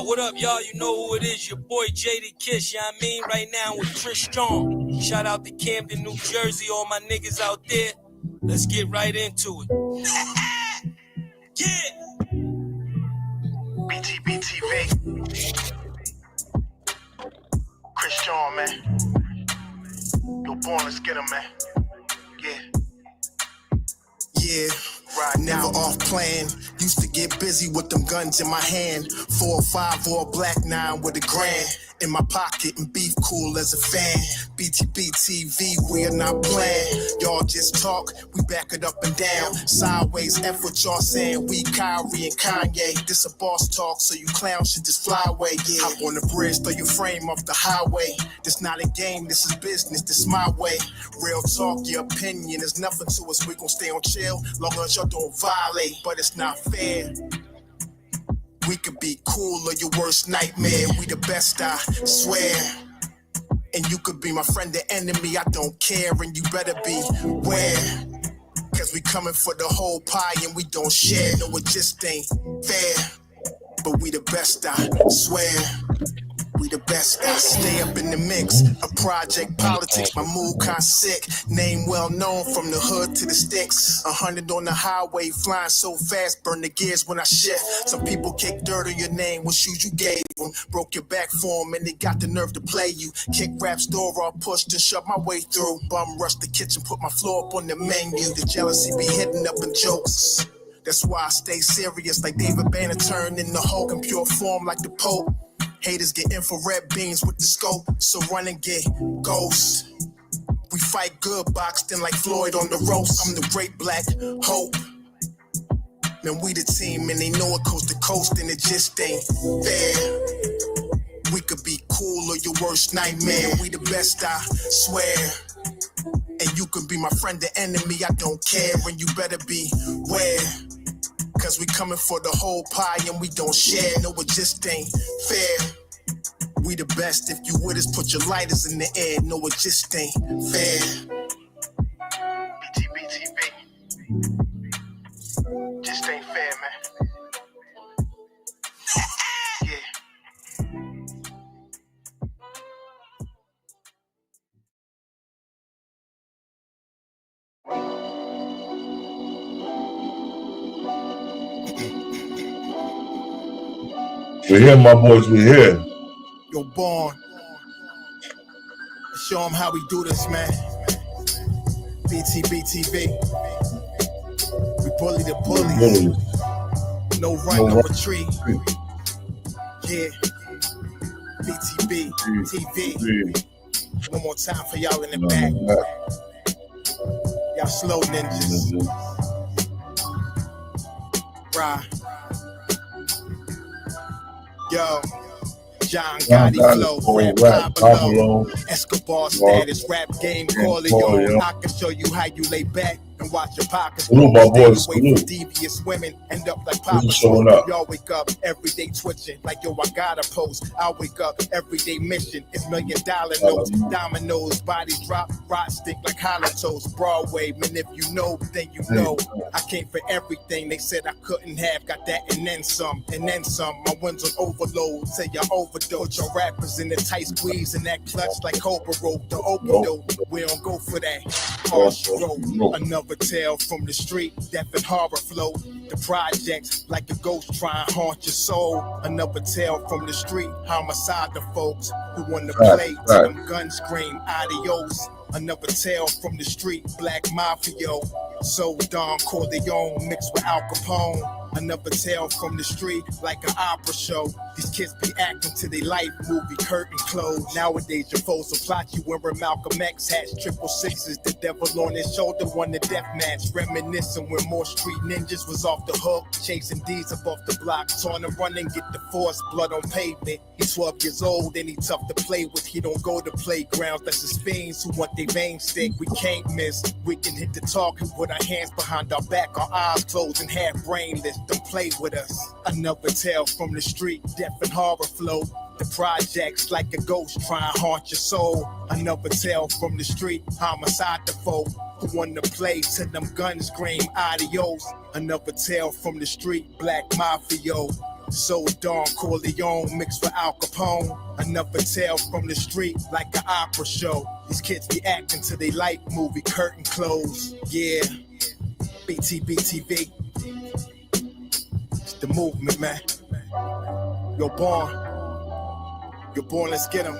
What up, y'all? You know who it is, your boy Jada Kiss, you know what I mean? Right now with Tristan. Shout out to Camden, New Jersey, all my niggas out there. Let's get right into it. Yeah! Btbtv. Christian, man. Yo, born, let's get him, man. Yeah, right now off plan. Used to get busy with them guns in my hand. 4 or 5 or a black 9 with a grand in my pocket and beef cool as a fan. Btbtv, we're not playing. Y'all just talk, we back it up and down. Sideways, F what y'all saying. We Kyrie and Kanye. This a boss talk, so you clowns should just fly away. Yeah, hop on the bridge, throw your frame off the highway. This not a game, this is business, this my way. Real talk, your opinion is nothing to us. We gon' stay on chill, long as y'all don't violate. But it's not fair. We could be cool or your worst nightmare. We the best, I swear. And you could be my friend or enemy, I don't care. And you better beware. Cause we coming for the whole pie and we don't share. No, it just ain't fair. But we the best, I swear. We the best, I stay up in the mix. A project politics, my mood kinda sick. Name well known from the hood to the sticks. 100 on the highway, flying so fast, burn the gears when I shift. Some people kick dirt on your name, what shoes you gave them. Broke your back for them and they got the nerve to play you. Kick rap's door all pushed and shoved my way through. Bum rush the kitchen, put my floor up on the menu. The jealousy be hitting up in jokes. That's why I stay serious like David Banner turned in the Hulk in pure form like the Pope. Haters get infrared beams with the scope, so run and get ghost. We fight good, boxed in like Floyd on the ropes. I'm the great black hope. Man, we the team and they know it coast to coast and it just ain't fair. We could be cool or your worst nightmare. We the best, I swear. And you can be my friend or enemy, I don't care. And you better beware. Cause we coming for the whole pie and we don't share. No, it just ain't fair. We the best, if you with us, put your lighters in the air. No, it just ain't fair. Btbtv. Just ain't fair, man. Yeah. We're here, my boys, we're here. Yo, born. Show them how we do this, man. Btbtv. We bully the bullies. No run, no retreat. Yeah. Btbtv. One more time for y'all in the back. Y'all slow ninjas. Right. Yo, John Gotti flow, rap Pablo, Escobar status, rap game, call it yo. I can show you how you lay back and watch your pockets grow. Stay away from devious women, end up like Papa. Y'all wake up every day twitching, like yo, I gotta post. I wake up every day mission, it's $1 million notes, dominoes, bodies drop, rot stink like hollow toast. Broadway, man, if you know, then you know. I came for everything they said I couldn't have, got that and then some, and then some. My wins on overload, say y'all overdose. Your rappers in the tight squeeze and that clutch like Cobra rope. The open dope, we don't go for that. Harsh road, another tale from the street, death and horror flow. The projects like a ghost try and haunt your soul. Another tale from the street, homicide the folks who want to play till them guns scream adios. Another tale from the street, black mafia. So Don Corleone mixed with Al Capone. Another tale from the street, like an opera show. These kids be acting to their life movie curtain closed. Nowadays your foes will plot you wearing Malcolm X hats, 666s, the devil on his shoulder won the death match. Reminiscing when more street ninjas was off the hook, chasing D's up off the block, trying to run and get the force, blood on pavement. He's 12 years old and he tough to play with. He don't go to playgrounds, that's his fiends who want their veins stick. We can't miss, we can hit the talk and put our hands behind our back, our eyes closed and half brainless. Don't play with us. Another tale from the street, death and horror flow. The projects like a ghost try and haunt your soul. Another tale from the street, homicide the foe who wanna play till them guns scream adios. Another tale from the street, black mafia. So Don Corleone mixed with Al Capone. Another tale from the street, like an opera show. These kids be acting till they like movie curtain close. Yeah, Btbtv. It's the movement, man. You're born, let's get 'em.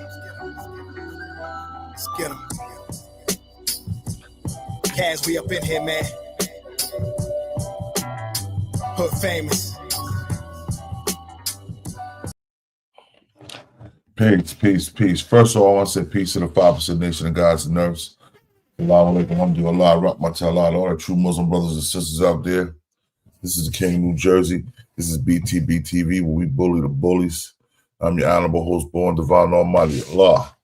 Let's get 'em. Kaz, we up in here, man. Hood famous. Peace, peace, peace. First of all, I want to say peace to the 5% nation of gods and nerves. Allah alaikum, alhamdulillah, rahmatullah, all the true Muslim brothers and sisters out there. This is the King of New Jersey. This is Btbtv, where we bully the bullies. I'm your honorable host, born divine almighty Allah.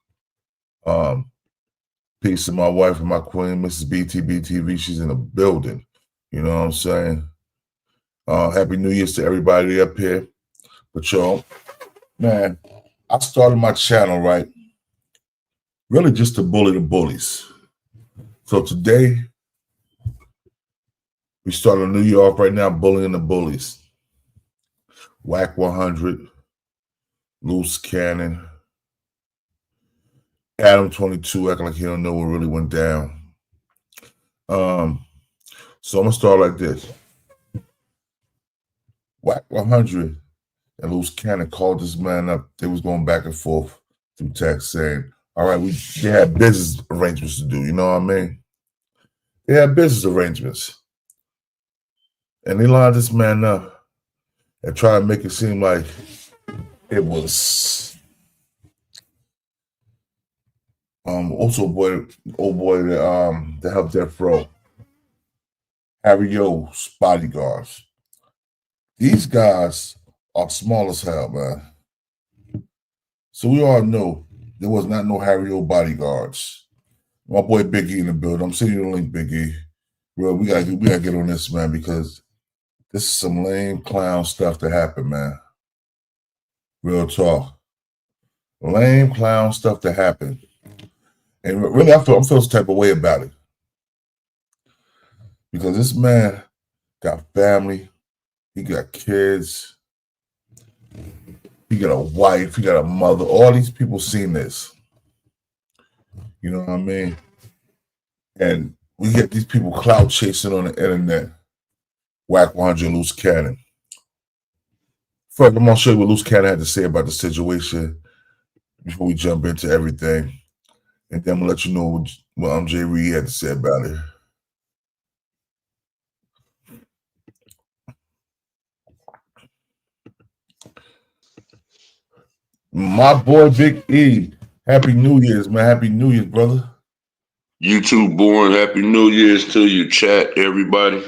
Peace to my wife and my queen, Mrs. Btbtv. She's in the building. You know what I'm saying? Happy New Year's to everybody up here. But y'all, man, I started my channel, right? Really just to bully the bullies. So today, we start in New York right now, bullying the bullies. Wack 100, Luce Cannon, Adam 22, acting like he don't know what really went down. So I'm gonna start like this. Wack 100 and Luce Cannon called this man up. They was going back and forth through text saying, all right, they had business arrangements to do, you know what I mean? They had business arrangements. And they lined this man up and tried to make it seem like it was also old boy that helped Death Row, Harry O's bodyguards. These guys are small as hell, man. So we all know there was not no Harry O bodyguards. My boy Big E in the building. I'm sending you the link, Big E. Bro, we gotta get on this, man, because this is some lame clown stuff that happened, man. Real talk. Lame clown stuff that happened. And really, I'm feeling some type of way about it. Because this man got family, he got kids, he got a wife, he got a mother. All these people seen this. You know what I mean? And we get these people clout chasing on the internet. Wack 100, Luce Cannon. First, I'm going to show you what Luce Cannon had to say about the situation before we jump into everything. And then I'm going to let you know what Jay Reed had to say about it. My boy Big E, Happy New Year's, man. Happy New Year's, brother. You too, Born. Happy New Year's to you, chat, everybody.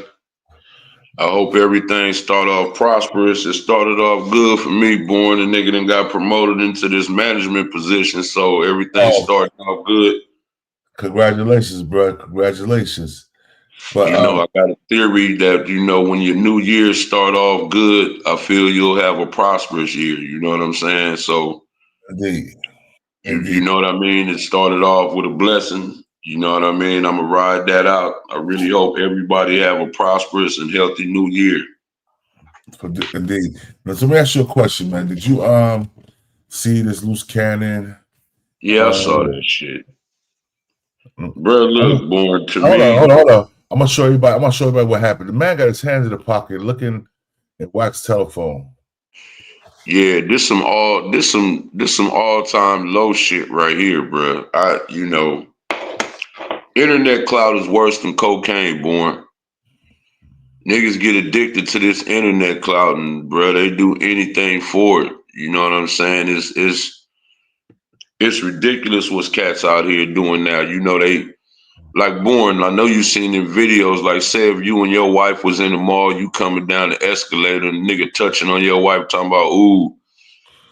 I hope everything start off prosperous. It started off good for me, Born. The nigga then got promoted into this management position, so everything started off good. Congratulations, bro. Congratulations. But you know, I got a theory that, you know, when your new year start off good, I feel you'll have a prosperous year. You know what I'm saying? So, indeed. You know what I mean? It started off with a blessing. You know what I mean? I'm going to ride that out. I really hope everybody have a prosperous and healthy new year. Indeed. Now, so let me ask you a question, man. Did you see this Luce Cannon? Yeah, I saw that shit. Bro, look, Born, to me. Hold on. I'm gonna show everybody what happened. The man got his hands in the pocket looking at Wack's telephone. Yeah, this some all-time low shit right here, bro. You know, internet clout is worse than cocaine, Born. Niggas get addicted to this internet clout, and bro, they do anything for it. You know what I'm saying? It's ridiculous what's cats out here doing now. You know, they like Born. I know you seen in videos, like say if you and your wife was in the mall, you coming down the escalator, and nigga touching on your wife, talking about, ooh,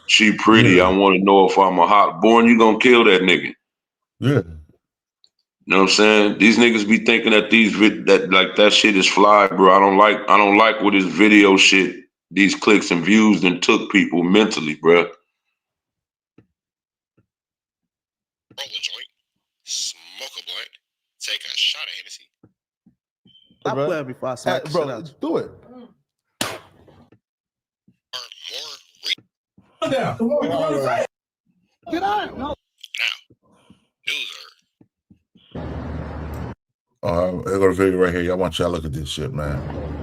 she pretty. Yeah. I want to know if I'm a hot. Born, you gonna kill that nigga. Yeah. You know what I'm saying? These niggas be thinking that that shit is fly, bro. I don't like what this video shit, these clicks and views then took people mentally, bro. Roll a joint, smoke a blunt, take a shot at Hennessy. Stop playing before I smack the shit out you. Do it. Now, Get out. No. news I got a video right here. Y'all want y'all look at this shit, man.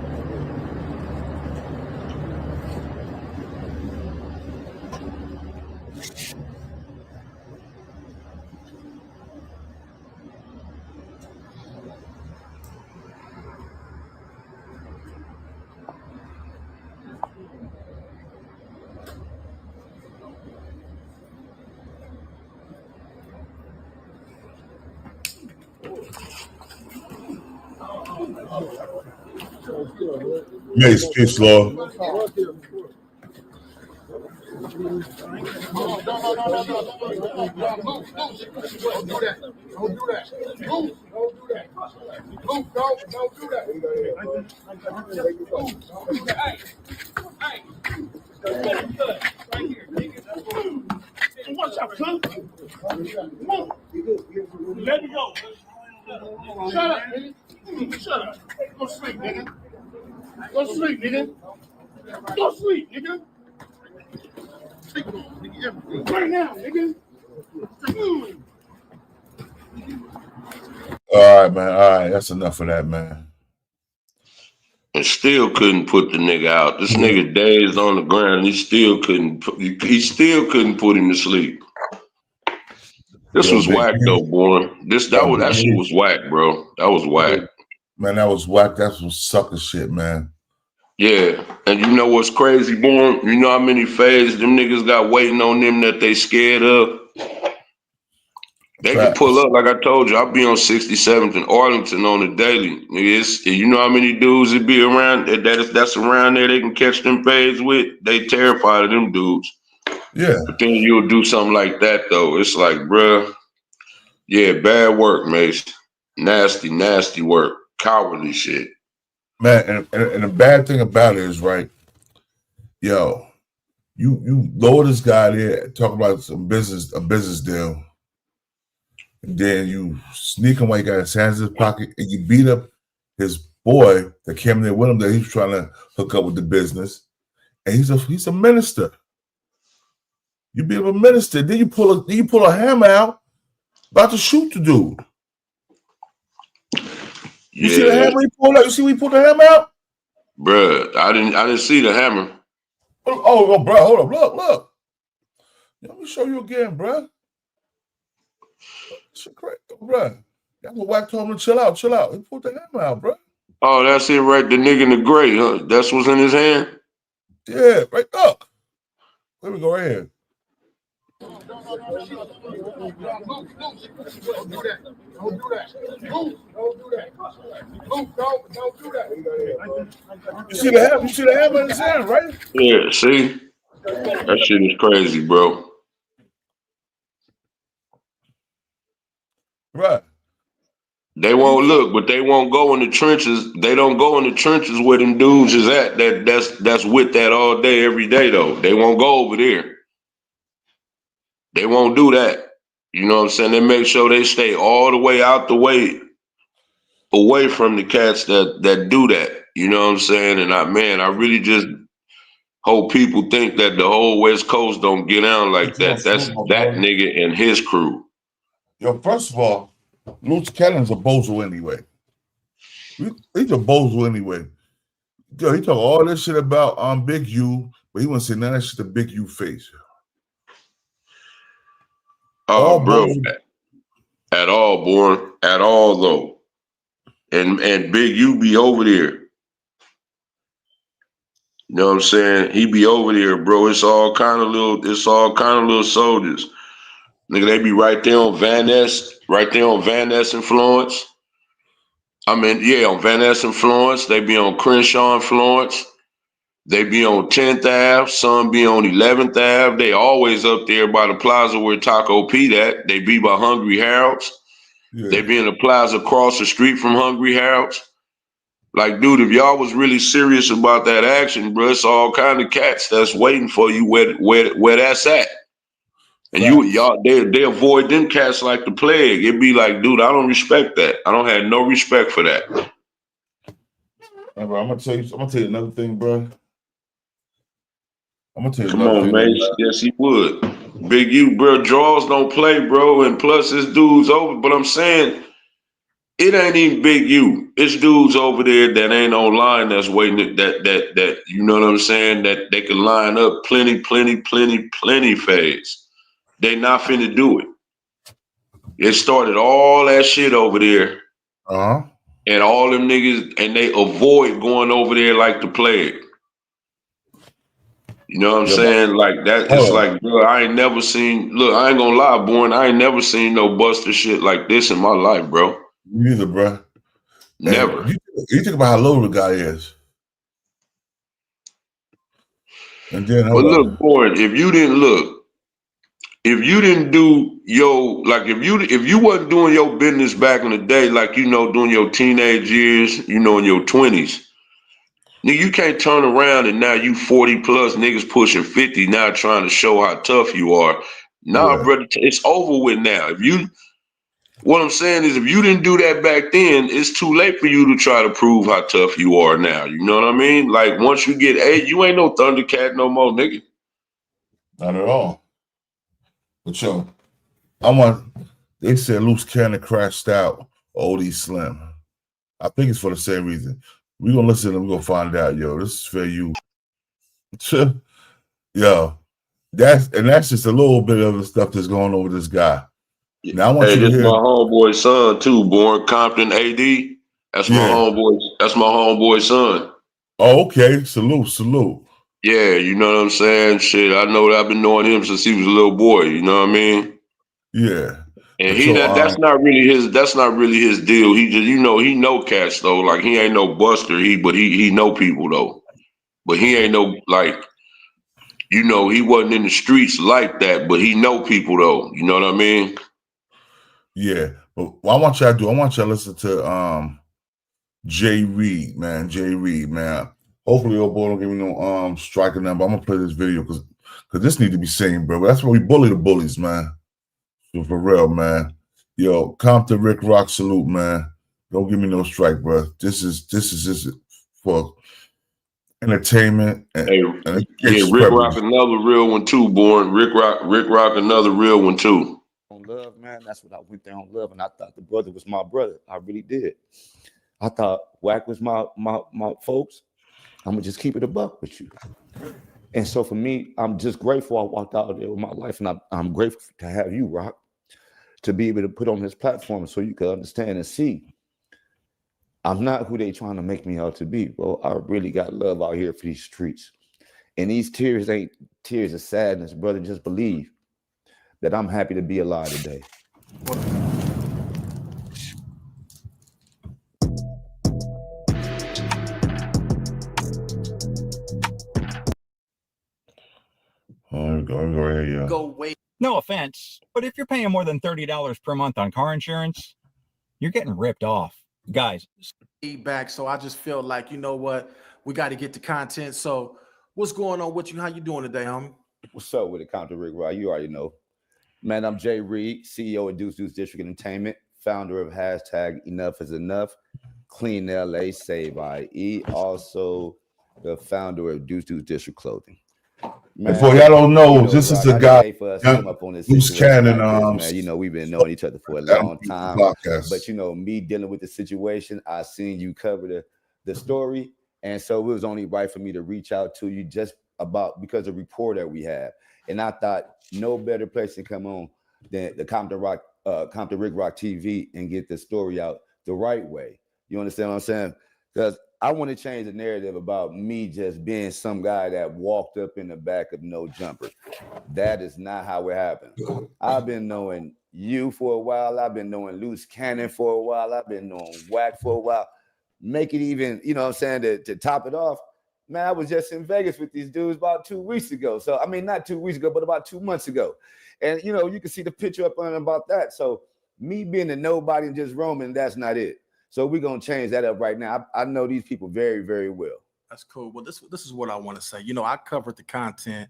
Mace, peace, Lord. No. Don't do that. Don't do that. Luke, don't do that. Luke, don't do that. Watch out, son. Come on. Let me go. Shut up, nigga. Shut up. Go sleep, nigga. Go sleep, nigga. Go sleep, nigga. Right now, nigga. All right, man. All right, that's enough of that, man. And still couldn't put the nigga out. This nigga dazed on the ground. He still couldn't put him to sleep. This was whack though, boy. That shit was whack, bro. That was whack. Man, that was whack. That's some sucker shit, man. Yeah. And you know what's crazy, boy? You know how many fades them niggas got waiting on them that they scared of? They can pull up, like I told you. I'll be on 67th and Arlington on the daily. You know how many dudes it be around that's around there they can catch them fades with? They terrified of them dudes. Yeah. But then you'll do something like that, though. It's like, bruh, yeah, bad work, Mace. Nasty, nasty work. Cowardly shit. Man, and the bad thing about it is, right, yo, you lower this guy there, talk about a business deal, and then you sneak him while he got his hands in his pocket, and you beat up his boy that came there with him that he's trying to hook up with the business, and he's a minister. You beat up a minister, then you pull a hammer out, about to shoot the dude. You see the hammer he pulled out? You see when he pulled the hammer out? Bruh, I didn't see the hammer. Oh, bro, hold up, look. Let me show you again, bro. Shit crazy, bro. Y'all go Wack told him to chill out. He pulled the hammer out, bro. Oh, that's it, right? The nigga in the gray, huh? That's what's in his hand? Yeah, right up. Let me go right here. Don't do that. Don't do that. Luke, don't do that. Luke, don't do that. You see the hammer? You see the hammer in his hand, right? Yeah, see? That shit is crazy, bro. Right. They won't look, but they won't go in the trenches. They don't go in the trenches where them dudes is at. That's with that all day, every day, though. They won't go over there. They won't do that. You know what I'm saying? They make sure they stay all the way out the way, away from the cats that do that. You know what I'm saying? And I really just hope people think that the whole West Coast don't get down like that. That's that nigga and his crew. Yo, first of all, Luce Cannon's a bozo anyway. He's a bozo anyway. Yo, he talk all this shit about Big U, but he won't say none of that shit to Big U face. Oh, bro, at all, boy, at all though, and Big U be over there. You know what I'm saying? He be over there, bro. It's all kind of little soldiers. Nigga, they be right there on Van Ness influence. I mean, yeah, on Van Ness influence. They be on Crenshaw influence. They be on 10th Ave. Some be on 11th Ave. They always up there by the plaza where Taco Pete at. They be by Hungry Harold's. Yeah. They be in the plaza across the street from Hungry Harold's. Like, dude, if y'all was really serious about that action, bro, it's all kind of cats that's waiting for you where that's at. And y'all, they avoid them cats like the plague. It'd be like, dude, I don't respect that. I don't have no respect for that. Hey, bro, I'm gonna tell you another thing, bro. I'm gonna tell you Come another on, thing. man. Yes, he would. Big U, bro. Draws don't play, bro. And plus, this dude's over. But I'm saying, it ain't even Big U. It's dudes over there that ain't online that's waiting that you know what I'm saying, that they can line up plenty phase. They not finna do it. It started all that shit over there. And all them niggas, and they avoid going over there like the plague. You know what I'm saying? Like that, it's like, bro, I ain't never seen, look, I ain't gonna lie, boy, I ain't never seen no buster shit like this in my life, bro. Me neither, bro. Never. And you think about how low the guy is. And then, but look, boy, if you didn't do if you wasn't doing your business back in the day, like, you know, doing your teenage years, you know, in your 20s, nigga, you can't turn around and now you 40 plus niggas pushing 50 now trying to show how tough you are. Nah, brother, it's over with now. What I'm saying is, if you didn't do that back then, it's too late for you to try to prove how tough you are now. You know what I mean? Like, once you get 8, you ain't no Thundercat no more, nigga. Not at all. But yo, they said Luce Cannon crashed out OD Slim. I think it's for the same reason. We're gonna listen and we're gonna find out, yo. This is for you. Yo, that's just a little bit of the stuff that's going on with this guy. Now I want you to hear my homeboy's son too, born Compton AD. That's my homeboy's son. Oh, okay. Salute. Yeah, you know what I'm saying? Shit, I know that I've been knowing him since he was a little boy, you know what I mean? Yeah. And that's not really his deal. He just, you know, he know cats though. Like, he ain't no buster, but he know people though. But he ain't no, like, you know, he wasn't in the streets like that, but he know people though. You know what I mean? Yeah. But what I want y'all to listen to Jay Reed, man. Hopefully your boy don't give me no striking number. I'm gonna play this video because this need to be seen, bro. That's why we bully the bullies, man. So for real, man. Yo, Compton Riccroc, salute, man. Don't give me no strike, bro. This is just for entertainment and Riccroc another real one too, born. Riccroc another real one too. On love, man. That's what I went there on love, and I thought the brother was my brother. I really did. I thought Wack was my folks. I'm gonna just keep it a buck with you. And so for me, I'm just grateful I walked out there with my life, and I'm grateful to have you, Rock, to be able to put on this platform so you can understand and see. I'm not who they trying to make me out to be, bro. I really got love out here for these streets. And these tears ain't tears of sadness, brother. Just believe that I'm happy to be alive today. Go wait. No offense, but if you're paying more than $30 per month on car insurance, you're getting ripped off. Guys. Feedback, so I just feel like, you know what, we got to get the content. So what's going on with you? How you doing today, homie? What's up with it, Compton Riccroc? You already know. Man, I'm Jay Reed, CEO of Deuce District Entertainment, founder of hashtag Enough is Enough, Clean LA, Save IE, also the founder of Deuce District Clothing. Man, for y'all don't know, this is the guy, Luce Cannon. Man, you know, we've been knowing each other for a long time. But you know, me dealing with the situation, I seen you cover the story, and so it was only right for me to reach out to you just because of the rapport that we have. And I thought no better place to come on than the Compton Riccroc TV and get the story out the right way. You understand what I'm saying? Because I want to change the narrative about me just being some guy that walked up in the back of no jumper. That is not how it happened. I've been knowing you for a while. I've been knowing Luce Cannon for a while. I've been knowing Wack for a while. Make it even, you know what I'm saying, to top it off, man, I was just in Vegas with these dudes about 2 weeks ago. So, I mean, not 2 weeks ago, but about 2 months ago. And, you know, you can see the picture up on about that. So me being a nobody and just roaming, that's not it. So we're going to change that up right now. I know these people very, very well. That's cool. Well, this is what I want to say. You know, I covered the content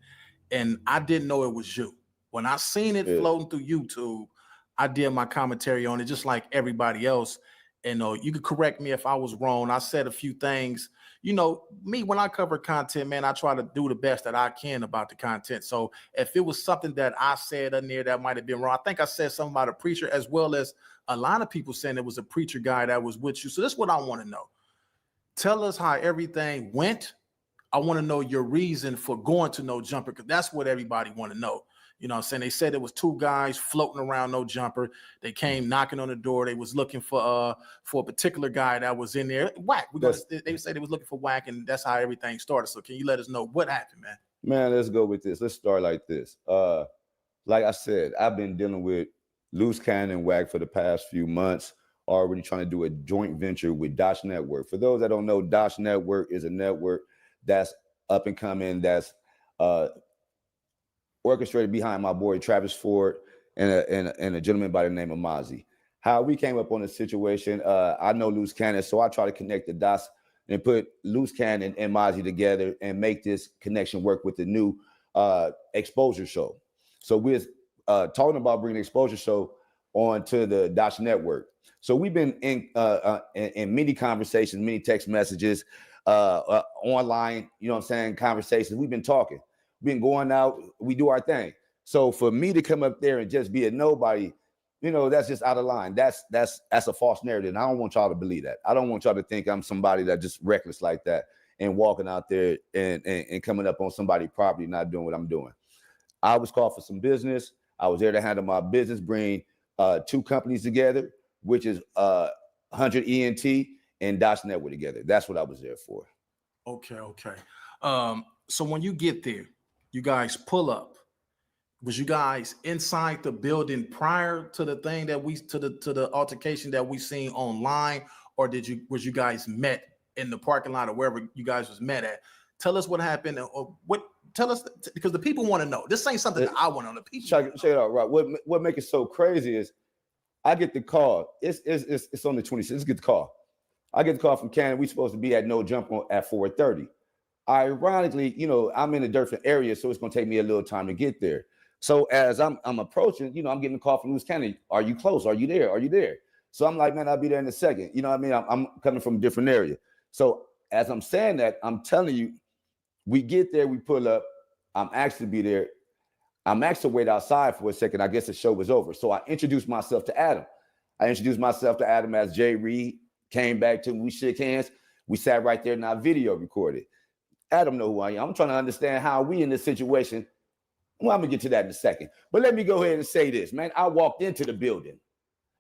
and I didn't know it was you. When I seen it floating through YouTube, I did my commentary on it just like everybody else. And you could correct me if I was wrong. I said a few things. You know, me, when I cover content, man, I try to do the best that I can about the content. So if it was something that I said in there that might have been wrong, I think I said something about a preacher, as well as a lot of people saying it was a preacher guy that was with you. So this is what I want to know. Tell us how everything went. I want to know your reason for going to No Jumper, because that's what everybody want to know. You know what I'm saying? They said it was two guys floating around No Jumper. They came knocking on the door. They was looking for a particular guy that was in there. Wack. They said they was looking for Wack, and that's how everything started. So can you let us know what happened, man? Man, let's go with this. Let's start like this. Like I said, I've been dealing with Luce Cannon and Wack for the past few months, already trying to do a joint venture with Dash Network. For those that don't know, Dash Network is a network that's up and coming, that's orchestrated behind my boy Travis Ford and a gentleman by the name of Mozzie. How we came up on the situation, I know Luce Cannon, so I try to connect the dots and put Luce Cannon and Mozzie together and make this connection work with the new exposure show. So we're talking about bringing the exposure show onto the Dash Network. So we've been in many conversations, many text messages, online, you know what I'm saying, conversations. We've been talking. Been going out, we do our thing. So for me to come up there and just be a nobody, you know, that's just out of line. That's a false narrative. And I don't want y'all to believe that. I don't want y'all to think I'm somebody that just reckless like that and walking out there and coming up on somebody's property, not doing what I'm doing. I was called for some business. I was there to handle my business, bring two companies together, which is 100 ENT and Dash Network together. That's what I was there for. Okay. So when you get there, you guys pull up. Was you guys inside the building prior to the thing that to the altercation that we seen online, or was you guys met in the parking lot or wherever you guys was met at? Tell us what happened, or tell us, because the people want to know. This ain't something that I want on the people. Check it out, right? What makes it so crazy is I get the call. It's on the 26th. Let's get the call. I get the call from Canada. We supposed to be at No Jump at 4:30. Ironically, you know, I'm in a different area, so it's gonna take me a little time to get there. So as I'm approaching, you know, I'm getting a call from Luce Cannon. Are you close? Are you there? Are you there? So I'm like, man, I'll be there in a second. You know what I mean? I'm coming from a different area. So as I'm saying that, I'm telling you, we get there, we pull up. I'm asked to be there. I'm asked to wait outside for a second. I guess the show was over. So I introduced myself to Adam. As Jay Reed came back to me. We shook hands. We sat right there and I video recorded. Adam know who I am. I'm trying to understand how we in this situation. Well, I'm gonna get to that in a second. But let me go ahead and say this, man. I walked into the building.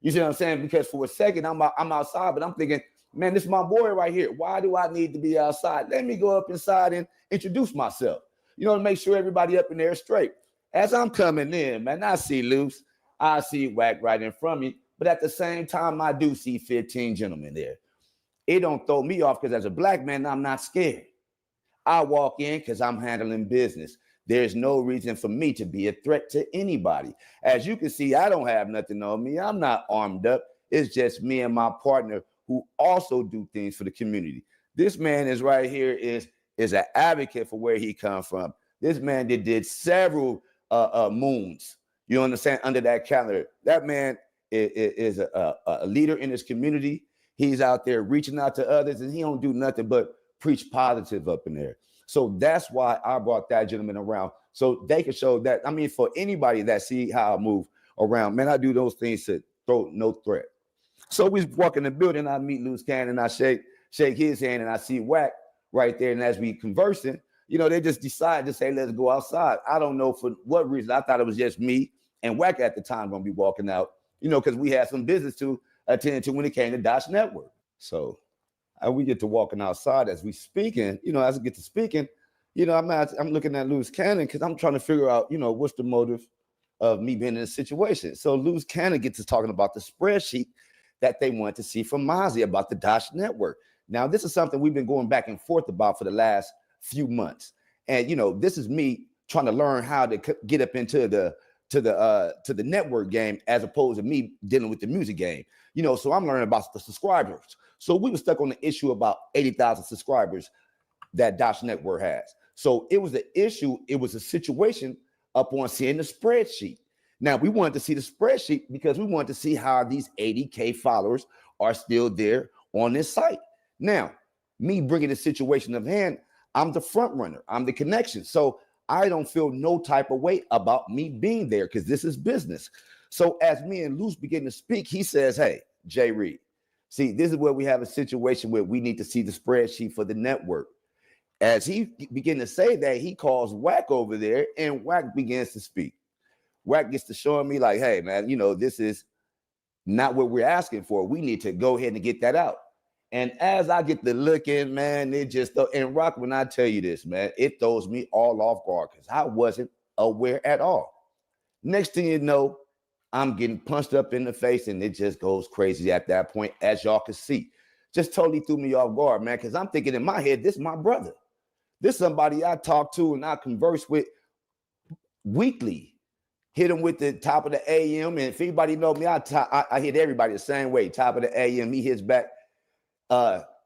You see what I'm saying? Because for a second, I'm outside, but I'm thinking, man, this is my boy right here. Why do I need to be outside? Let me go up inside and introduce myself. You know, to make sure everybody up in there is straight. As I'm coming in, man, I see Luce. I see Wack right in front of me. But at the same time, I do see 15 gentlemen there. It don't throw me off because as a black man, I'm not scared. I walk in because I'm handling business. There's no reason for me to be a threat to anybody. As you can see, I don't have nothing on me. I'm not armed up. It's just me and my partner who also do things for the community. This man is right here is an advocate for where he comes from. This man did several moons, you understand, under that calendar. That man is a leader in his community. He's out there reaching out to others, and he don't do nothing but preach positive up in there. So that's why I brought that gentleman around, so they can show that. I mean, for anybody that see how I move around, man, I do those things to throw no threat. So we walk in the building, I meet Luce Cannon, and I shake his hand, and I see Wack right there. And as we conversing, you know, they just decide to say, let's go outside. I don't know for what reason. I thought it was just me and Wack at the time gonna be walking out, you know, because we had some business to attend to when it came to Dash Network. So we get to walking outside as we speaking, you know, as I get to speaking, you know, I'm looking at Luce Cannon because I'm trying to figure out, you know, what's the motive of me being in this situation. So Luce Cannon gets to talking about the spreadsheet that they want to see from Mozzie about the Dash Network. Now, this is something we've been going back and forth about for the last few months. And, you know, this is me trying to learn how to get up into the network game as opposed to me dealing with the music game. You know, so I'm learning about the subscribers. So we were stuck on the issue about 80,000 subscribers that Dash Network has. So it was an issue. It was a situation upon seeing the spreadsheet. Now, we wanted to see the spreadsheet because we wanted to see how these 80K followers are still there on this site. Now, me bringing the situation of hand, I'm the front runner. I'm the connection. So I don't feel no type of way about me being there because this is business. So as me and Luce begin to speak, he says, hey, Jay Reed, see, this is where we have a situation where we need to see the spreadsheet for the network. As he began to say that, he calls Wack over there, and Wack begins to speak. Wack gets to showing me like, hey, man, you know, this is not what we're asking for. We need to go ahead and get that out. And as I get to looking, man, it just, and Rock, when I tell you this, man, it throws me all off guard because I wasn't aware at all. Next thing you know, I'm getting punched up in the face, and it just goes crazy at that point, as y'all can see. Just totally threw me off guard, man, because I'm thinking in my head, this is my brother. This is somebody I talk to and I converse with weekly. Hit him with the top of the AM, and if anybody know me, I hit everybody the same way. Top of the AM, he hits back.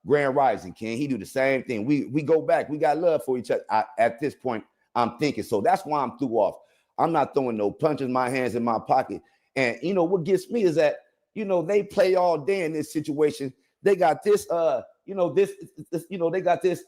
Grand Rising, King. He do the same thing. We go back. We got love for each other. At this point, I'm thinking. So that's why I'm threw off. I'm not throwing no punches, my hands in my pocket. And you know what gets me is that, you know, they play all day in this situation. They got this, you know, this, you know, they got this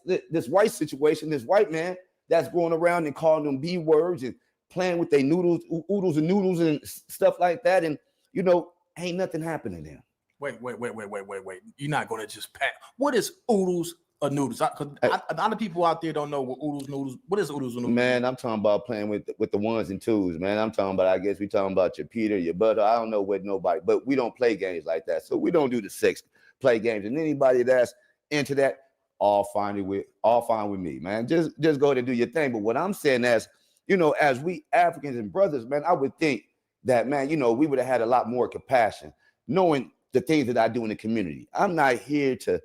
white situation, this white man that's going around and calling them B words and playing with their noodles, oodles and noodles and stuff like that. And, you know, ain't nothing happening there. Wait. You're not going to just pat. What is oodles or noodles? A lot of people out there don't know what oodles, noodles. What is oodles and noodles? Man, I'm talking about playing with the ones and twos, man. I'm talking about, I guess we talking about your Peter, your butter. I don't know what nobody, but we don't play games like that. So we don't do the sex play games. And anybody that's into that, all fine with me, man. Just go ahead and do your thing. But what I'm saying is, you know, as we Africans and brothers, man, I would think that, man, you know, we would have had a lot more compassion, knowing the things that I do in the community. I'm not here to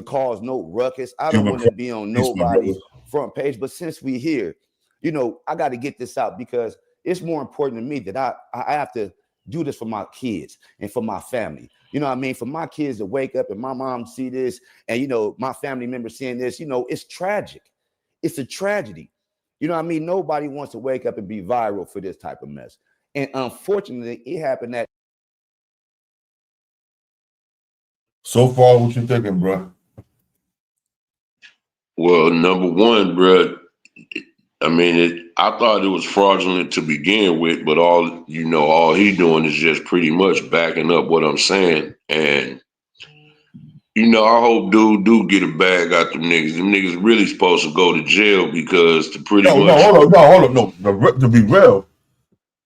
cause no ruckus. I don't want to be on nobody's front page. But since we here, you know, I got to get this out because it's more important to me that I have to do this for my kids and for my family. You know what I mean? For my kids to wake up and my mom see this and, you know, my family members seeing this, you know, it's tragic. It's a tragedy. You know what I mean? Nobody wants to wake up and be viral for this type of mess. And unfortunately, it happened that. So far, what you thinking, bro? Well, number one, bro, I mean, I thought it was fraudulent to begin with, but all he doing is just pretty much backing up what I'm saying. And, you know, I hope dude do get a bag out them niggas. Them niggas really supposed to go to jail because to pretty much. Hold on. No, to be real,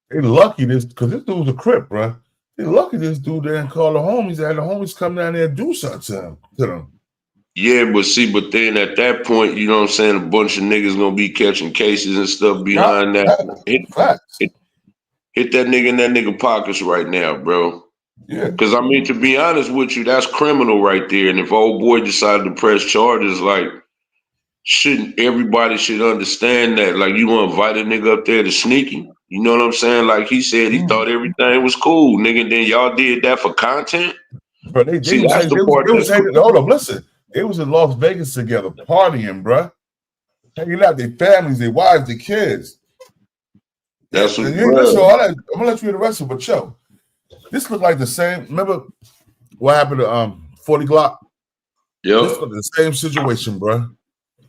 they lucky because this dude's a crip, bro. They lucky this dude there and call the homies. Had the homies come down there and do something to them. Yeah, but then at that point, you know what I'm saying, a bunch of niggas gonna be catching cases and stuff behind that. Hit that nigga in that nigga pockets right now, bro. Yeah. Because, I mean, to be honest with you, that's criminal right there. And if old boy decided to press charges, like, everybody should understand that. Like, you want to invite a nigga up there to sneak him? You know what I'm saying? Like he said, he thought everything was cool, nigga. And then y'all did that for content? Bro, hold on, listen. They was in Las Vegas together, partying, bro. Hanging out, their families, their wives, their kids. That's what. I'm gonna let you hear the rest of it, but yo, this looked like the same. Remember what happened to 40 Glock? Yeah, this was the same situation, bro.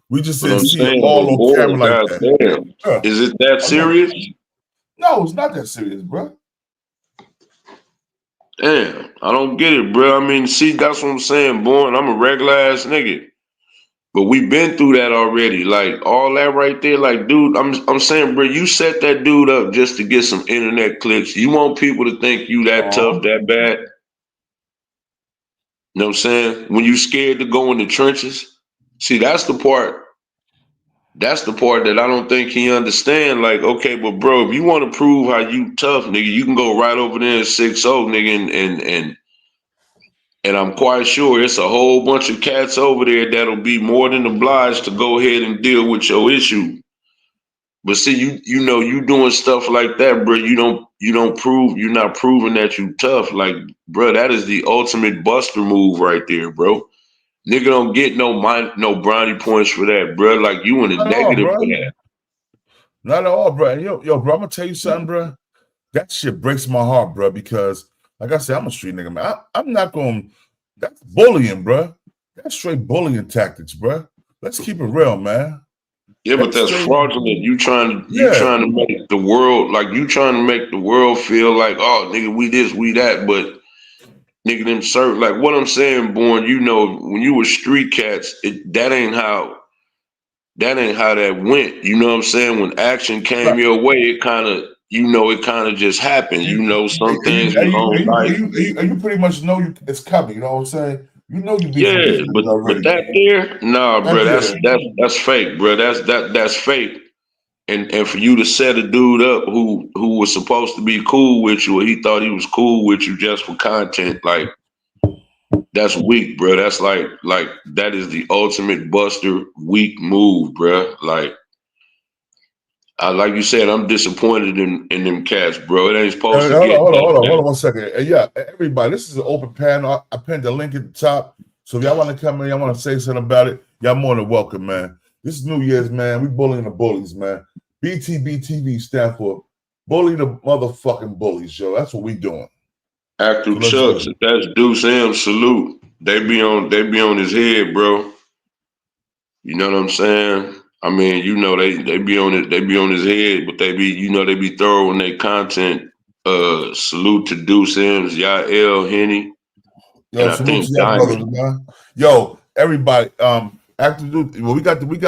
We just didn't see it all on camera like that. Yeah. Is it that serious? No, it's not that serious, bro. Damn, I don't get it, bro. I mean, see, that's what I'm saying, boy. I'm a regular ass nigga. But we've been through that already. Like, all that right there, like, dude, I'm saying, bro, you set that dude up just to get some internet clicks. You want people to think you that tough, that bad? You know what I'm saying? When you scared to go in the trenches. See, that's the part that I don't think he understand. Like, okay, but bro, if you want to prove how you tough, nigga, you can go right over there and 6-0, nigga, and I'm quite sure it's a whole bunch of cats over there that'll be more than obliged to go ahead and deal with your issue. But see, you know, you doing stuff like that, bro. You're not proving that you tough. Like, bro, that is the ultimate buster move right there, bro. Nigga don't get no brownie points for that, bro. Like, you in the negative for that. Not at all, bro. Yo, bro, I'm gonna tell you something, bro. That shit breaks my heart, bro, because like I said, I'm a street nigga, man. I'm not going. That's bullying, bro. That's straight bullying tactics, bro. Let's keep it real, man. Yeah, but that's fraudulent. You trying to make the world feel like, oh, nigga, we this, we that, but nigga, them certain, like what I'm saying, Born. You know, when you were street cats, that ain't how that went. You know what I'm saying? When action came your way, it kind of just happened. You know, some things was on life. You pretty much know it's coming. You know what I'm saying? You know you be but that there, nah, bro, that's fake, bro. That's fake. And for you to set a dude up who was supposed to be cool with you, or he thought he was cool with you just for content, like that's weak, bro. That's like that is the ultimate buster weak move, bro. Like you said, I'm disappointed in them cats, bro. It ain't supposed to get. Hold on 1 second. Yeah, everybody, this is an open panel. I pinned the link at the top. So if y'all want to come in, y'all want to say something about it, y'all more than welcome, man. This is New Year's, man. We bullying the bullies, man. Btbtv stand for bully the motherfucking bullies, yo. That's what we doing. Active Chucks, that's Deuce M. Salute. They be on his head, bro. You know what I'm saying? I mean, you know, they be on it, they be on his head, but they be thorough in their content. Salute to Deuce M's, Yael, Henny. Yo, salute to y'all brothers, man. Yo, everybody, Active Dude, well, we got the link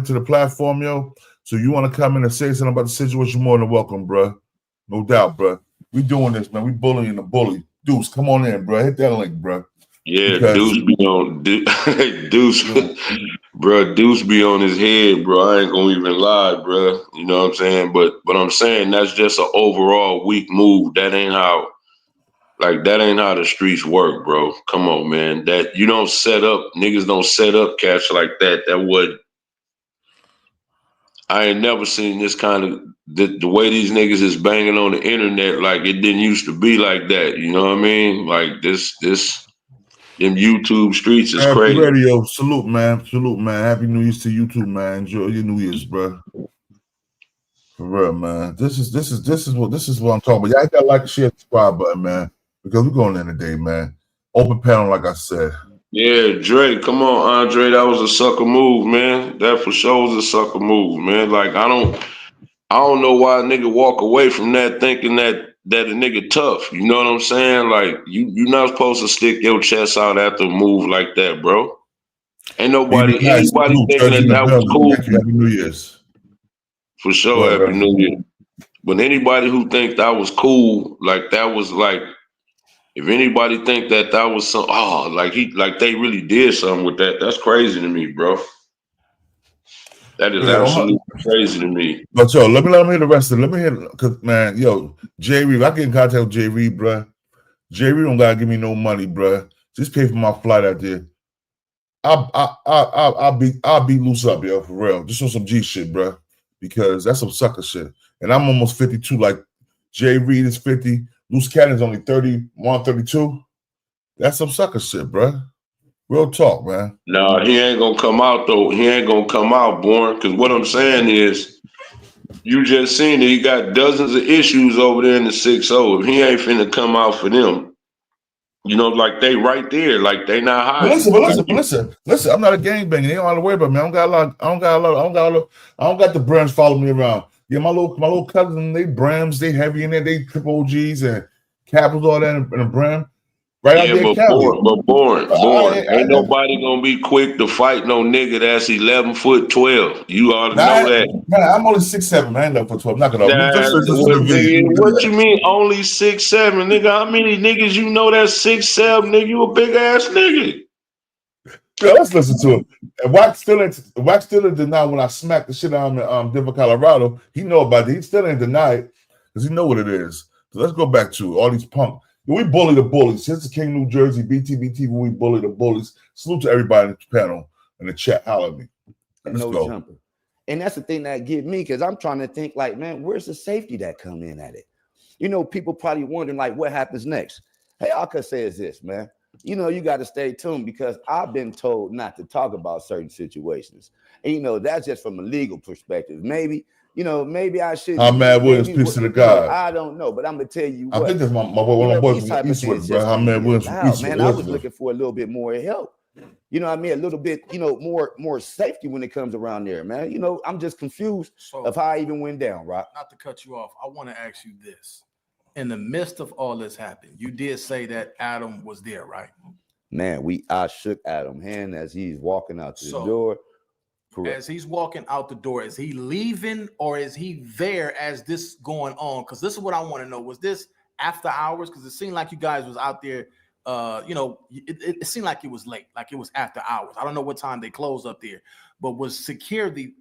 to the platform, yo. So you want to come in and say something about the situation, more than welcome, bro. No doubt, bro. We doing this, man. We bullying the bully. Deuce, come on in, bro. Hit that link, bro. Yeah, Deuce be on Deuce, bro. Deuce be on his head, bro. I ain't gonna even lie, bro. You know what I'm saying? But I'm saying that's just an overall weak move. That ain't how the streets work, bro. Come on, man. That you don't set up, niggas don't set up cats like that. That would. I ain't never seen this kind of the way these niggas is banging on the internet. Like it didn't used to be like that. You know what I mean? Like this. Them YouTube streets is crazy. Radio, salute, man. Salute, man. Happy New Year's to you too, man. Enjoy your New Year's, bro. For real, man. This is what I'm talking about. Y'all got to like, share, subscribe button, man. Because we're going in today, man. Open panel, like I said. Yeah, Dre, come on, Andre. That was a sucker move, man. That for sure was a sucker move, man. Like I don't know why a nigga walk away from that thinking that a nigga tough. You know what I'm saying? Like you're not supposed to stick your chest out after a move like that, bro. Ain't anybody thinking that was cool. Happy New Year's. For sure, Happy New Year. But anybody who think that was cool, like that was like, if anybody think that was some, like they really did something with that, that's crazy to me, bro. That is absolutely crazy to me. But yo, let me hear the rest of it. Let me hear, cause man, yo, J Reed, I get in contact with J Reed, bro. J Reed don't gotta give me no money, bro. Just pay for my flight out there. I'll beat Luce up, yo, for real. Just on some G shit, bro. Because that's some sucker shit. And I'm almost 52. Like J Reed is 50. Luce Cannon is only 31, 32. That's some sucker shit, bro. Real talk, man. No, he ain't gonna come out though. He ain't gonna come out, Born. Because what I'm saying is, you just seen that he got dozens of issues over there in the 6-0. If he ain't finna come out for them, you know, like they right there, like they not hiding. But listen. I'm not a gangbanger. They don't have to worry about me. I don't got the brands following me around. Yeah, my little cousins, they Brams, they heavy in there, they triple OGs and Capitals, all that in a Bram. Right out there, but Born. Ain't nobody gonna be quick to fight no nigga that's 11'12". You already know that. Man, I'm only 6'7", man. 11'12". Not gonna. What you mean only 6'7", nigga? How many niggas you know that's 6'7", nigga? You a big ass nigga. Yeah, let's listen to him. And Wack still in denial when I smacked the shit out of him in Denver, Colorado. He know about it. He still ain't denied because he know what it is. So let's go back to all these punk. We bully the bullies. Since the King, New Jersey, Btbtv, we bully the bullies. Salute to everybody in the panel and the chat. Holler at me. Let's go. Jumper. And that's the thing that get me, because I'm trying to think like, man, where's the safety that come in at it? You know, people probably wondering like what happens next. Hey, all I could say is this, man. you know, you got to stay tuned because I've been told not to talk about certain situations. And, you know, that's just from a legal perspective. Maybe, you know, maybe I should. How Mad Williams, peace to the God. I don't know, but I'm going to tell you what. I think that's one of my boys from Eastwood, bro. How Mad Williams from Eastwood. Man, I was looking for a little bit more help. You know what I mean? A little bit, you know, more safety when it comes around there, man. You know, I'm just confused of how I even went down, right? Not to cut you off, I want to ask you this. In the midst of all this happened, you did say that Adam was there, right? Man, I shook Adam's hand as he's walking out the door. Correct. As he's walking out the door, is he leaving or is he there as this going on? Because this is what I want to know. Was this after hours? Because it seemed like you guys was out there. You know, it seemed like it was late, like it was after hours. I don't know what time they closed up there, but was security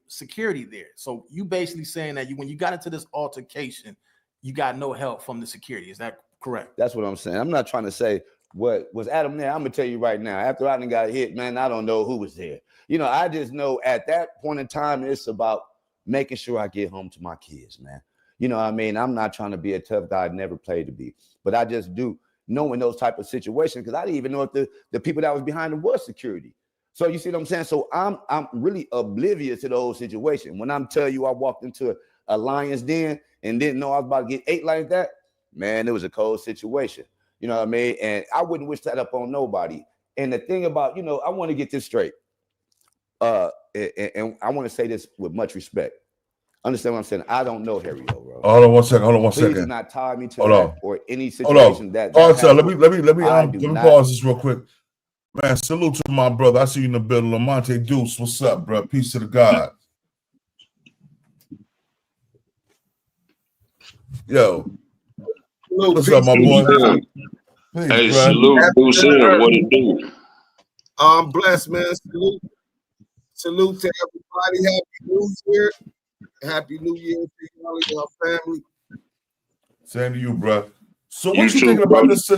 there? So you basically saying that when you got into this altercation, you got no help from the security. Is that correct? That's what I'm saying. I'm not trying to say what was Adam there. I'm gonna tell you right now. After I got hit, man, I don't know who was there. You know, I just know at that point in time, it's about making sure I get home to my kids, man. You know what I mean? I'm not trying to be a tough guy. I never played to be, but I just do. Knowing those type of situations, because I didn't even know if the people that was behind them was security. So you see what I'm saying? So I'm really oblivious to the whole situation. When I'm telling you I walked into a lion's den and didn't know I was about to get ate like that, man, it was a cold situation. You know what I mean? And I wouldn't wish that up on nobody. And the thing about, you know, I want to get this straight. And I want to say this with much respect. Understand what I'm saying? I don't know Harry, bro. Hold on one second. Please do not tie me to that or any situation that. So let me pause this real quick. Man, salute to my brother. I see you in the building. Lamonte Deuce, what's up, bro? Peace to the God. Yo. What's up, my boy? Hey, salute. Who's in? What it do? I'm blessed, man. Salute to everybody. Happy New Year. Happy New Year to y'all and your family. Same to you, bro. So what you thinking about this?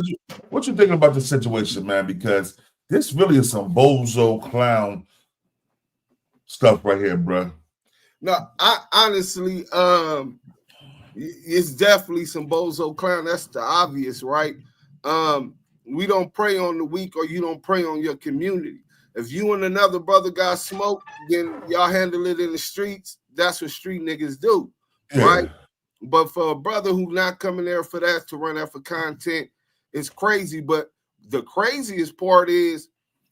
What you thinking about the situation, man? Because this really is some bozo clown stuff right here, bro. No, I honestly, it's definitely some bozo clown. That's the obvious, right? We don't prey on the weak, or you don't prey on your community. If you and another brother got smoked, then y'all handle it in the streets. That's what street niggas do, right? But for a brother who not coming there for that, to run out for content, is crazy. But the craziest part is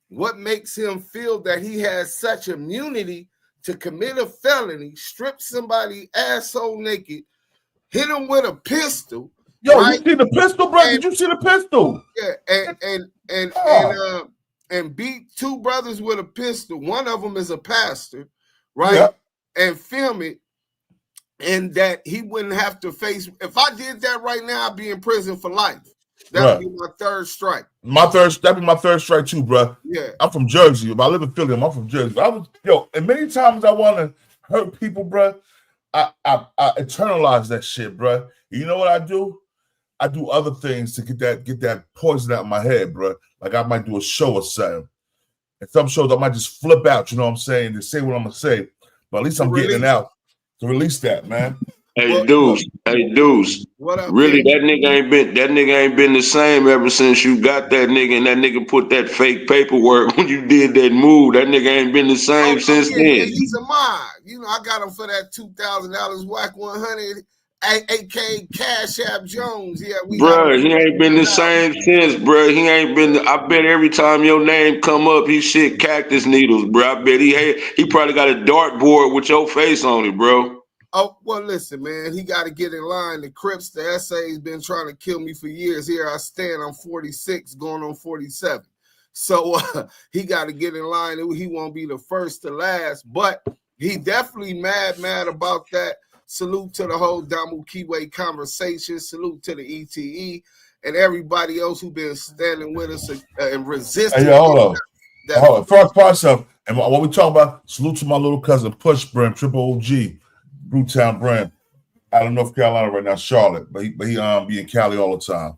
what makes him feel that he has such immunity to commit a felony, strip somebody asshole naked, hit him with a pistol. Yo, right? You see the pistol, bro? Did you see the pistol? Yeah, and beat two brothers with a pistol. One of them is a pastor, right? Yeah. And film it, and that he wouldn't have to face. If I did that right now, I'd be in prison for life. That would be my third strike. That'd be my third strike too, bro. Yeah, I'm from Jersey. I live in Philly. I'm from Jersey. And many times I want to hurt people, bro. I internalize that shit, bro. You know what I do? I do other things to get that poison out of my head, bro. Like I might do a show or something. And some shows I might just flip out. You know what I'm saying? To say what I'm gonna say. But at least I'm getting it out to release that, man. Hey, Deuce. What up, really, man? That nigga ain't been the same ever since you got that nigga, and that nigga put that fake paperwork when you did that move. That nigga ain't been the same since then. Yeah, he's a mod. You know, I got him for that $2,000 whack 100, aka Cashapp Jones. Yeah, bro, he ain't been the same since, bro. He ain't been. I bet every time your name come up, he shit cactus needles, bro. I bet he probably got a dartboard with your face on it, bro. Oh, well, listen, man, he got to get in line. The Crips, the SA's been trying to kill me for years. Here I stand. I'm 46, going on 47. So he got to get in line. He won't be the first to last, but he definitely mad about that. Salute to the whole Damu Kiwe conversation. Salute to the ETE and everybody else who been standing with us and resisting. Hey, hold on. First part stuff. And what we talk about, salute to my little cousin, Push Brand, Triple OG. Brewtown Brand, out of North Carolina right now, Charlotte, but he be in Cali all the time.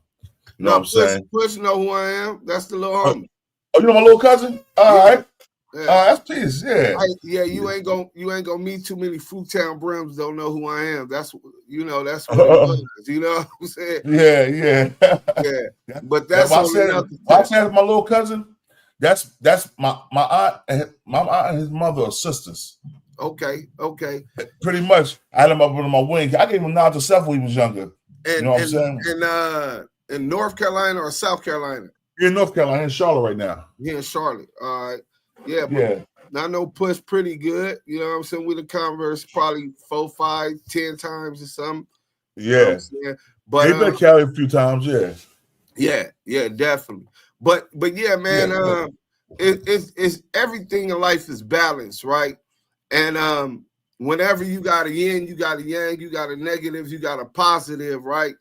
You know what I'm saying? Push know who I am. That's the little homie. Oh, you know my little cousin? All right. That's peace. Yeah. You ain't gonna meet too many Fruitown Brims. Don't know who I am. That's what it was. You know what I'm saying? Yeah. But that's I said my little cousin. That's my aunt and his mother are sisters. Okay. Pretty much, I had him up under my wing. I gave him nod to self when he was younger. And, you know what I'm saying? In North Carolina or South Carolina? You're in North Carolina, in Charlotte right now. Yeah, in Charlotte. All right. Yeah. I know Push pretty good. You know what I'm saying? We the converse probably 4, 5, 10 times or something. Yeah. You know but they've been Cali a few times, Yeah, definitely. But yeah, man, it's everything in life is balanced, right? And whenever you got a yin, you got a yang, you got a negative, you got a positive, right?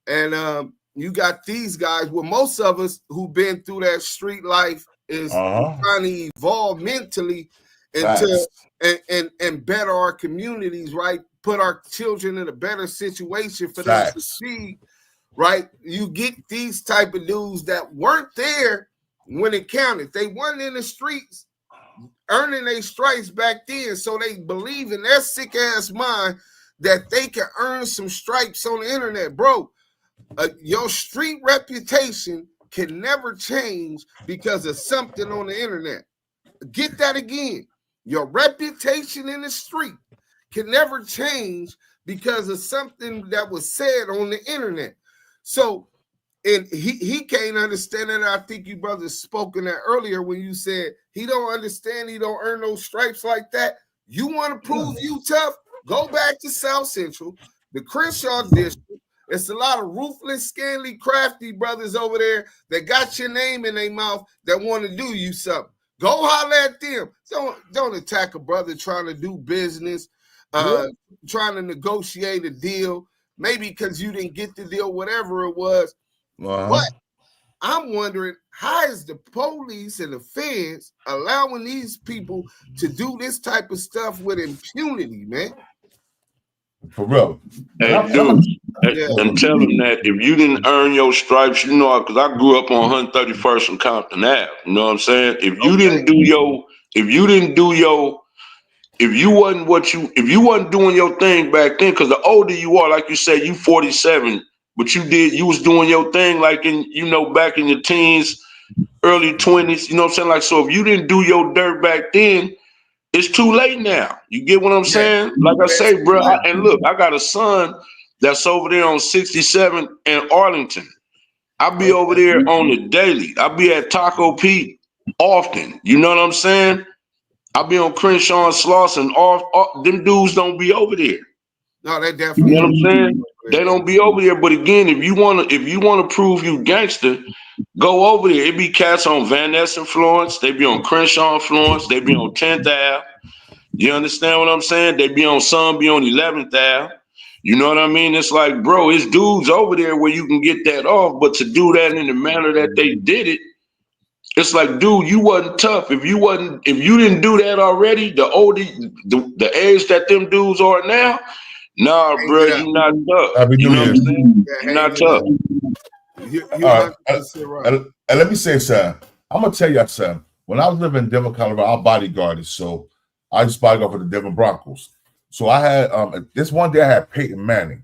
And you got these guys. Well, most of us who've been through that street life is trying to evolve mentally into and better our communities, right? Put our children in a better situation for them to succeed, right? You get these type of dudes that weren't there when it counted. They weren't in the streets earning their stripes back then, so they believe in their sick ass mind that they can earn some stripes on the internet, bro. Your street reputation can never change because of something on the internet. Get that again. Your reputation in the street can never change because of something that was said on the internet. So, and he can't understand it. I think you brothers spoke in that earlier when you said he don't understand, he don't earn those stripes like that. You want to prove you tough? Go back to South Central, the Crenshaw district. It's a lot of ruthless, scantily crafty brothers over there that got your name in their mouth that want to do you something. Go holler at them. Don't attack a brother trying to do business, trying to negotiate a deal, maybe because you didn't get the deal, whatever it was. But I'm wondering, how is the police and the feds allowing these people to do this type of stuff with impunity, man? For real. Hey, dude, and tell them that if you didn't earn your stripes, you know, because I grew up on 131st and Compton Ave. You know what I'm saying? If you wasn't doing your thing back then, because the older you are, like you said, you 47, but you was doing your thing like in, you know, back in your teens, early 20s, you know what I'm saying? Like, so if you didn't do your dirt back then, it's too late now. You get what I'm saying? Like I say, bro, and look, I got a son that's over there on 67 in Arlington. I be over there on the daily. I be at Taco Pete often. You know what I'm saying? I be on Crenshaw and Slauson. All them dudes don't be over there. No, they definitely. You know what I'm saying? They don't be over there. But again, if you wanna prove you gangster, go over there. It be cats on Van Ness and Florence. They be on Crenshaw and Florence. They be on 10th Ave. You understand what I'm saying? They be on 11th Ave. You know what I mean? It's like, bro, it's dudes over there where you can get that off, but to do that in the manner that they did it, it's like, dude, you wasn't tough. If you didn't do that already, the age that them dudes are now, nah, bro, you not tough. You know what I'm saying? You're not tough. And let me say something. I'm gonna tell you something. When I was living in Denver, Colorado, I bodyguarded, so I just bodyguarded for the Denver Broncos. So I had this one day I had Peyton Manning.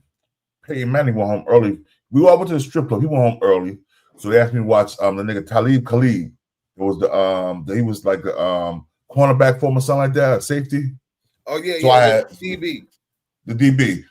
Peyton Manning went home early. We all went to the strip club. He went home early, so they asked me to watch the nigga Talib Khalid. It was he was like the cornerback for him or something like that, safety. Oh yeah, so I had DB. The DB.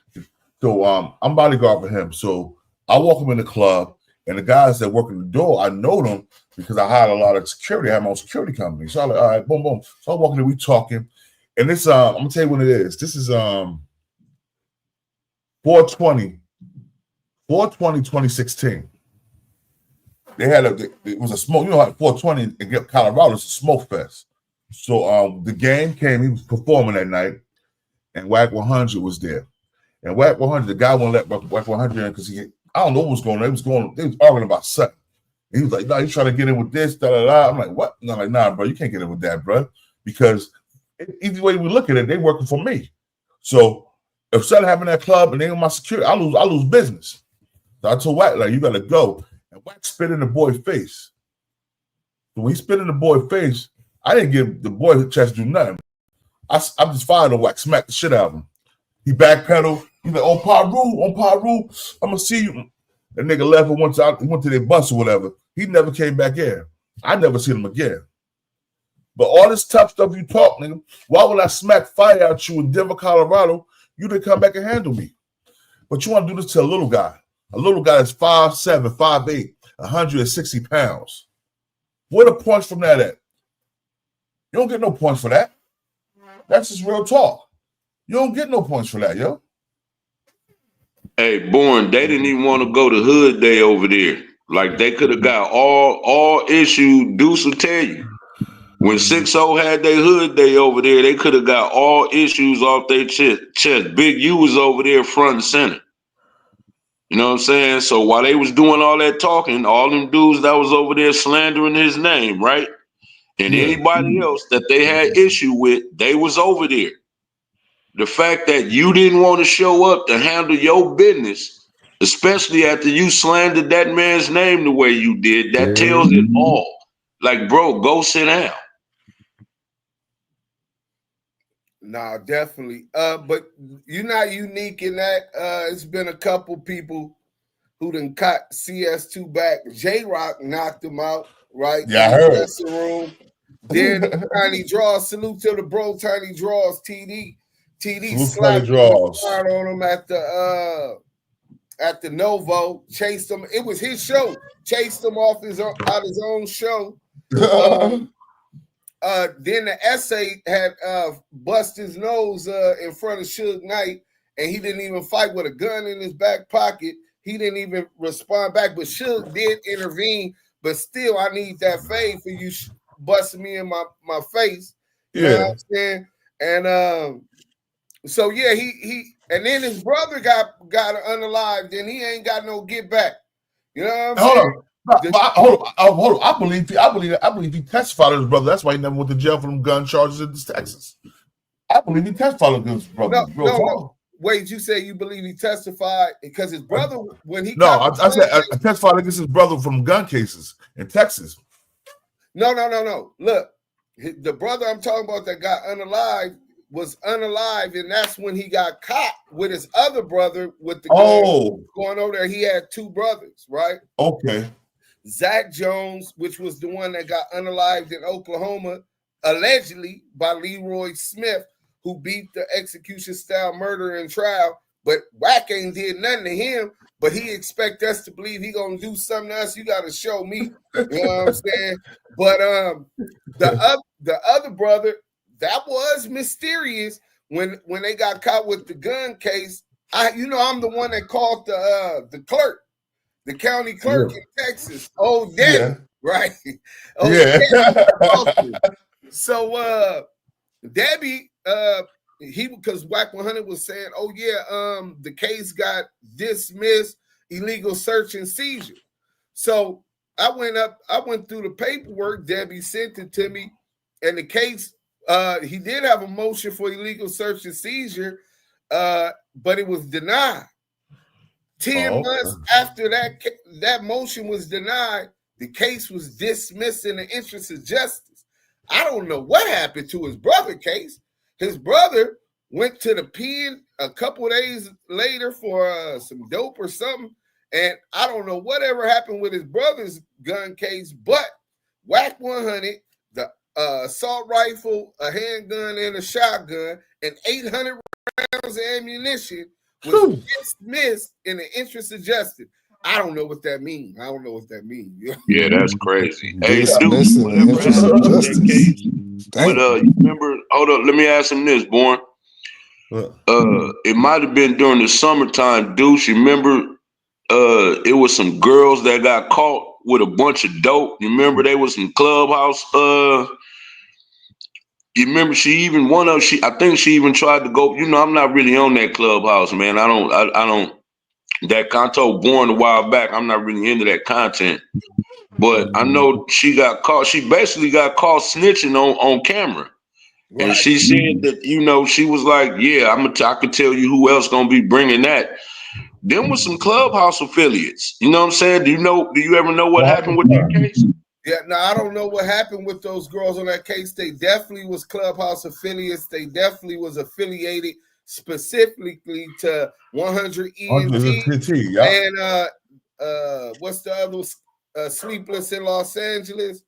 So I'm bodyguard for him. So I walk him in the club, and the guys that work in the door, I know them because I hired a lot of security. I have my own security company. So I'm like, all right, boom, boom. So I'm walking in, we talking. And this, I'm gonna tell you what it is. This is 4/20/2016. They had it was a smoke, you know, like 4/20 in Colorado, it's a smoke fest. So the game came, he was performing that night, and Wack 100 was there. And Wack 100, the guy wouldn't let Wack 100 in because I don't know what was going on. They was arguing about something. He was like, no, he's trying to get in with this, da da da. I'm like, what? And I'm like, nah, bro, you can't get in with that, bro, because either way we look at it, they working for me. So if something happened at that club and they on my security, I lose business. So I told Wack, like, you gotta go. And Wack spit in the boy's face. So when he spit in the boy's face, I didn't give the boy a chance to do nothing. I'm just fired on Wack, smacked the shit out of him. He backpedaled. He's like, on Paru, I'm gonna see you. That nigga left and went to their bus or whatever. He never came back in. I never seen him again. But all this tough stuff you talk, nigga, why would I smack fire at you in Denver, Colorado? You didn't come back and handle me. But you want to do this to a little guy. A little guy that's 5'7", 5'8", 160 pounds. Where the points from that at? You don't get no points for that. That's just real talk. You don't get no points for that, yo. Hey, Born, they didn't even want to go to Hood Day over there. Like, they could have got all issues. Deuce will tell you. When 6-0 had their Hood Day over there, they could have got all issues off their chest. Big U was over there front and center. You know what I'm saying? So while they was doing all that talking, all them dudes that was over there slandering his name, right? And anybody else that they had issue with, they was over there. The fact that you didn't want to show up to handle your business, especially after you slandered that man's name the way you did, that tells it all. Like, bro, go sit down. Nah, definitely. But you're not unique in that. It's been a couple people who done cut CS2 back. J-Rock knocked him out, right? Yeah, I heard. In the room. Then Tiny Draws, salute to the bro, Tiny Draws, TD slapped on him at the Novo, chased him. It was his show. Chased him out his own show. Then the essay had bust his nose in front of Suge Knight, and he didn't even fight with a gun in his back pocket. He didn't even respond back, but Suge did intervene. But still, I need that fade for you busting me in my face. You know what I'm saying? And so yeah, he and then his brother got unalived, and he ain't got no get back. You know what I'm saying? Hold on. I believe he testified on his brother. That's why he never went to jail for them gun charges in Texas. I believe he testified on his brother. No. Wait, you say you believe he testified because his brother when he I said I testified against his brother from gun cases in Texas. No. Look, the brother I'm talking about that got unalived was unalive, and that's when he got caught with his other brother with the gun going over there. He had two brothers, right? Okay. Zach Jones, which was the one that got unalived in Oklahoma, allegedly by Leroy Smith, who beat the execution style murder in trial. But Wack ain't did nothing to him, but he expect us to believe he gonna do something to us. You got to show me. You know what I'm saying? But the other brother, that was mysterious when they got caught with the gun case. I'm the one that called the clerk, the county clerk in Texas. Oh, Debbie, right? Debbie. So Debbie, because Wack 100 was saying, the case got dismissed, illegal search and seizure. So I went through the paperwork. Debbie sent it to me, and the case. He did have a motion for illegal search and seizure, but it was denied. 10 months after that motion was denied, the case was dismissed in the interest of justice. I don't know what happened to his brother case. His brother went to the pen a couple of days later for some dope or something, and I don't know whatever happened with his brother's gun case, but Wack 100, the assault rifle, a handgun, and a shotgun, and 800 rounds of ammunition was dismissed in the interest of justice. I don't know what that means. Yeah, that's crazy. Hey, dude, but you remember? Hold up, let me ask him this, Born. It might have been during the summertime, Deuce. You remember? It was some girls that got caught with a bunch of dope. You remember they was in Clubhouse. You remember I think she even tried to go. I'm not really on that Clubhouse, man. I don't. That content Born a while back. I'm not really into that content. But I know she got caught. She basically got caught snitching on camera. Right. And she said that, she was like, yeah, I could tell you who else gonna be bringing that. Them was some Clubhouse affiliates. You know what I'm saying? Do you ever know what happened with that case? Yeah, now I don't know what happened with those girls on that case. They definitely was Clubhouse affiliates. They definitely was affiliated specifically to 100 ENT yeah. and what's the other Sleepless in Los Angeles.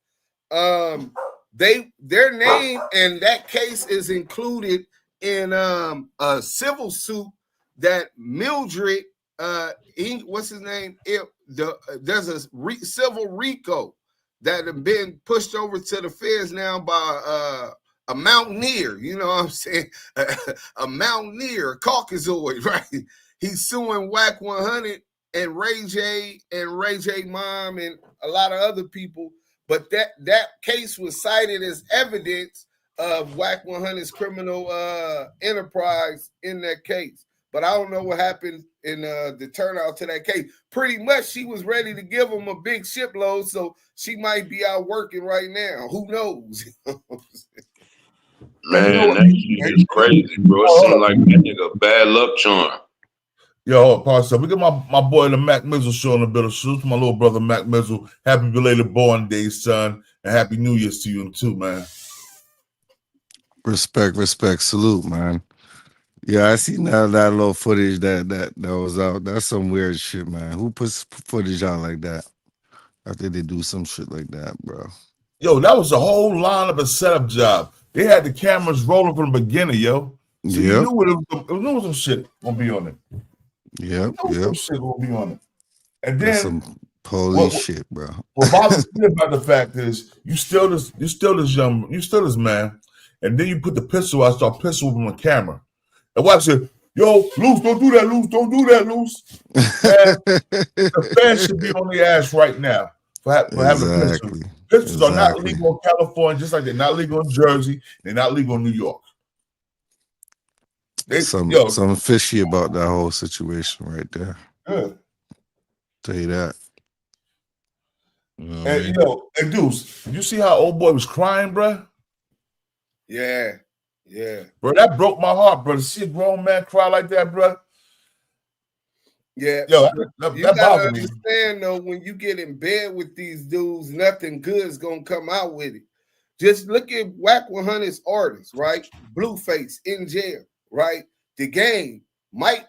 Their name and that case is included in a civil suit that Mildred what's his name? There's a civil RICO that have been pushed over to the feds now by a mountaineer, you know what I'm saying? A mountaineer, a Caucasoid, right? He's suing Wack 100 and Ray J Mom and a lot of other people. But that case was cited as evidence of Wack 100's criminal enterprise in that case. But I don't know what happened in the turnout to that case. Pretty much she was ready to give him a big shipload, so she might be out working right now. Who knows? Man, that shit is crazy, bro. It seems like that nigga bad luck charm. Yo, Pastor, we got my boy the Mac Mizzle show in the building. Salute to my little brother Mac Mizzle. Happy belated born day, son, and happy New Year's to you too, man. Respect, salute, man. Yeah, I see now that little footage that was out. That's some weird shit, man. Who puts footage out like that after they do some shit like that, bro? Yo, that was a whole lineup and setup job. They had the cameras rolling from the beginning, yo. So you knew it was some shit gonna be on it. Yep. Some shit gonna be on it. And then that's some police shit, bro. What bothers me about the fact is you still this man, and then you put the pistol out, start pistol whipping on camera. And Wack said, yo, Luce, don't do that, Luce. Don't do that, Luce. The fans should be on their ass right now for having a pistol. Pistols are not legal in California, just like they're not legal in Jersey. They're not legal in New York. Something fishy about that whole situation right there. Good. Tell you that. And Deuce, you see how old boy was crying, bro? Yeah. Bro, that broke my heart, bro. To see a grown man cry like that, bro. Yeah. Yo, you gotta understand though, when you get in bed with these dudes, nothing good is gonna come out with it. Just look at Wack 100's artists, right? Blueface in jail, right? The Game might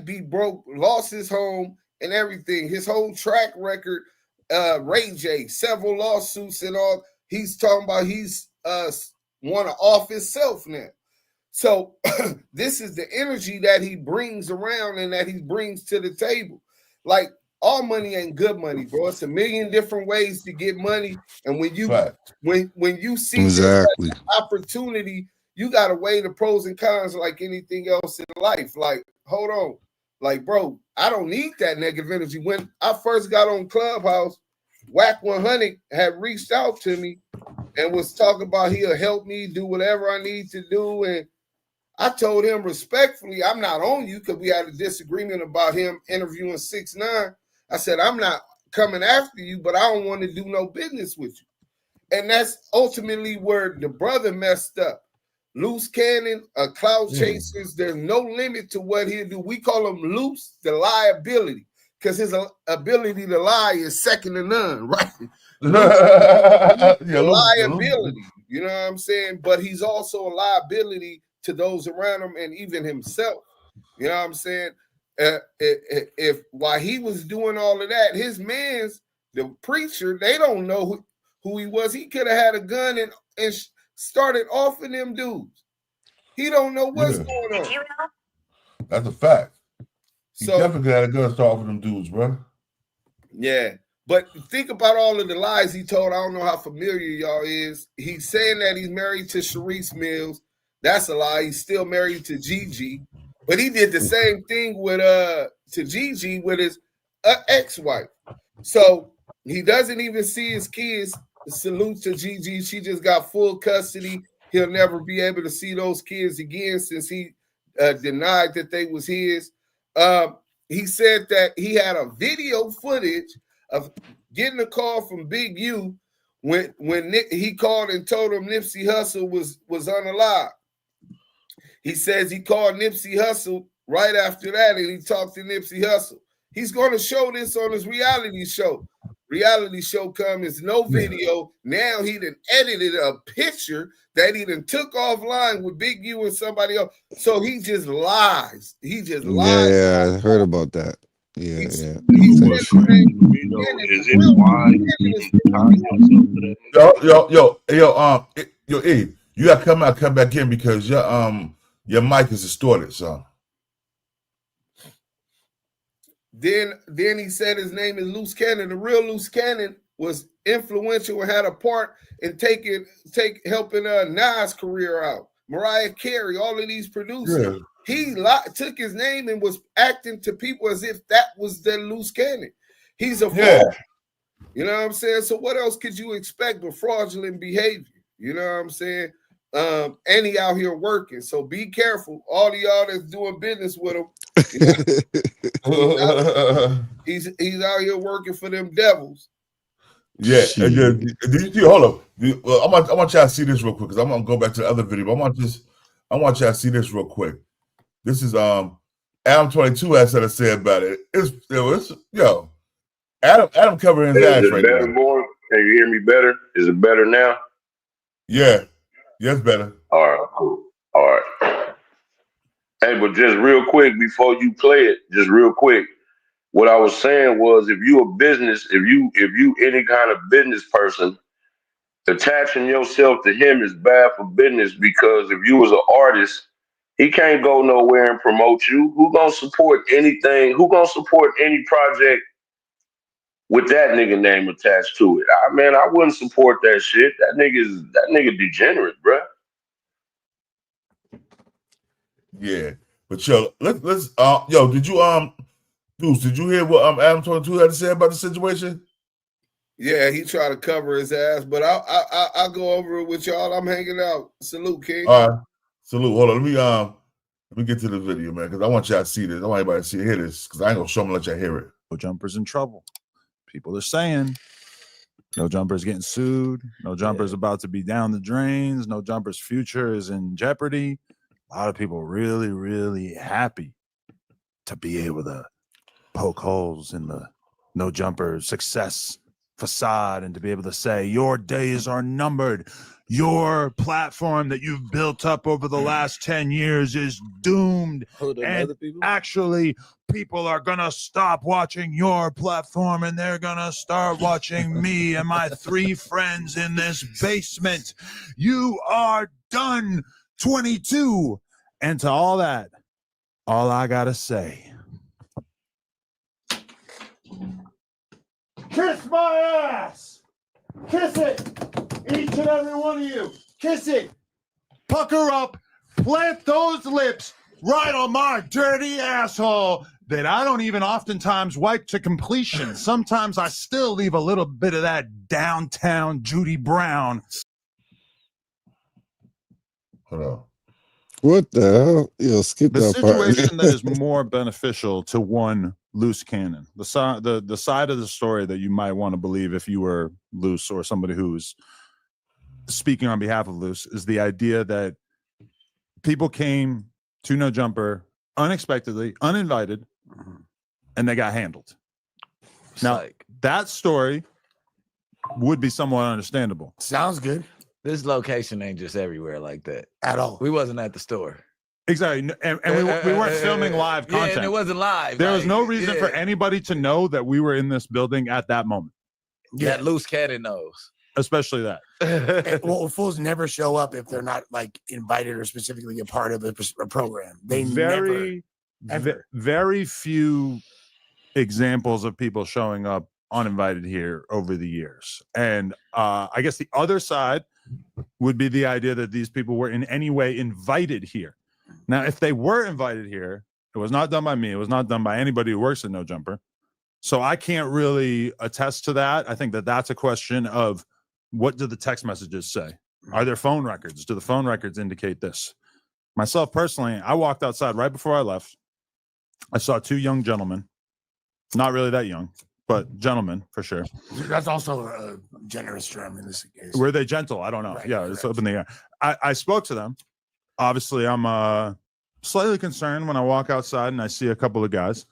be broke, lost his home and everything. His whole track record, Ray J, several lawsuits and all. He's talking about he's want to off himself now. So this is the energy that he brings around and that he brings to the table. Like, all money ain't good money, bro. It's a million different ways to get money. And when you when you see this opportunity, you gotta weigh the pros and cons like anything else in life. Like, hold on. Like, bro, I don't need that negative energy. When I first got on Clubhouse, Wack 100 had reached out to me and was talking about he'll help me do whatever I need to do. And I told him respectfully, I'm not on you, because we had a disagreement about him interviewing 6ix9ine. I said, I'm not coming after you, but I don't want to do no business with you. And that's ultimately where the brother messed up. Luce Cannon, cloud chasers, there's no limit to what he'll do. We call him Luce, the liability, because his ability to lie is second to none, right? Liability, you know what I'm saying? But he's also a liability to those around him and even himself. You know what I'm saying? If while he was doing all of that, his mans, the preacher, they don't know who he was. He could have had a gun and started offing them dudes. He don't know what's going on. That's a fact. He definitely had a gun to start offing them dudes, bro. Yeah. But think about all of the lies he told. I don't know how familiar y'all is. He's saying that he's married to Sharice Mills. That's a lie. He's still married to Gigi. But he did the same thing with to Gigi with his ex-wife. So he doesn't even see his kids. Salute to Gigi. She just got full custody. He'll never be able to see those kids again since he denied that they was his. He said that he had a video footage of getting a call from Big U when he called and told him Nipsey Hussle was unalive. He says he called Nipsey Hussle right after that, and he talked to Nipsey Hussle. He's going to show this on his reality show. reality show come, it's no video. Now he done edited a picture that he done took offline with Big U and somebody else. So he just lies. He just lies. Yeah, I heard about that. Yeah, He said Same shit. Is it why you tie yourself to that? Yo, E, you gotta come back in because your mic is distorted, son. Then he said his name is Luce Cannon. The real Luce Cannon was influential and had a part in helping Nas' career out. Mariah Carey, all of these producers. Yeah. He took his name and was acting to people as if that was the Luce Cannon. He's a fraud. You know what I'm saying? So what else could you expect but fraudulent behavior? You know what I'm saying? And he out here working. So be careful. All of y'all that's doing business with him. He's out here working for them devils. Yeah. And then, hold up. I want y'all to see this real quick because I'm gonna go back to the other video. But I want y'all to see this real quick. This is Adam 22 has something to say about it. Adam covering his ass right now. Boy? Can you hear me better? Is it better now? Yeah. Yes, better. All right, cool. All right. Hey, but just real quick before you play it, just real quick, what I was saying was if you a business, if you any kind of business person, attaching yourself to him is bad for business because if you was an artist, he can't go nowhere and promote you. Who gonna support anything? Who gonna support any project with that nigga name attached to it? I wouldn't support that shit. That nigga degenerate, bruh. Yeah, but let's did you Luce, did you hear what Adam 22 had to say about the situation? Yeah, he tried to cover his ass, but I'll go over it with y'all. I'm hanging out. Salute, King. All right, salute. Hold on, let me get to the video, man, because I want y'all to see this. I want everybody to hear this because I ain't gonna show them and let y'all hear it. No Jumper's in trouble. People are saying No Jumper's getting sued. No Jumper's about to be down the drains. No Jumper's future is in jeopardy. A lot of people really, really happy to be able to poke holes in the No Jumper success facade and to be able to say your days are numbered. Your platform that you've built up over the last 10 years is doomed. And actually, people are going to stop watching your platform and they're going to start watching me and my 3 friends in this basement. You are done, 22. And to all that, all I got to say, kiss my ass. Kiss it. Each and every one of you. Kiss it. Pucker up. Plant those lips right on my dirty asshole that I don't even oftentimes wipe to completion. Sometimes I still leave a little bit of that downtown Judy Brown. Hold on. What the hell? Yo, skip the that part. situation that is more beneficial to one Luce Cannon, the side of the story that you might want to believe if you were Luce or somebody who's speaking on behalf of Luce, is the idea that people came to No Jumper unexpectedly, uninvited, and they got handled. Now, that story would be somewhat understandable. Sounds good. This location ain't just everywhere like that at all. We wasn't at the store. Exactly. And we weren't filming live content. Yeah, and it wasn't live. There was no reason for anybody to know that we were in this building at that moment. Yeah. That Luce Cannon knows. Especially that. Well, fools never show up if they're not like invited or specifically a part of a program. They very few examples of people showing up uninvited here over the years. And I guess the other side would be the idea that these people were in any way invited here. Now, if they were invited here, it was not done by me. It was not done by anybody who works at No Jumper. So I can't really attest to that. I think that that's a question of what do the text messages say? Are there phone records? Do the phone records indicate this? Myself personally, I walked outside right before I left. I saw 2 young gentlemen, not really that young, but gentlemen for sure. That's also a generous term in this case. Were they gentle? I don't know. Right, yeah, it's up in the air. I spoke to them. Obviously, I'm slightly concerned when I walk outside and I see a couple of guys.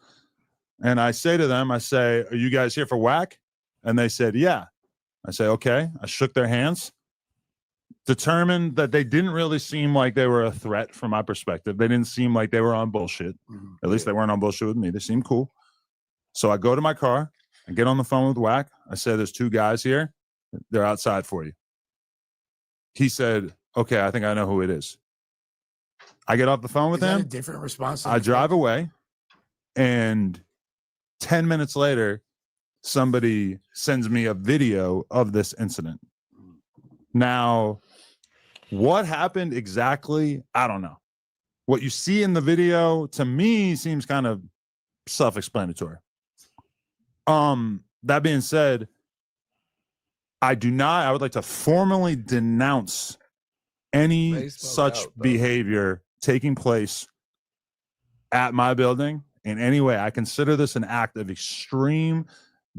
And I say to them, I say, are you guys here for Wack? And they said, yeah. I say, okay. I shook their hands, determined that they didn't really seem like they were a threat from my perspective. They didn't seem like they were on bullshit. At least they weren't on bullshit with me. They seemed cool. So I go to my car, I get on the phone with Wack. I said, there's 2 guys here. They're outside for you. He said, okay, I think I know who it is. I get off the phone with him. A different response. I drive away, and 10 minutes later, somebody sends me a video of this incident. Now, what happened exactly? I don't know. What you see in the video, to me, seems kind of self-explanatory. That being said, I would like to formally denounce any such behavior taking place at my building in any way. I consider this an act of extreme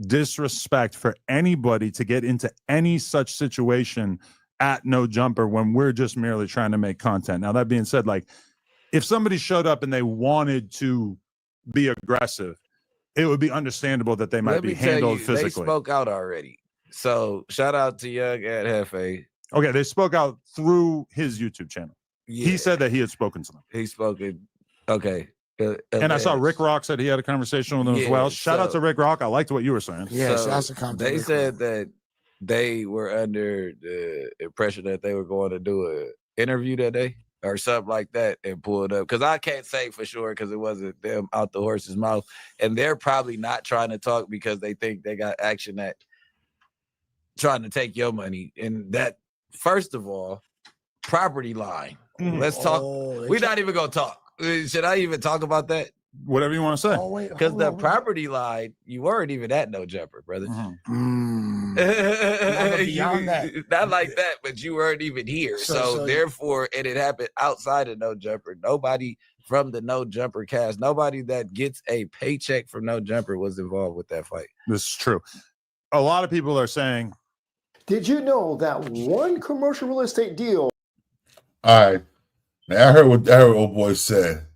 disrespect for anybody to get into any such situation at No Jumper when we're just merely trying to make content. Now, that being said, like, if somebody showed up and they wanted to be aggressive, it would be understandable that they might be handled physically. They spoke out already. So shout out to Young at Hefe. Okay, they spoke out through his YouTube channel. Yeah. He said that he had spoken to them. He spoken. Okay. And I saw Riccroc said he had a conversation with them as well. Shout out to Riccroc. I liked what you were saying. Yeah, they said that they were under the impression that they were going to do an interview that day or something like that and pulled up. Because I can't say for sure because it wasn't them out the horse's mouth. And they're probably not trying to talk because they think they got action at trying to take your money. And that, first of all, property line. Let's talk. We're not even going to talk. Should I even talk about that? Whatever you want to say. Because the property line, you weren't even at No Jumper, brother. Beyond that. Not like that, but you weren't even here. So therefore, and it happened outside of No Jumper. Nobody from the No Jumper cast, nobody that gets a paycheck from No Jumper was involved with that fight. This is true. A lot of people are saying, did you know that one commercial real estate deal? All right. Now I heard what old boy said.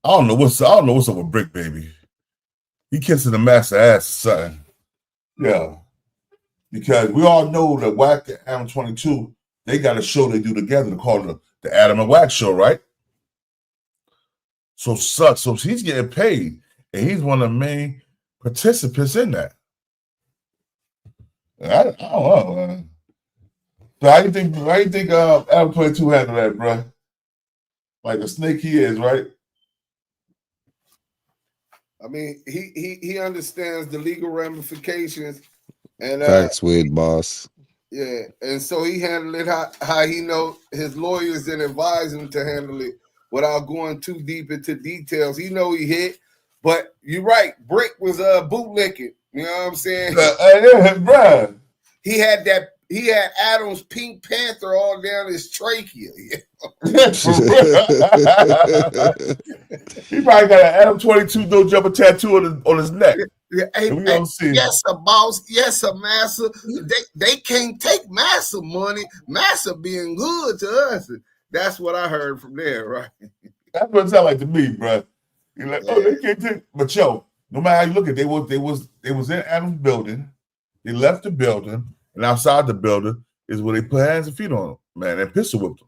I don't know what's up with Brick Baby. He kissing the master ass or something. Yeah. Because we all know that Wack and Adam 22, they got a show they do together called the Adam and Wack Show, right? So he's getting paid, and he's one of the main participants in that. I don't know, man. So how you think Adam 22 handled that, bro? Like the snake he is, right? I mean, he understands the legal ramifications, and facts with boss. Yeah, and so he handled it how he know his lawyers didn't advise him to handle it without going too deep into details. He know he hit, but you're right. Brick was bootlicking. You know what I'm saying? Yeah, bro. He had Adam's Pink Panther all down his trachea. He probably got an Adam 22 No Jumper tattoo on his neck. Yes, a boss. Yes, a massa. They can't take massa money. Massa being good to us. That's what I heard from there, right? That's what it sounded like to me, bro. You're like, oh, they can't take. But yo, no matter how you look at it, they was in Adam's building. They left the building, and outside the building is where they put hands and feet on him, man, and pistol whipped him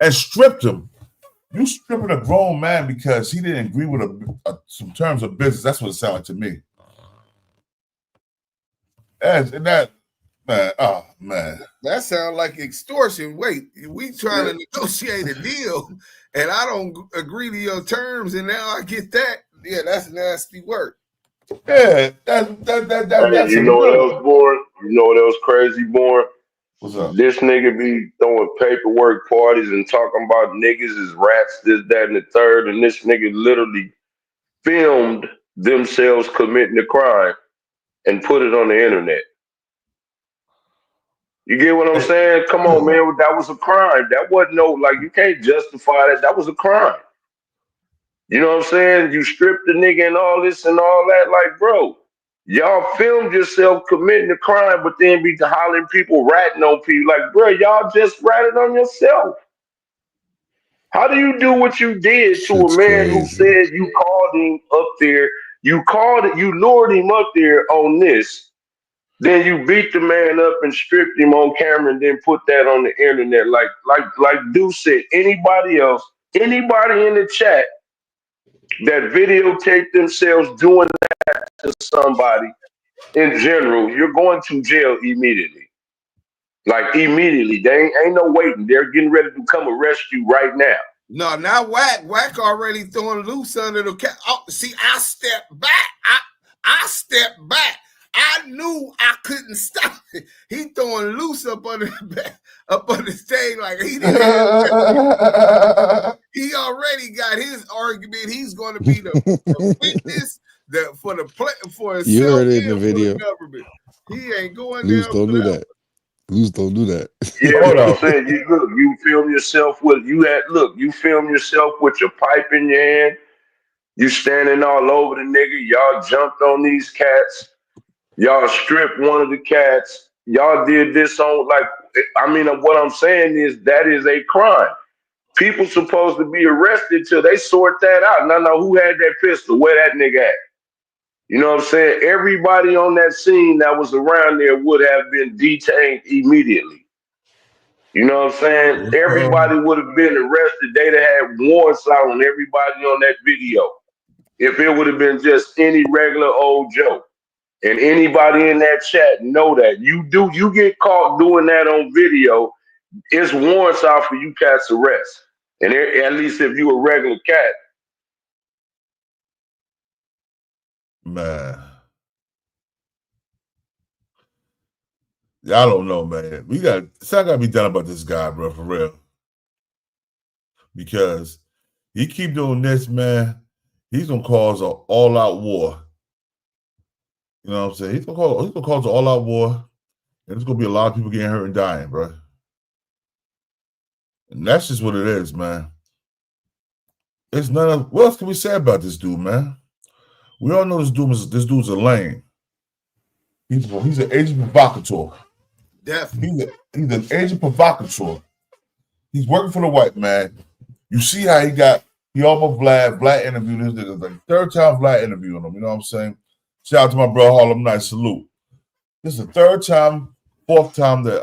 and stripped him. You stripping a grown man because he didn't agree with some terms of business. That's what it sounded like to me. And that, man, oh man, that sounds like extortion. Wait, we trying to negotiate a deal, and I don't agree to your terms, and now I get that. Yeah, that's nasty work. Yeah, that's you know what else, Born? You know what else crazy, Born? What's up? This nigga be throwing paperwork parties and talking about niggas is rats, this, that, and the third, and this nigga literally filmed themselves committing a crime and put it on the internet. You get what I'm saying? Come on, man, that was a crime. That wasn't you can't justify that. That was a crime. You know what I'm saying? You stripped the nigga and all this and all that. Like, bro, y'all filmed yourself committing a crime, but then be hollering people, ratting on people. Like, bro, y'all just ratted on yourself. How do you do what you did to a man who said you called him up there? You lured him up there on this, Then you beat the man up and stripped him on camera and then put that on the internet. Like Deuce said, anybody else, anybody in the chat that videotaped themselves doing that to somebody in general, you're going to jail immediately. Like immediately. They ain't no waiting. They're getting ready to come arrest you right now. No, now Wack already throwing loose under the cap. Oh, see, I stepped back. I stepped back. I knew I couldn't stop it. He throwing loose up under the stage like he didn't. He already got his argument. He's going to be the witness for himself You heard it in the and for video. the government. He ain't going Luce down. don't do that. Luce don't do that. Yeah, but I'm saying, you film yourself with you film yourself with your pipe in your hand. You standing all over the nigga. Y'all jumped on these cats. Y'all stripped one of the cats. Y'all did this on what I'm saying is that is a crime. People supposed to be arrested till they sort that out. No, who had that pistol? Where that nigga at? You know what I'm saying? Everybody on that scene that was around there would have been detained immediately. You know what I'm saying? Everybody would have been arrested. They'd have had warrants out on everybody on that video. If it would have been just any regular old Joe. And anybody in that chat know that. You get caught doing that on video, it's warrants out for you cats arrest. And at least if you a regular cat. Man. I don't know, man. Something gotta be done about this guy, bro, for real. Because he keep doing this, man, he's gonna cause an all-out war. You know what I'm saying? He's gonna cause an all-out war, and there's gonna be a lot of people getting hurt and dying, bro. And that's just what it is, man. It's none of what else can we say about this dude, man? We all know this dude's a lame. He's an agent provocateur. Definitely. He's an agent provocateur. He's working for the white man. You see how he almost Vlad interviewed this nigga. Like third time Vlad interviewing him. You know what I'm saying? Shout out to my bro Harlem Nice, salute. This is the fourth time that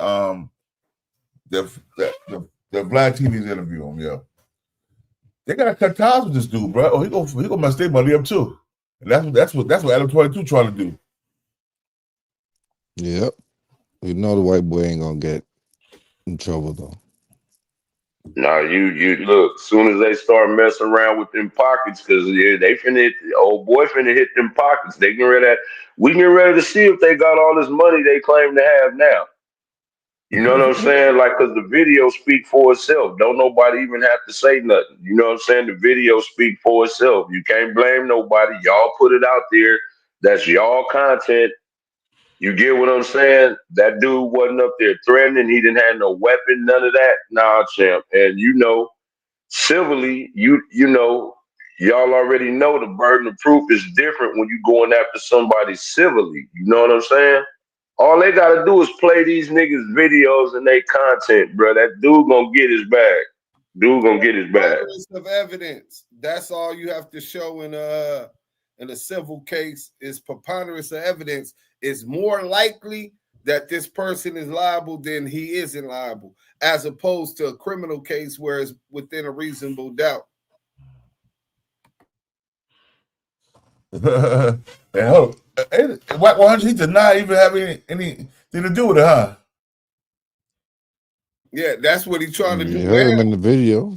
Vlad TV's interviewing him, yeah. They gotta cut ties with this dude, bro. Oh, he gonna mess their money up too. And that's what Adam 22 trying to do. Yep. We know the white boy ain't gonna get in trouble though. No, you look, soon as they start messing around with them pockets, because they finna old boy finna hit them pockets. We getting ready to see if they got all this money they claim to have now. You know what I'm saying? Like, because the video speak for itself. Don't nobody even have to say nothing. You know what I'm saying? The video speak for itself. You can't blame nobody. Y'all put it out there. That's y'all content. You get what I'm saying? That dude wasn't up there threatening. He didn't have no weapon, none of that. Nah, champ. And civilly, you know, y'all already know the burden of proof is different when you going after somebody civilly. You know what I'm saying? All they gotta do is play these niggas videos and they content, bro. That dude gonna get his bag. Preponderance of evidence. That's all you have to show in a civil case is preponderance of evidence. It's more likely that this person is liable than he isn't liable, as opposed to a criminal case where it's within a reasonable doubt. And hold on. Wack 100, he did not even have anything to do with it, huh? Yeah, that's what he's trying to do. You heard him in the video.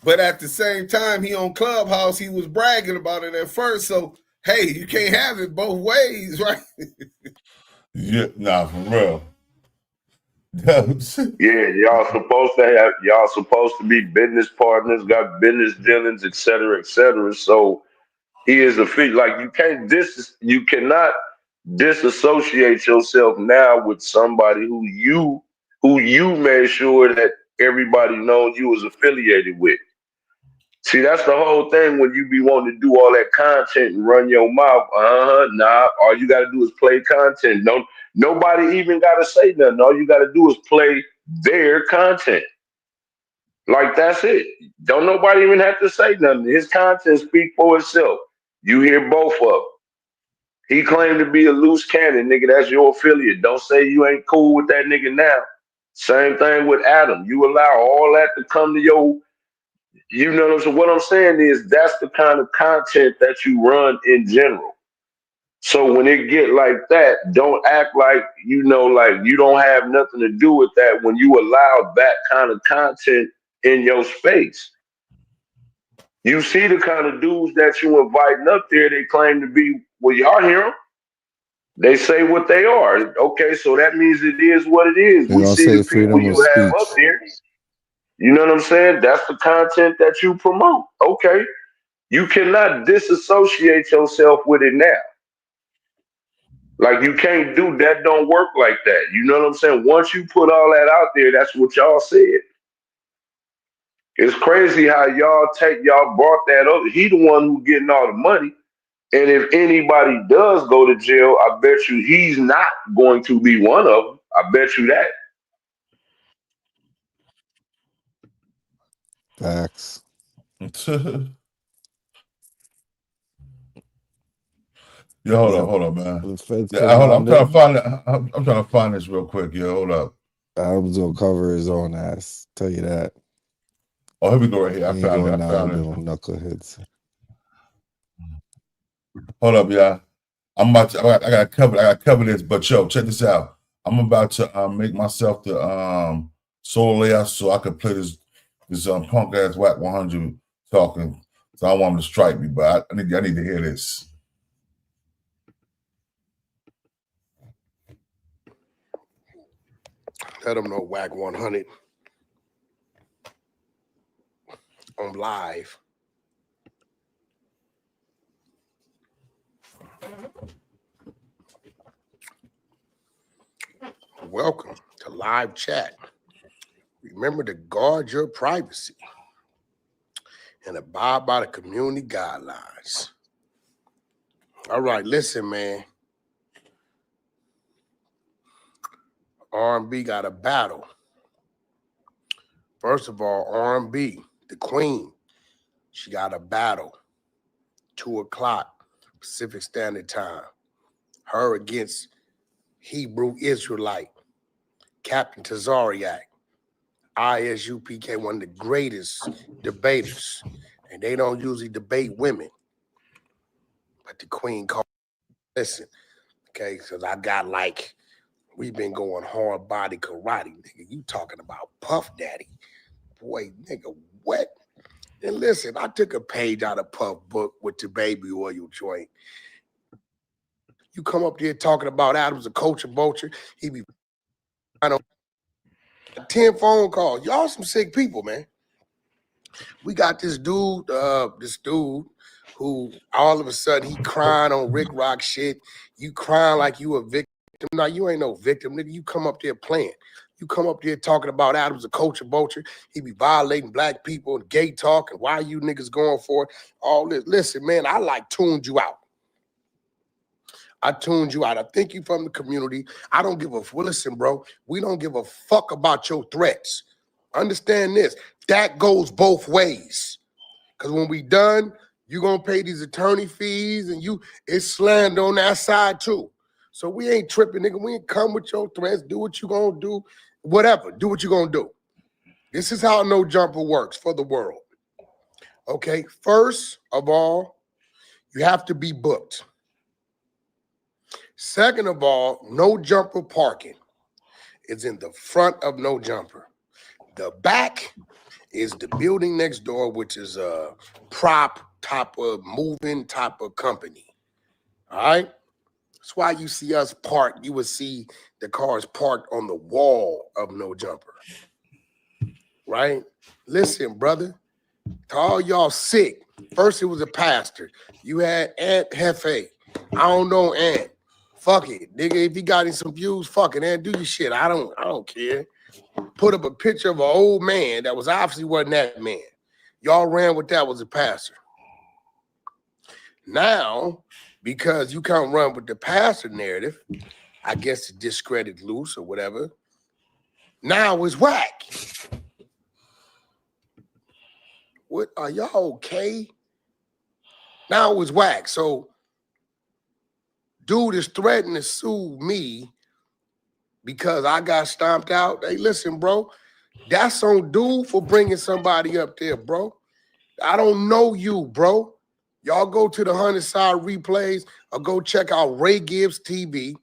But at the same time, he on Clubhouse, he was bragging about it at first. So, hey, you can't have it both ways, right? Yeah, nah, for real. Yeah, y'all supposed to be business partners, got business dealings, et cetera, et cetera. So he is a fit. Like you cannot disassociate yourself now with somebody who you made sure that everybody knows you was affiliated with. See, that's the whole thing when you be wanting to do all that content and run your mouth. Nah, all you gotta do is play content. Nobody even gotta say nothing. All you gotta do is play their content. Like that's it. Don't nobody even have to say nothing. His content speak for itself. You hear both of them. He claimed to be a Luce Cannon, nigga. That's your affiliate. Don't say you ain't cool with that nigga now. Same thing with Adam. You allow all that to come to your, you know what I'm saying? What I'm saying is that's the kind of content that you run in general. So when it get like that, don't act like, you know, like you don't have nothing to do with that when you allow that kind of content in your space. You see the kind of dudes that you inviting up there, they claim to be, well, y'all hear them? They say what they are. Okay, so that means it is what it is. They We don't see the say people freedom you of have up speech. there. You know what I'm saying? That's the content that you promote. Okay. You cannot disassociate yourself with it now. Like you can't do that, don't work like that. You know what I'm saying? Once you put all that out there, that's what y'all said. It's crazy how y'all brought that up. He the one who getting all the money. And if anybody does go to jail, I bet you he's not going to be one of them. I bet you that. Facts. Yo, hold Yeah. up, hold up, man. The feds Yeah, come hold up. down I'm trying to there. find it. I'm trying to find this real quick. Yo, hold up. Adam's gonna cover his own ass. Tell you that. Oh, here we go right here. I He ain't found it. going I down with found it. no knuckleheads. Hold up, y'all. I'm about to. I got to cover this. But yo, check this out. I'm about to make myself the solo layout so I can play this punk ass Wack 100 talking. So I don't want him to strike me, but I need to hear this. Let them know Wack 100 on live. Welcome to live chat. Remember to guard your privacy and abide by the community guidelines. All right, listen, man. R&B got a battle. First of all, R&B, the queen, she got a battle. 2 o'clock Pacific Standard Time. Her against Hebrew Israelite, Captain Tazariak, ISUPK, one of the greatest debaters. And they don't usually debate women. But the queen called, listen, okay, because I got like, we've been going hard body karate, nigga. You talking about Puff Daddy. Boy, nigga, what? And listen, I took a page out of Puff book with the baby oil joint. You come up there talking about Adam's a culture vulture. He be, I know, 10 phone calls. Y'all some sick people, man. We got this dude who all of a sudden he crying on Riccroc shit. You crying like you a victim. No, you ain't no victim, nigga. You come up there playing. You come up there talking about Adam's a culture vulture. He be violating black people and gay talk and why you niggas going for it. All this. Listen, man, I like tuned you out. I tuned you out. I think you from the community. I don't give a well, listen, bro. We don't give a fuck about your threats. Understand this. That goes both ways. Because when we done, you gonna pay these attorney fees and it's slander on that side too. So we ain't tripping, nigga. We ain't come with your threats. Do what you gonna do. Whatever. Do what you gonna do. This is how No Jumper works for the world. Okay. First of all, you have to be booked. Second of all, No Jumper parking is in the front of No Jumper. The back is the building next door, which is a prop type of moving type of company. All right? That's why you see us parked. You would see the cars parked on the wall of No Jumper. Right? Listen, brother, to all y'all sick. First, it was a pastor. You had Aunt Hefe. I don't know Aunt. Fuck it, nigga. If you got some views, fuck it, Aunt. Do your shit. I don't care. Put up a picture of an old man that was obviously wasn't that man. Y'all ran with that was a pastor. Now, because you can't run with the pastor narrative, I guess to discredit Luce or whatever, now it's Wack. What, are y'all okay? Now it's Wack. So dude is threatening to sue me because I got stomped out. Hey, listen, bro, that's on dude for bringing somebody up there, bro. I don't know you, bro. Y'all go to the 100 Side replays or go check out Ray Gibbs TV,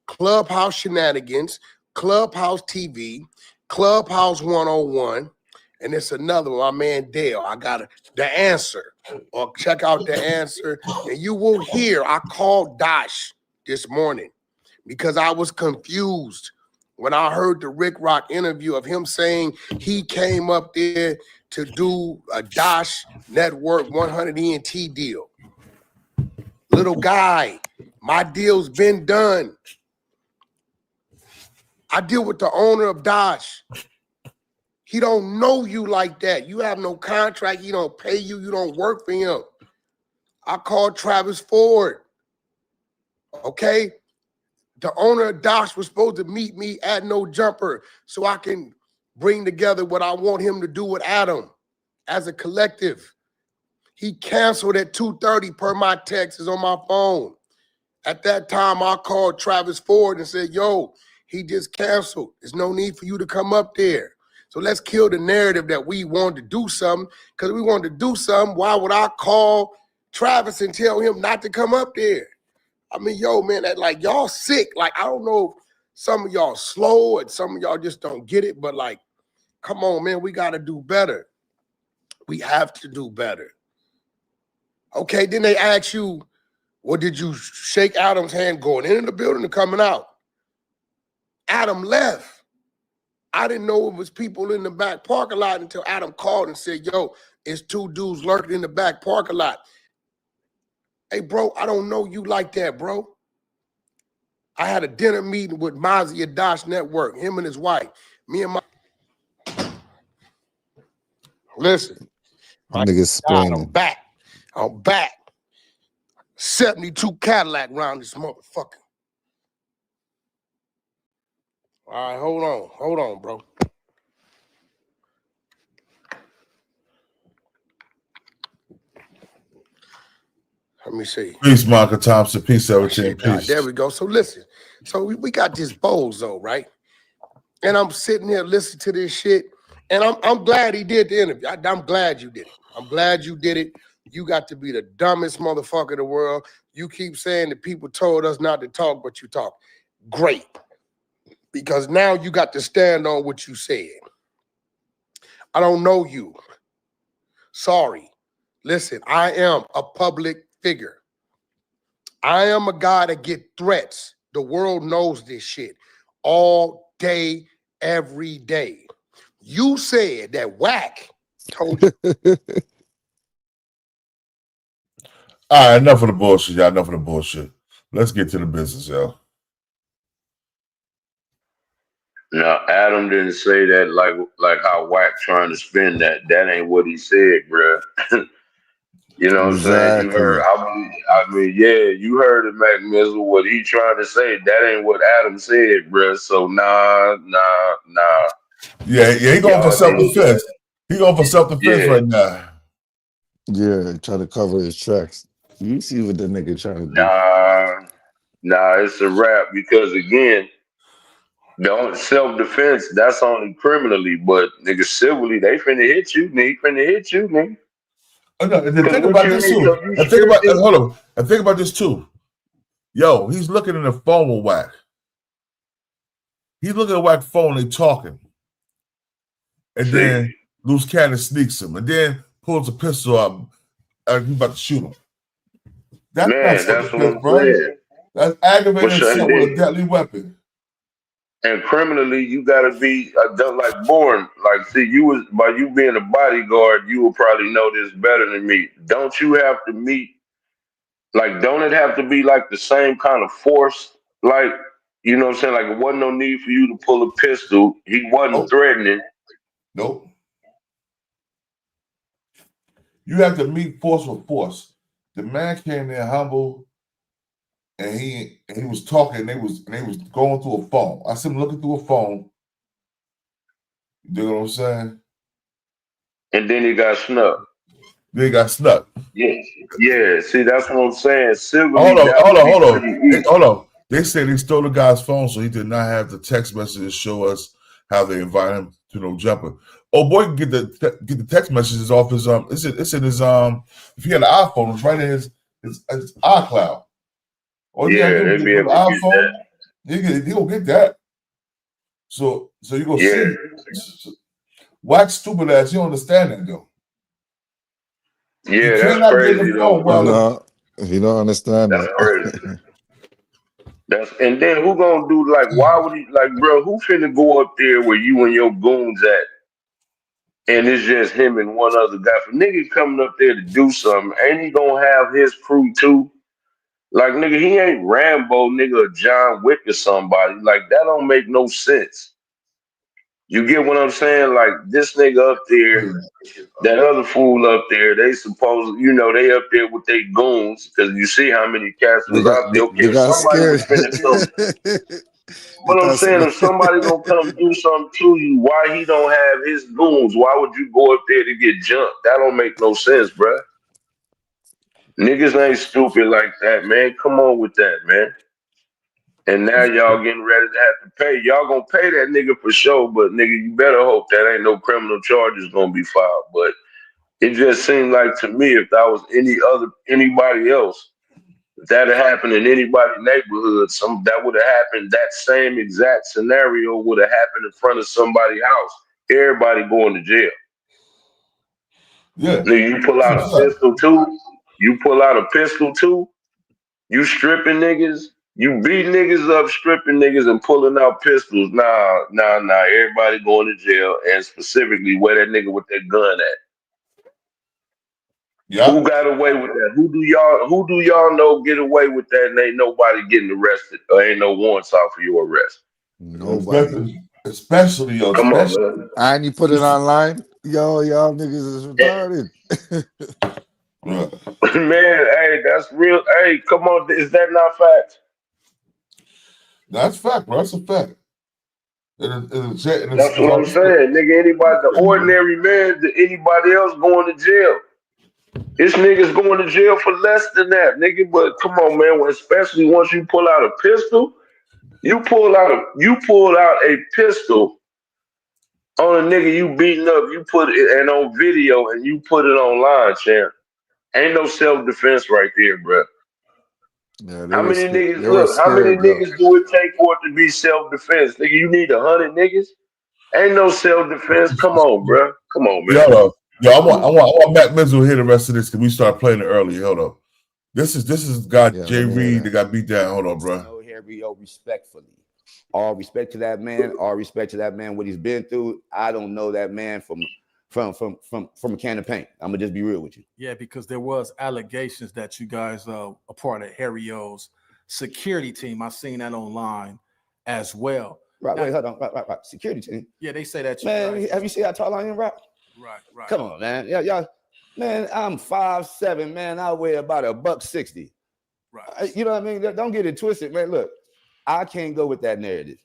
Clubhouse Shenanigans, Clubhouse TV, Clubhouse 101, and it's another one, my man Dale. I got The Answer, or check out The Answer, and you will hear I called Dash this morning because I was confused when I heard the Riccroc interview of him saying he came up there to do a Dash Network 100 ENT deal. Little guy, my deal's been done. I deal with the owner of Dash. He don't know you like that. You have no contract. He don't pay you. You don't work for him. I called Travis Ford. Okay? The owner of Dash was supposed to meet me at No Jumper so I can bring together what I want him to do with Adam as a collective. He canceled at 2:30 per my text is on my phone. At that time, I called Travis Ford and said, yo, he just canceled. There's no need for you to come up there. So let's kill the narrative that we wanted to do something. Because we wanted to do something, why would I call Travis and tell him not to come up there? I mean, yo, man, that, like, y'all sick. Like, I don't know if some of y'all slow and some of y'all just don't get it. But, like, come on, man, we got to do better. We have to do better. Okay, then they ask you, well, did you shake Adam's hand going into the building or coming out? Adam left. I didn't know it was people in the back parking lot until Adam called and said, yo, it's two dudes lurking in the back parking lot. Hey, bro, I don't know you like that, bro. I had a dinner meeting with Mozzie at Dash Network, him and his wife. Me and my... Listen. Niggas splaining. I'm back. I'm back. 72 Cadillac round this motherfucker. All right, hold on, bro. Let me see. Peace, Marco Thompson. Peace, 17. Peace. There we go. So listen. So we got this bozo, right? And I'm sitting here listening to this shit. And I'm glad he did the interview. I'm glad you did it. I'm glad you did it. You got to be the dumbest motherfucker in the world. You keep saying that people told us not to talk, but you talk. Great. Because now you got to stand on what you said. I don't know you. Sorry. Listen, I am a public figure. I am a guy that get threats. The world knows this shit all day, every day. You said that Wack told you. All right, enough of the bullshit, y'all. Enough of the bullshit. Let's get to the business, y'all. Now, Adam didn't say that like how Wack trying to spin that. That ain't what he said, bruh. You know what I'm saying? You heard, I mean, yeah, you heard it, Mac Mizzle. What he trying to say, that ain't what Adam said, bruh. So nah. Yeah, he going for self-defense. He going for self-defense right now. Yeah, trying to cover his tracks. You see what the nigga trying to do. Nah, it's a wrap because again, don't self-defense, that's only criminally, but nigga civilly, they finna hit you, nigga. Oh, no, and think about this too. And think about this too. Yo, he's looking in the phone with Wack. He's looking at Wack's phone, they talking. And then Luce Cannon sneaks him and then pulls a pistol out and he's about to shoot him. That's what I'm saying. That's aggravated assault with a deadly weapon. And criminally, you gotta be like born. Like, see, by you being a bodyguard, you will probably know this better than me. Don't you have to meet, like, don't it have to be like the same kind of force? Like, you know what I'm saying? Like, it wasn't no need for you to pull a pistol. He wasn't threatening. Nope. You have to meet force with force. The man came there humble, and he was talking. And they was going through a phone. I see him looking through a phone. You know what I'm saying? And then he got snubbed. They got snuck. Yeah. See, that's what I'm saying. Civilly, Hold on. pretty Hold on. They said they stole the guy's phone, so he did not have the text messages show us how they invite him to no jumper. Oh boy, can get the text messages off his It's in his if he had an iPhone, it's right in his iCloud. All he had to do was they'd be get able the to iPhone. He'll get that. So you gonna see. Wax stupid ass. You don't understand that though. Yeah, that's crazy though, brother. No, if you don't understand That's that. crazy. And then who gonna do why would he bro, who finna go up there where you and your goons at? And it's just him and one other guy. For nigga coming up there to do something, ain't he gonna have his crew too? Like nigga, he ain't Rambo, nigga, or John Wick or somebody. Like that don't make no sense. You get what I'm saying? Like this nigga up there, that other fool up there, they suppose they up there with their goons because you see how many cats was out there. Okay, They if got somebody scared. was finna come, what I'm saying, if somebody gonna come do something to you, why he don't have his goons? Why would you go up there to get jumped? That don't make no sense, bruh. Niggas ain't stupid like that, man. Come on with that, man. And now y'all getting ready to have to pay. Y'all gonna pay that nigga for sure, but nigga, you better hope that ain't no criminal charges gonna be filed. But it just seemed like to me, if that was anybody else, if that had happened in anybody's neighborhood, that would have happened. That same exact scenario would have happened in front of somebody's house. Everybody going to jail. Yeah. Nigga, you pull out a pistol too. You pull out a pistol too. You stripping niggas. You beat niggas up, stripping niggas, and pulling out pistols. Nah. Everybody going to jail, and specifically where that nigga with that gun at. Yeah. Who got away with that? Who do y'all know get away with that and ain't nobody getting arrested or ain't no warrants out for your arrest? Nobody. Especially Come on, man. And you put it online. Y'all niggas is retarded. Man, hey, that's real. Hey, come on. Is that not fact? That's fact, bro. That's a fact. That's what I'm saying. Nigga, anybody, the ordinary man, anybody else going to jail. This nigga's going to jail for less than that, nigga. But come on, man. Especially once you pull out a pistol, you pull out a pistol on a nigga you beating up. You put it and on video and you put it online, champ. Ain't no self-defense right there, bro. Yeah, How many niggas? They were Look, how many scared, though. niggas do it take for it to be self-defense, nigga? You need 100 niggas. Ain't no self-defense. Come on, bro. Come on, man. I want Matt Mizzle to hear the rest of this because we started playing it early. Hold up. This is guy Jay Reed that got beat down. Hold on, bro. No, Harry, respectfully. All respect to that man. All respect to that man. What he's been through. I don't know that man from a can of paint. I'm gonna just be real with you. Yeah, because there was allegations that you guys are part of Harry O's security team. I seen that online as well. Right, wait, hold on. Right. Security team. Yeah, they say that. Man, have you seen how tall I am, Rock? Right. Come on, man. Y'all. Man, I'm 5'7", man. I weigh about $160. Right. You know what I mean? Don't get it twisted, man. Look, I can't go with that narrative.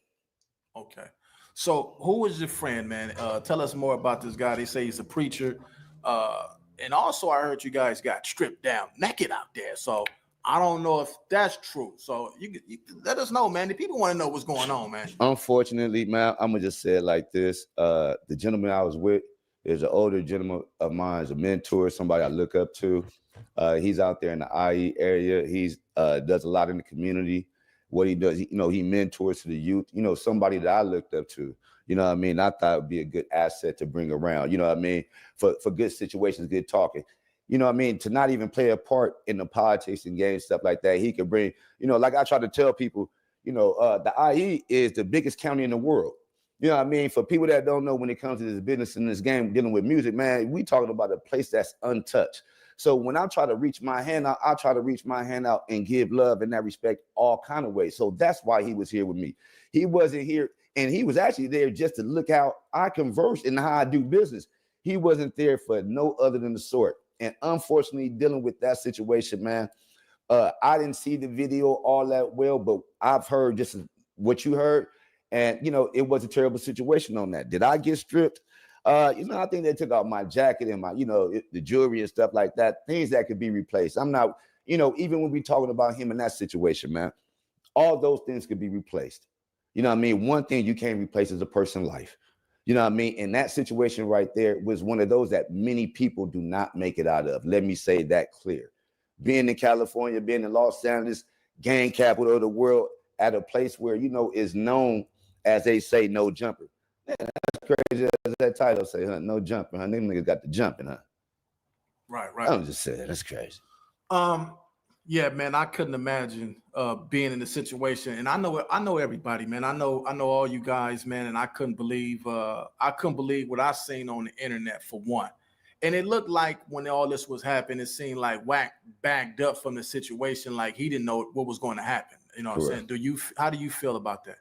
Okay. So who is your friend, man? Tell us more about this guy. They say he's a preacher. And also I heard you guys got stripped down naked out there. So I don't know if that's true. So you let us know, man. The people want to know what's going on, man. Unfortunately, man, I'm gonna just say it like this. The gentleman I was with is an older gentleman of mine, is a mentor, somebody I look up to. He's out there in the IE area. He's does a lot in the community. What he does, he mentors to the youth. Somebody that I looked up to. You know what I mean? I thought it would be a good asset to bring around. You know what I mean? For good situations, good talking. You know what I mean? To not even play a part in the politics and game, stuff like that. He could bring, like I try to tell people, the IE is the biggest county in the world. You know what I mean? For people that don't know, when it comes to this business and this game, dealing with music, man, we talking about a place that's untouched. So when I try to reach my hand out, I try to reach my hand out and give love in that respect all kind of ways. So that's why he was here with me. He wasn't here, and he was actually there just to look how I converse and how I do business. He wasn't there for no other than the sort. And unfortunately, dealing with that situation, man, I didn't see the video all that well, but I've heard just what you heard. And, it was a terrible situation on that. Did I get stripped? You know, I think they took out my jacket and my, you know, the jewelry and stuff like that. Things that could be replaced. I'm not, you know, even when we talking about him in that situation, man, all those things could be replaced. You know what I mean? One thing you can't replace is a person's life. You know what I mean? And that situation right there was one of those that many people do not make it out of. Let me say that clear. Being in California, being in Los Angeles, gang capital of the world, at a place where, you know, is known as they say, no jumper. Man, that's crazy as that title say, huh? No jumper, huh? Them niggas got the jumping, huh? Right, right. I'm just saying, that's crazy. Yeah, man, I couldn't imagine being in the situation. And I know everybody, man. I know all you guys, man, and I couldn't believe what I seen on the internet, for one. And it looked like when all this was happening, it seemed like Wack backed up from the situation, like he didn't know what was going to happen. You know what I'm saying? How do you feel about that?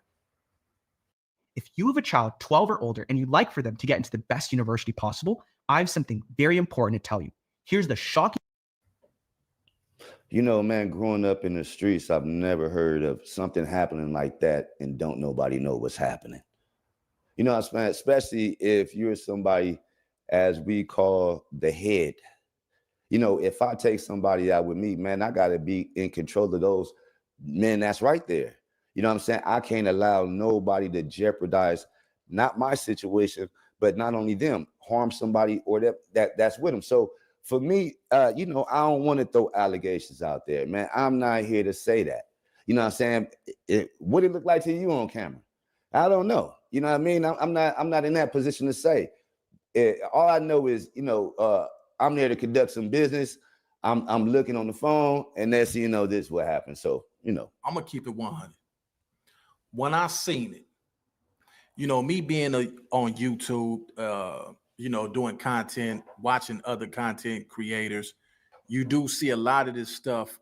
If you have a child 12 or older and you'd like for them to get into the best university possible, I have something very important to tell you. Here's the shocking. You know, man, growing up in the streets, I've never heard of something happening like that and don't nobody know what's happening. You know, especially if you're somebody, as we call the head. You know, if I take somebody out with me, man, I got to be in control of those men that's right there. You know what I'm saying? I can't allow nobody to jeopardize not my situation, but not only them, harm somebody or that's with them. So for me, you know, I don't want to throw allegations out there, man. I'm not here to say that. You know what I'm saying? What it look like to you on camera? I don't know. You know what I mean? I'm not in that position to say. All I know is, you know, I'm there to conduct some business. I'm looking on the phone, and that's, you know, this is what happened. So, you know, I'm gonna keep it 100. When I seen it, you know, me being on YouTube, you know, doing content, watching other content creators, you do see a lot of this stuff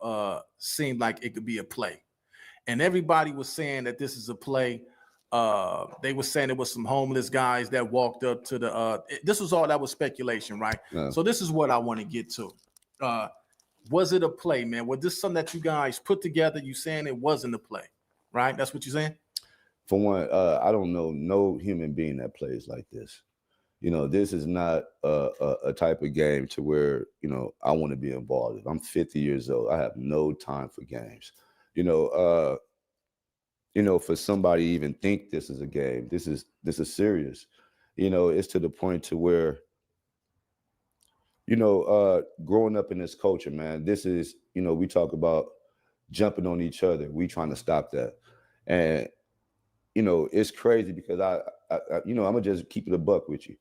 seem like it could be a play. And everybody was saying that this is a play. They were saying it was some homeless guys that walked up to the this was all that was speculation, right? Yeah. So this is what I want to get to. Was it a play, man? Was this something that you guys put together? You saying it wasn't a play, right? That's what you're saying? For one, I don't know no human being that plays like this. You know, this is not a type of game to where, you know, I want to be involved. I'm 50 years old. I have no time for games. You know, for somebody to even think this is a game, this is serious. You know, it's to the point to where, you know, growing up in this culture, man, this is, you know, we talk about jumping on each other. We trying to stop that. And, you know, it's crazy because I you know, I'm gonna just keep it a buck with you.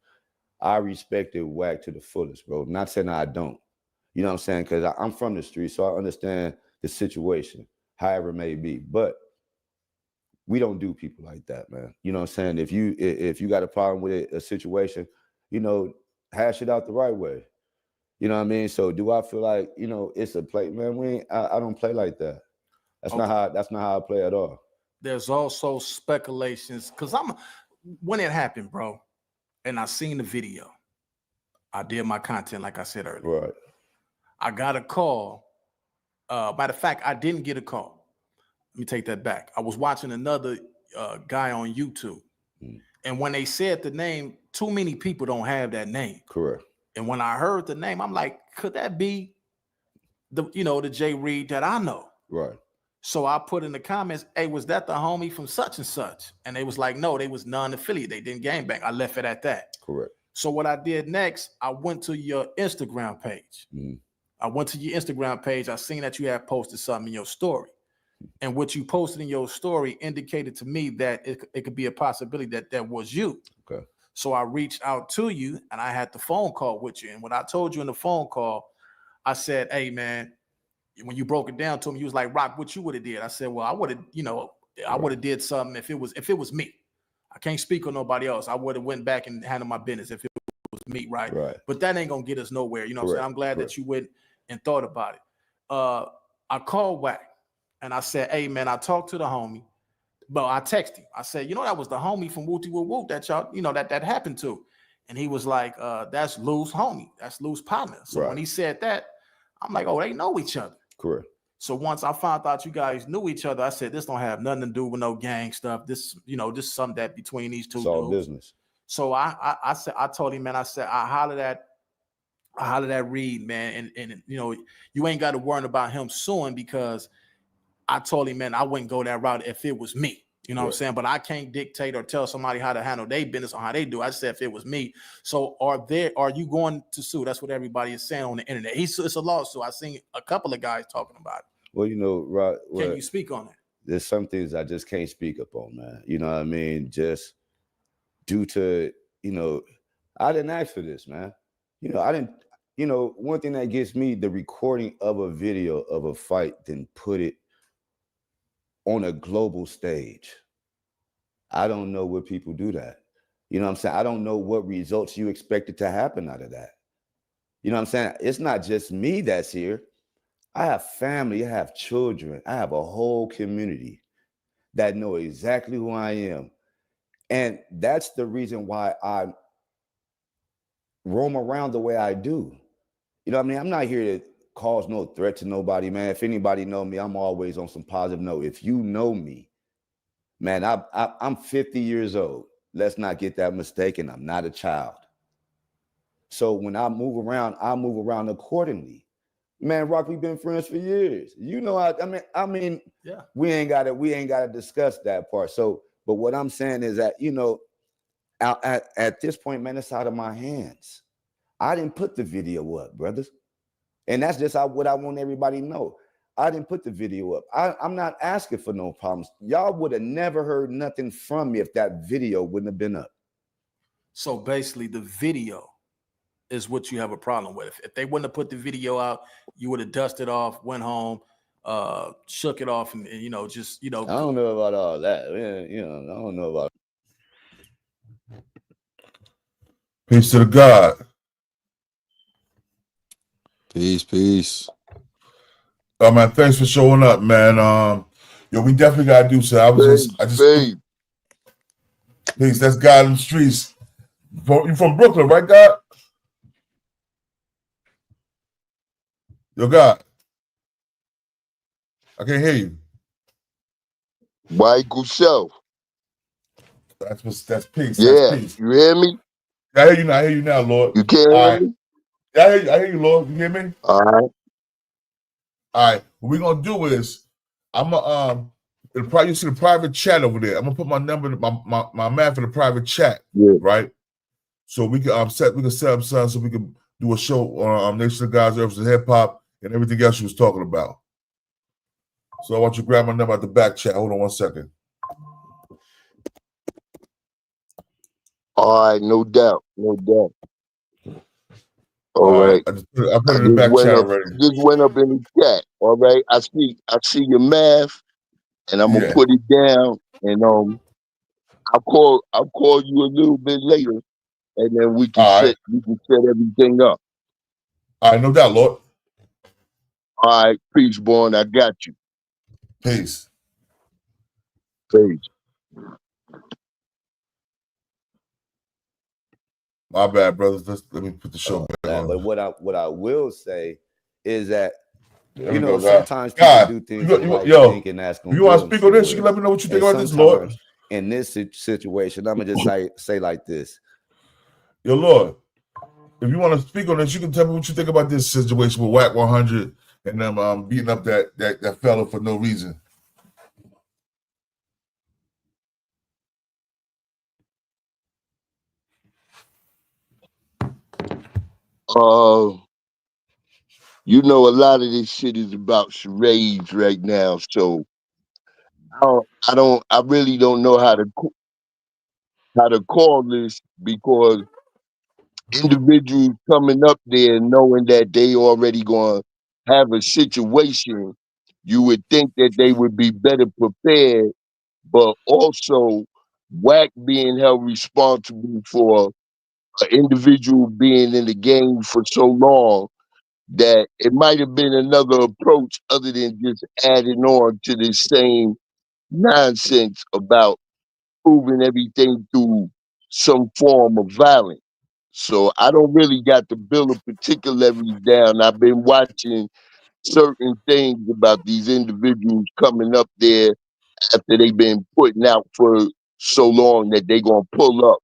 I respected Wack to the fullest, bro. Not saying I don't. You know what I'm saying? Because I'm from the street, so I understand the situation, however it may be. But we don't do people like that, man. You know what I'm saying? If you got a problem with a situation, you know, hash it out the right way. You know what I mean? So do I feel like, you know, it's a play, man? I don't play like that. That's not how I play at all. There's also speculations, because when it happened, bro, and I seen the video, I did my content like I said earlier. Right. I got a call. Matter of fact, I didn't get a call. Let me take that back. I was watching another guy on YouTube. And when they said the name, too many people don't have that name. Correct. And when I heard the name, I'm like, could that be the Jay Reed that I know? Right. So I put in the comments, hey, was that the homie from such and such? And they was like, no, they was non-affiliate. They didn't gangbang. I left it at that. Correct. So what I did next, I went to your Instagram page. I went to your Instagram page. I seen that you had posted something in your story. And what you posted in your story indicated to me that it could be a possibility that that was you. Okay. So I reached out to you and I had the phone call with you. And what I told you in the phone call, I said, hey, man, when you broke it down to me, you was like, Rock, what you would have did? I said, well, I would have, I would have did something if it was me. I can't speak on nobody else. I would have went back and handled my business if it was me, right? Right. But that ain't gonna get us nowhere. You know what I'm saying? I'm glad that you went and thought about it. I called Wack and I said, hey, man, I talked to the homie. But I texted him. I said, that was the homie from Wooty Woo Woo that y'all, that happened to. And he was like, that's Luce homie. That's Luce partner. So when he said that, I'm like, oh, they know each other. Correct. So once I found out you guys knew each other, I said, this don't have nothing to do with no gang stuff. This, this is something that between these two it's all dudes. business. So I said, I told him, man, I said, I hollered at Reed, man, and you know, you ain't got to worry about him suing, because I told him, man, I wouldn't go that route if it was me. You know what I'm saying? But I can't dictate or tell somebody how to handle their business or how they do. I said if it was me. So are you going to sue? That's what everybody is saying on the internet. It's a lawsuit. I seen a couple of guys talking about it. Well, you know, Rod, Can you speak on it? There's some things I just can't speak up on, man. You know what I mean? Just due to, you know, I didn't ask for this, man. You know, I didn't, you know, one thing that gets me, the recording of a video of a fight, then put it on a global stage. I don't know what people do that. You know what I'm saying? I don't know what results you expected to happen out of that. You know what I'm saying? It's not just me that's here. I have family, I have children, I have a whole community that know exactly who I am. And that's the reason why I roam around the way I do. You know what I mean? I'm not here to cause no threat to nobody, man. If anybody know me, I'm always on some positive note. If you know me, man, I'm 50 years old. Let's not get that mistaken. I'm not a child. So when I move around accordingly. Man, Rock, we've been friends for years. You know, I mean, yeah. We ain't gotta discuss that part. So, but what I'm saying is that, you know, at this point, man, it's out of my hands. I didn't put the video up, brothers. And that's just what I want everybody to know. I didn't put the video up. I'm not asking for no problems. Y'all would have never heard nothing from me if that video wouldn't have been up. So basically the video is what you have a problem with. If they wouldn't have put the video out, you would have dusted off, went home, shook it off, and you know, just, you know. I don't know about all that. Man, you know, I don't know about. Peace to the God. Peace. Oh man, thanks for showing up, man. Yo, we definitely gotta do so. Peace. That's God in the streets. You from Brooklyn, right, God? Yo, God. I can't hear you. White good self. That's peace. Yeah, that's peace. You hear me? I hear you now. I hear you now, Lord. You can't hear me? Yeah, I hear you, Lord. You hear me? All right. All right. What we're gonna do is I'm gonna you see the private chat over there. I'm gonna put my number, my man for the private chat. Yeah. Right. So we can set up something so we can do a show on Nation of God's Earth and hip hop and everything else you was talking about. So I want you to grab my number at the back chat. Hold on 1 second. All right, no doubt. All right. I put it in the back chat already. Just went up in the chat. All right. I see your math, and I'm gonna put it down, and I'll call you a little bit later, and then we can set everything up. All right, no doubt, Lord. All right, peace, born. I got you. Peace. My bad, brothers. Let me put the show back on. But what I will say is that, you know, sometimes people do things thinking that's going to. You want to speak on this? You can let me know what you think about this, Lord. In this situation, I'm gonna just say like this. Yo, Lord, if you want to speak on this, you can tell me what you think about this situation with Wack 100 and them beating up that fella for no reason. You know, a lot of this shit is about charades right now, so I really don't know how to call this, because individuals coming up there knowing that they already gonna have a situation, you would think that they would be better prepared, but also Wack being held responsible for an individual being in the game for so long, that it might have been another approach other than just adding on to this same nonsense about proving everything through some form of violence. So I don't really got the bill of particulars down. I've been watching certain things about these individuals coming up there after they've been putting out for so long that they gonna pull up.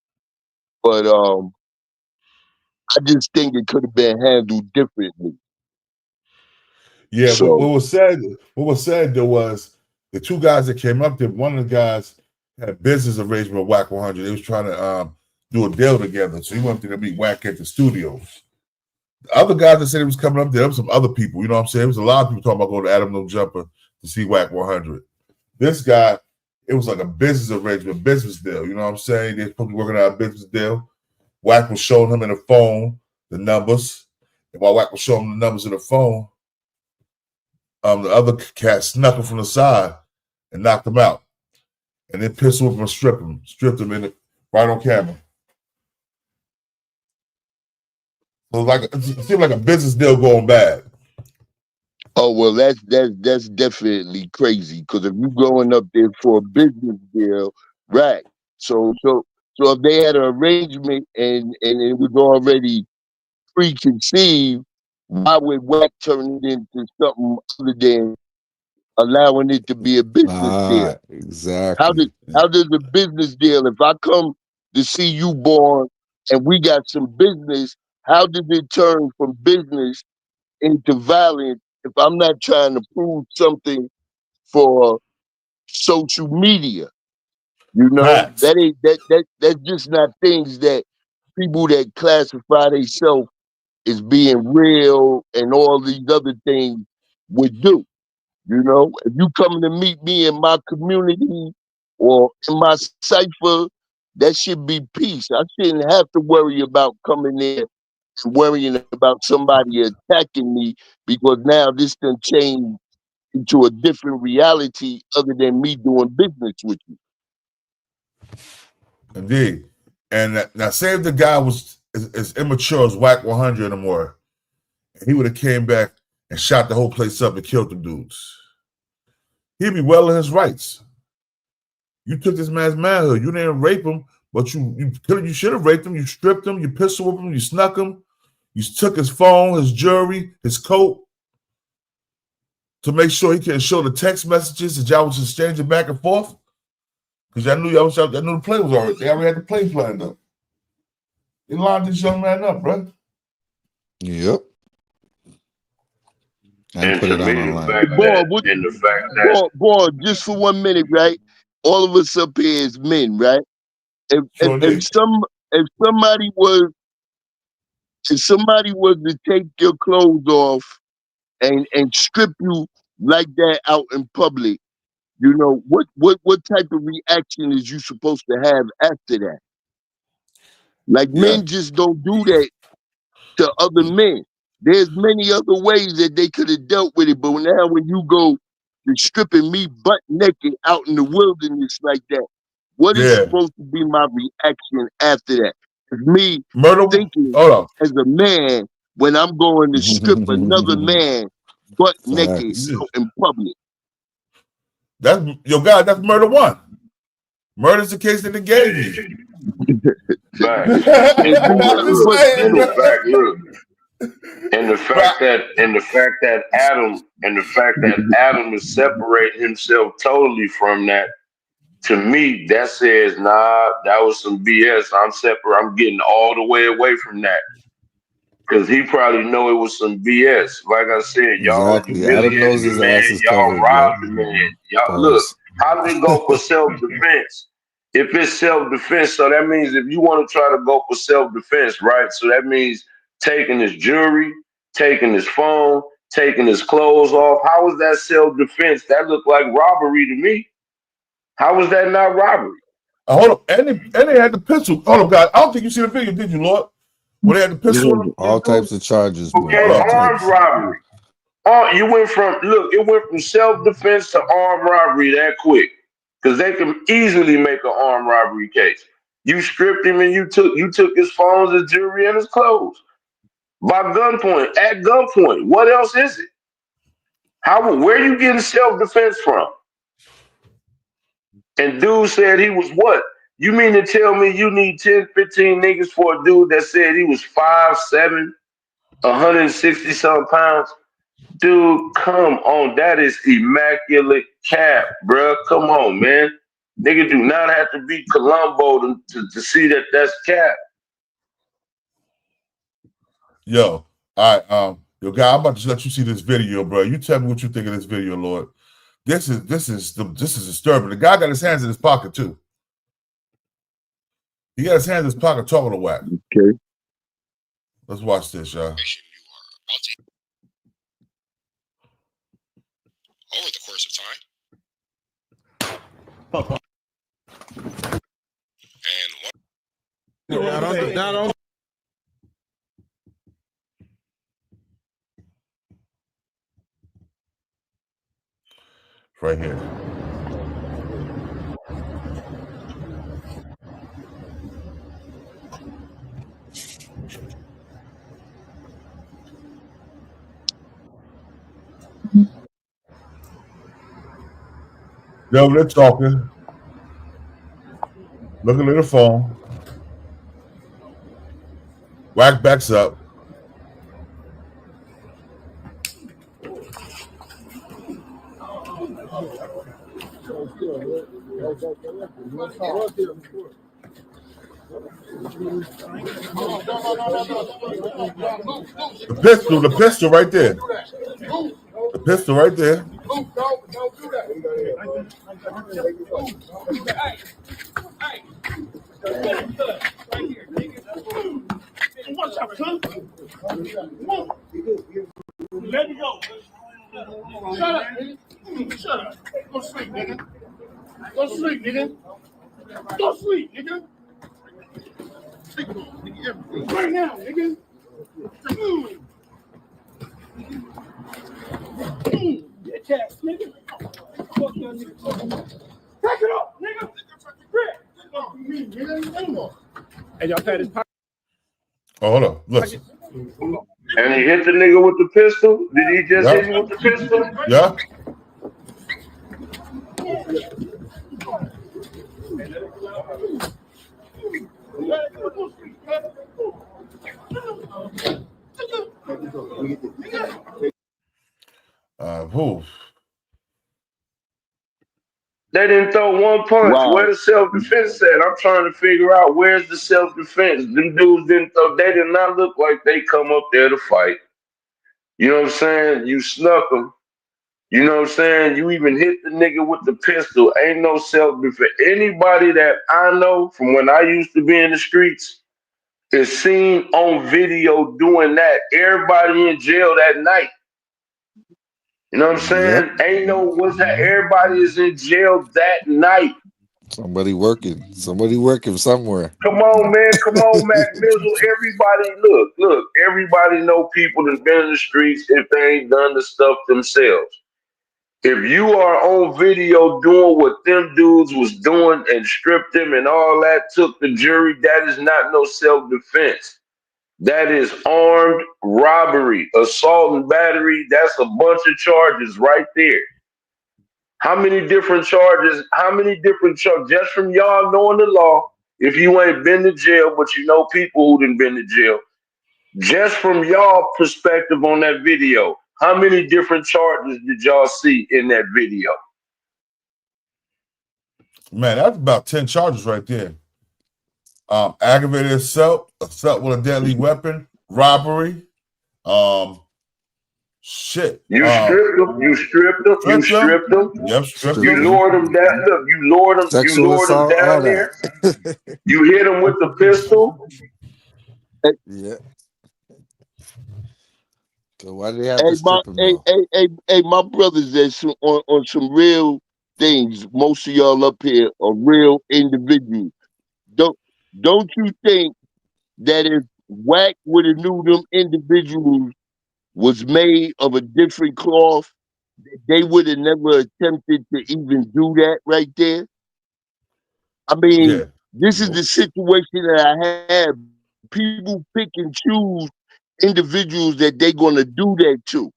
But I just think it could have been handled differently. Yeah, So what was said there was the two guys that came up there, one of the guys had a business arrangement with Wack 100. They was trying to do a deal together. So he went to meet Wack at the studios. The other guys that said he was coming up there were some other people, you know what I'm saying? There was a lot of people talking about going to Adam No Jumper to see Wack 100. This guy, it was like a business arrangement, business deal, you know what I'm saying? They're supposed to be working out a business deal. Wack was showing him in the phone the numbers. And while Wack was showing him the numbers in the phone, the other cat snuck him from the side and knocked him out. And then pistol whipped him and stripped him in it right on camera. So it seemed like a business deal going bad. oh well, that's definitely crazy. Because if you're going up there for a business deal, right? So if they had an arrangement and it was already preconceived, why would Wack turn it into something other than allowing it to be a business deal? Exactly. How does a business deal, if I come to see you, Born, and we got some business, how does it turn from business into violence if I'm not trying to prove something for social media? You know, that's just not things that people that classify themselves as being real and all these other things would do. You know, if you coming to meet me in my community or in my cipher, that should be peace. I shouldn't have to worry about coming there and worrying about somebody attacking me because now this can change into a different reality other than me doing business with you. Indeed. And now say if the guy was as immature as Wack 100 anymore, he would have came back and shot the whole place up and killed them dudes. He'd be well in his rights. You took this man's manhood. You didn't rape him, but you should have raped him. You stripped him. You pistol whipped him. You snuck him. You took his phone, his jewelry, his coat to make sure he can show the text messages that y'all was exchanging back and forth. Because I knew the play was already. They already had the play planned up. They lined this young man up, bro. Yep. And put to it me, on the fact that Boy, just for 1 minute, right? All of us up here is men, right? If somebody was to take your clothes off and strip you like that out in public, you know, what type of reaction is you supposed to have after that? Like men just don't do that to other men. There's many other ways that they could have dealt with it, but now when you go to stripping me butt naked out in the wilderness like that, what is supposed to be my reaction after that? It's me thinking as a man when I'm going to strip another man butt naked out in public. That's that's murder one. Murder's the case that they gave you. Facts. And the fact that Adam is separating himself totally from that, to me, that says, nah, that was some BS. I'm separate. I'm getting all the way away from that. Because he probably know it was some BS. Like I said, y'all humiliated the man. Y'all robbed the man. Y'all look, how did it go for self-defense? If it's self-defense, so that means if you want to try to go for self-defense, right? So that means taking his jewelry, taking his phone, taking his clothes off. How is that self-defense? That looked like robbery to me. How was that not robbery? Hold up, and they had the pistol. Hold up, guys. I don't think you see the video, did you, Lord? When they had the pistol on all types of charges. Okay, armed robbery. You went from it went from self-defense to armed robbery that quick. Because they can easily make an armed robbery case. You stripped him and you took his phones, his jewelry, and his clothes. By gunpoint, at gunpoint. What else is it? Where are you getting self-defense from? And dude said he was what? You mean to tell me you need 10, 15 niggas for a dude that said he was 5'7", 160-something pounds? Dude, come on. That is immaculate cap, bro. Come on, man. Nigga do not have to be Columbo to see that that's cap. Yo, all right, yo, guy, I'm about to let you see this video, bro. You tell me what you think of this video, Lord. This is disturbing. The guy got his hands in his pocket too. He got his hands in his pocket talking to Wack. Okay. Let's watch this, y'all. Over the course of time. And what? Right here. Yo, they're talking. Looking at the phone. Wack backs up. The pistol right there. The pistol right there. Don't do that. Watch out, son. Let me go. Shut up, nigga. Shut up. Go sleep, nigga. Go sleep, nigga. Go sleep, nigga. Right now, nigga. Bitch ass nigga. Fuck your nigga. Take it off, nigga. Hey, y'all had his pocket. Oh, hold on. Listen. And he hit the nigga with the pistol? Did he just hit him with the pistol? Yeah. Who? They didn't throw one punch. Wow. Where the self-defense at? I'm trying to figure out where's the self-defense. Them dudes didn't throw. They did not look like they come up there to fight. You know what I'm saying? You snuck them. You know what I'm saying? You even hit the nigga with the pistol. Ain't no self-defense. Anybody that I know from when I used to be in the streets is seen on video doing that. Everybody in jail that night. You know what I'm saying? Yep. Ain't no what's that? Everybody is in jail that night. Somebody working somewhere. Come on, man. Come on, Mac Mizzle. Everybody, look. Everybody know people that's been in the streets if they ain't done the stuff themselves. If you are on video doing what them dudes was doing and stripped them and all that, took the jury, that is not no self-defense. That is armed robbery, assault and battery. That's a bunch of charges right there. How many different charges? Just from y'all knowing the law, if you ain't been to jail, but you know people who done been to jail, just from y'all perspective on that video, how many different charges did y'all see in that video? Man, that's about 10 charges right there. Aggravated assault with a deadly weapon, robbery, shit. You stripped them. Yep, stripped You them. lured them down. Look, you lured them assault, down there. You hit them with the pistol. Yeah. So why do they have to strip him though? Hey, my brothers, that's on some real things. Most of y'all up here are real individuals. Don't you think that if Wack would have knew them individuals was made of a different cloth, they would have never attempted to even do that right there? I mean, this is the situation that I have. People pick and choose individuals that they're going to do that to.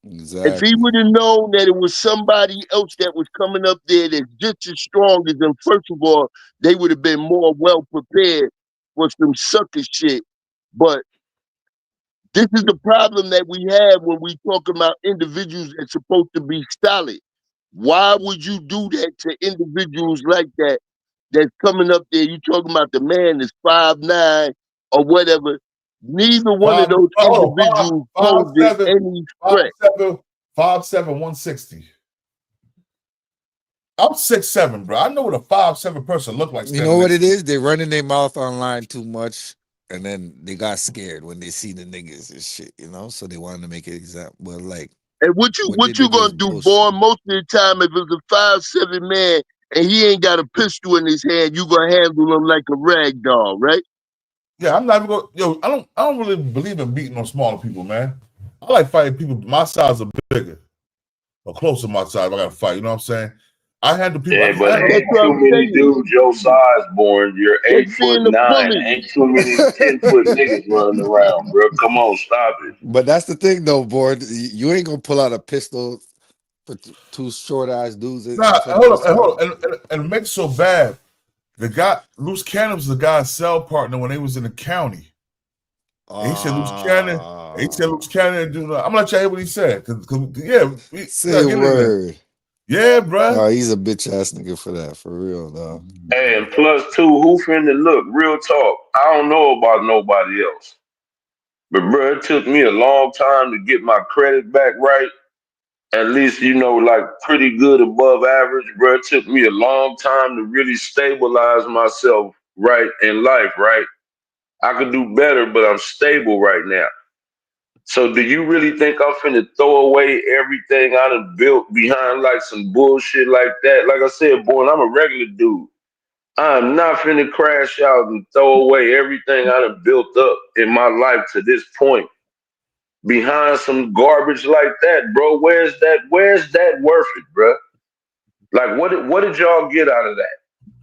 Exactly. If he would have known that it was somebody else that was coming up there that's just as strong as them, first of all, they would have been more well prepared for some sucker shit. But this is the problem that we have when we talk about individuals that's supposed to be solid. Why would you do that to individuals like that that's coming up there? You talking about the man that's 5'9" or whatever. Neither one of those individuals posed any threat. 5'7", 160. I'm 6'7", bro. I know what a 5'7" person look like. You know what it is? They're running their mouth online too much, and then they got scared when they see the niggas and shit, you know. So they wanted to make an example. But like, and what you gonna do, boy? Most of the time, if it's a 5'7" man and he ain't got a pistol in his hand, you gonna handle him like a rag doll, right? Yeah, I'm not even going. Yo, I don't really believe in beating on smaller people, man. I like fighting people my size or bigger, or close to my size. I gotta fight. You know what I'm saying? I had the people. Yeah, but ain't too many dudes your size, born. You're 8'9". Ain't too many 10-foot niggas running around, bro. Come on, stop it. But that's the thing, though, boy. You ain't gonna pull out a pistol for two short-ass dudes. Nah, hold on. And it makes it so bad. The guy, Luce Cannon, was the guy's cell partner when they was in the county. He said Luce Cannon. He said Luce Cannon. I'm gonna let you hear what he said. Say a word. Yeah, bro. Oh, he's a bitch ass nigga for that, for real, though. Hey, and plus two, who finna look? Real talk. I don't know about nobody else, but bro, it took me a long time to get my credit back right. At least, you know, like pretty good above average, bro. It took me a long time to really stabilize myself right in life, right? I could do better, but I'm stable right now. So do you really think I'm finna throw away everything I done built behind like some bullshit like that? Like I said, boy, I'm a regular dude. I'm not finna crash out and throw away everything I done built up in my life to this point behind some garbage like that, bro. Where's that worth it, bro? Like what did y'all get out of that?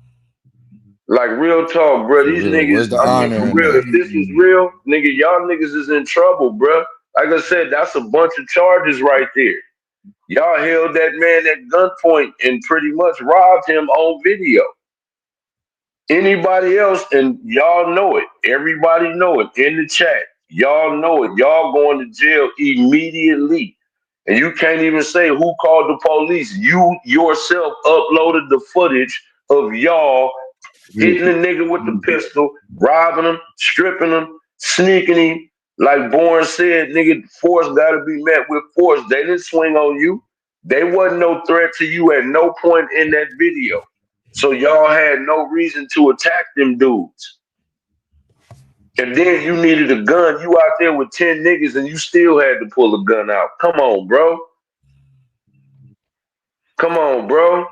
Like real talk, bro. These niggas, I mean, for real, if this was real, nigga, y'all niggas is in trouble, bro. Like I said, that's a bunch of charges right there. Y'all held that man at gunpoint and pretty much robbed him on video. Anybody else, and y'all know it. Everybody know it in the chat. Y'all know it. Y'all going to jail immediately. And you can't even say who called the police. You yourself uploaded the footage of y'all hitting the nigga with the pistol, robbing him, stripping him, sneaking him. Like Bourne said, nigga, force gotta be met with force. They didn't swing on you. They wasn't no threat to you at no point in that video. So y'all had no reason to attack them dudes. And then you needed a gun. You out there with 10 niggas and you still had to pull a gun out. Come on, bro. Come on, bro.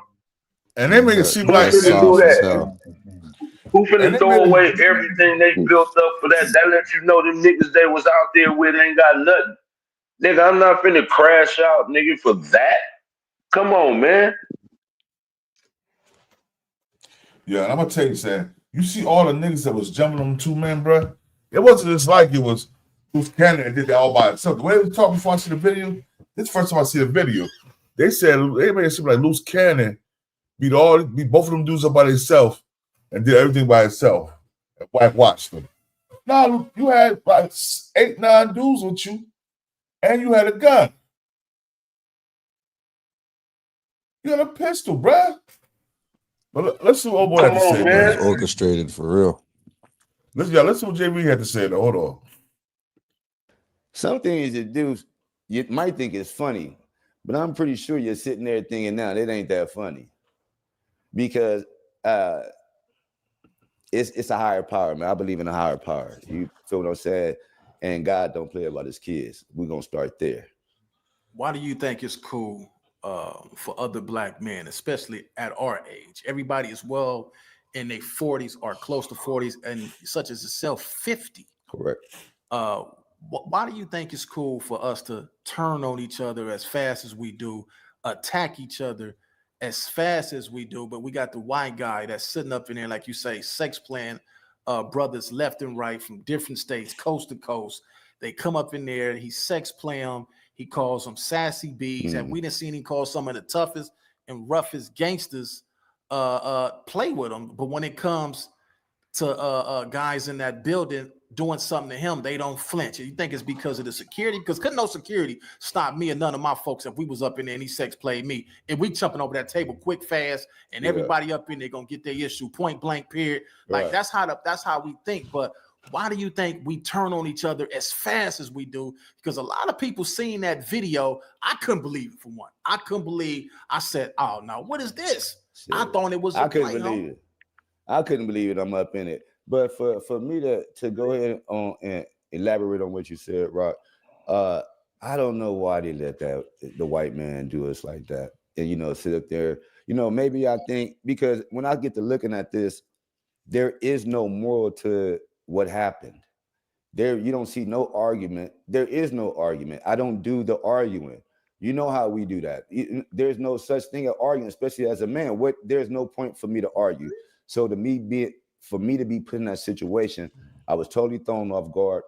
And they make it seem like do that. Who finna throw away everything they built up for that? That lets you know them niggas they was out there with ain't got nothing. Nigga, I'm not finna crash out, nigga, for that. Come on, man. Yeah, and I'm gonna tell you, Sam. You see all the niggas that was jumping on 2 men, bro. It wasn't just like it was Luce Cannon and did that all by itself. The way they talked before I see the video, this is the first time I see the video. They said they made it seem like Luce Cannon beat both of them dudes up by themselves and did everything by itself. And Wack watched them. Nah, you had like 8, 9 dudes with you, and you had a gun. You had a pistol, bruh. But let's see what old boy had to say, man. Orchestrated for real. Let's see what JB had to say, though. Hold on. Some things that dudes you might think is funny, but I'm pretty sure you're sitting there thinking, now it ain't that funny. Because it's a higher power, man. I believe in a higher power. You feel what I'm saying? And God don't play about his kids. We're gonna start there. Why do you think it's cool for other black men, especially at our age? Everybody is well in their 40s or close to 40s, and such as yourself, 50. Correct. Why do you think it's cool for us to turn on each other as fast as we do, attack each other as fast as we do, but we got the white guy that's sitting up in there, like you say, sex playing brothers left and right from different states, coast to coast. They come up in there, he sex play them, he calls them sassy bees, and we didn't see him call some of the toughest and roughest gangsters play with them. But when it comes to guys in that building doing something to him, they don't flinch. You think it's because of the security? Because couldn't no security stop me and none of my folks if we was up in there and he sex played me. And we jumping over that table quick, fast, and everybody up in there gonna get their issue point blank, period. Like that's how we think. But why do you think we turn on each other as fast as we do? Because a lot of people seen that video. I couldn't believe it for one. I couldn't believe. I said, "Oh no, what is this?" Shit. I thought it was. I couldn't believe it. I couldn't believe it. I'm up in it. But for me to go ahead on and elaborate on what you said, Rock, I don't know why they let the white man do us like that, and sit up there. Maybe I think because when I get to looking at this, there is no moral to what happened. There, you don't see no argument. There is no argument. I don't do the arguing. You know how we do that. There's no such thing as arguing, especially as a man. There's no point for me to argue. So for me to be put in that situation, I was totally thrown off guard.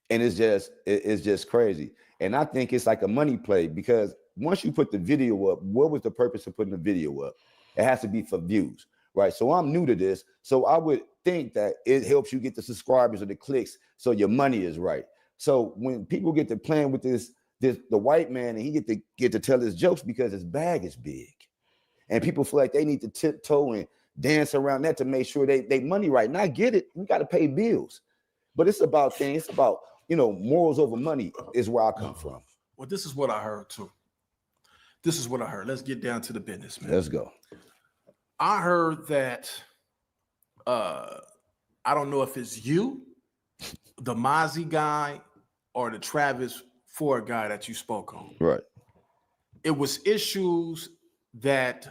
And it's just crazy. And I think it's like a money play because once you put the video up, what was the purpose of putting the video up? It has to be for views, right? So I'm new to this. So I would think that it helps you get the subscribers or the clicks so your money is right. So when people get to playing with the white man and he get to tell his jokes because his bag is big. And people feel like they need to tiptoe and dance around that to make sure they money right. And I get it. We got to pay bills. But it's about things. It's about, morals over money is where I come from. Well, this is what I heard too. This is what I heard. Let's get down to the business, man. Let's go. I heard that, I don't know if it's you, the Mozzie guy, or the Travis Ford guy that you spoke on. Right. It was issues that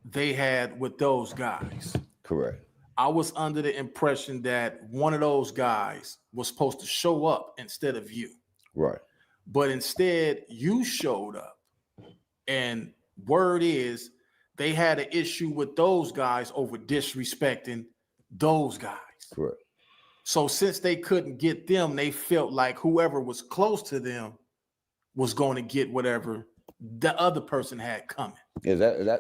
they had with those guys. Correct. I was under the impression that one of those guys was supposed to show up instead of you. Right. But instead, you showed up. And word is they had an issue with those guys over disrespecting those guys. Correct. So since they couldn't get them, they felt like whoever was close to them was going to get whatever the other person had coming. Yeah,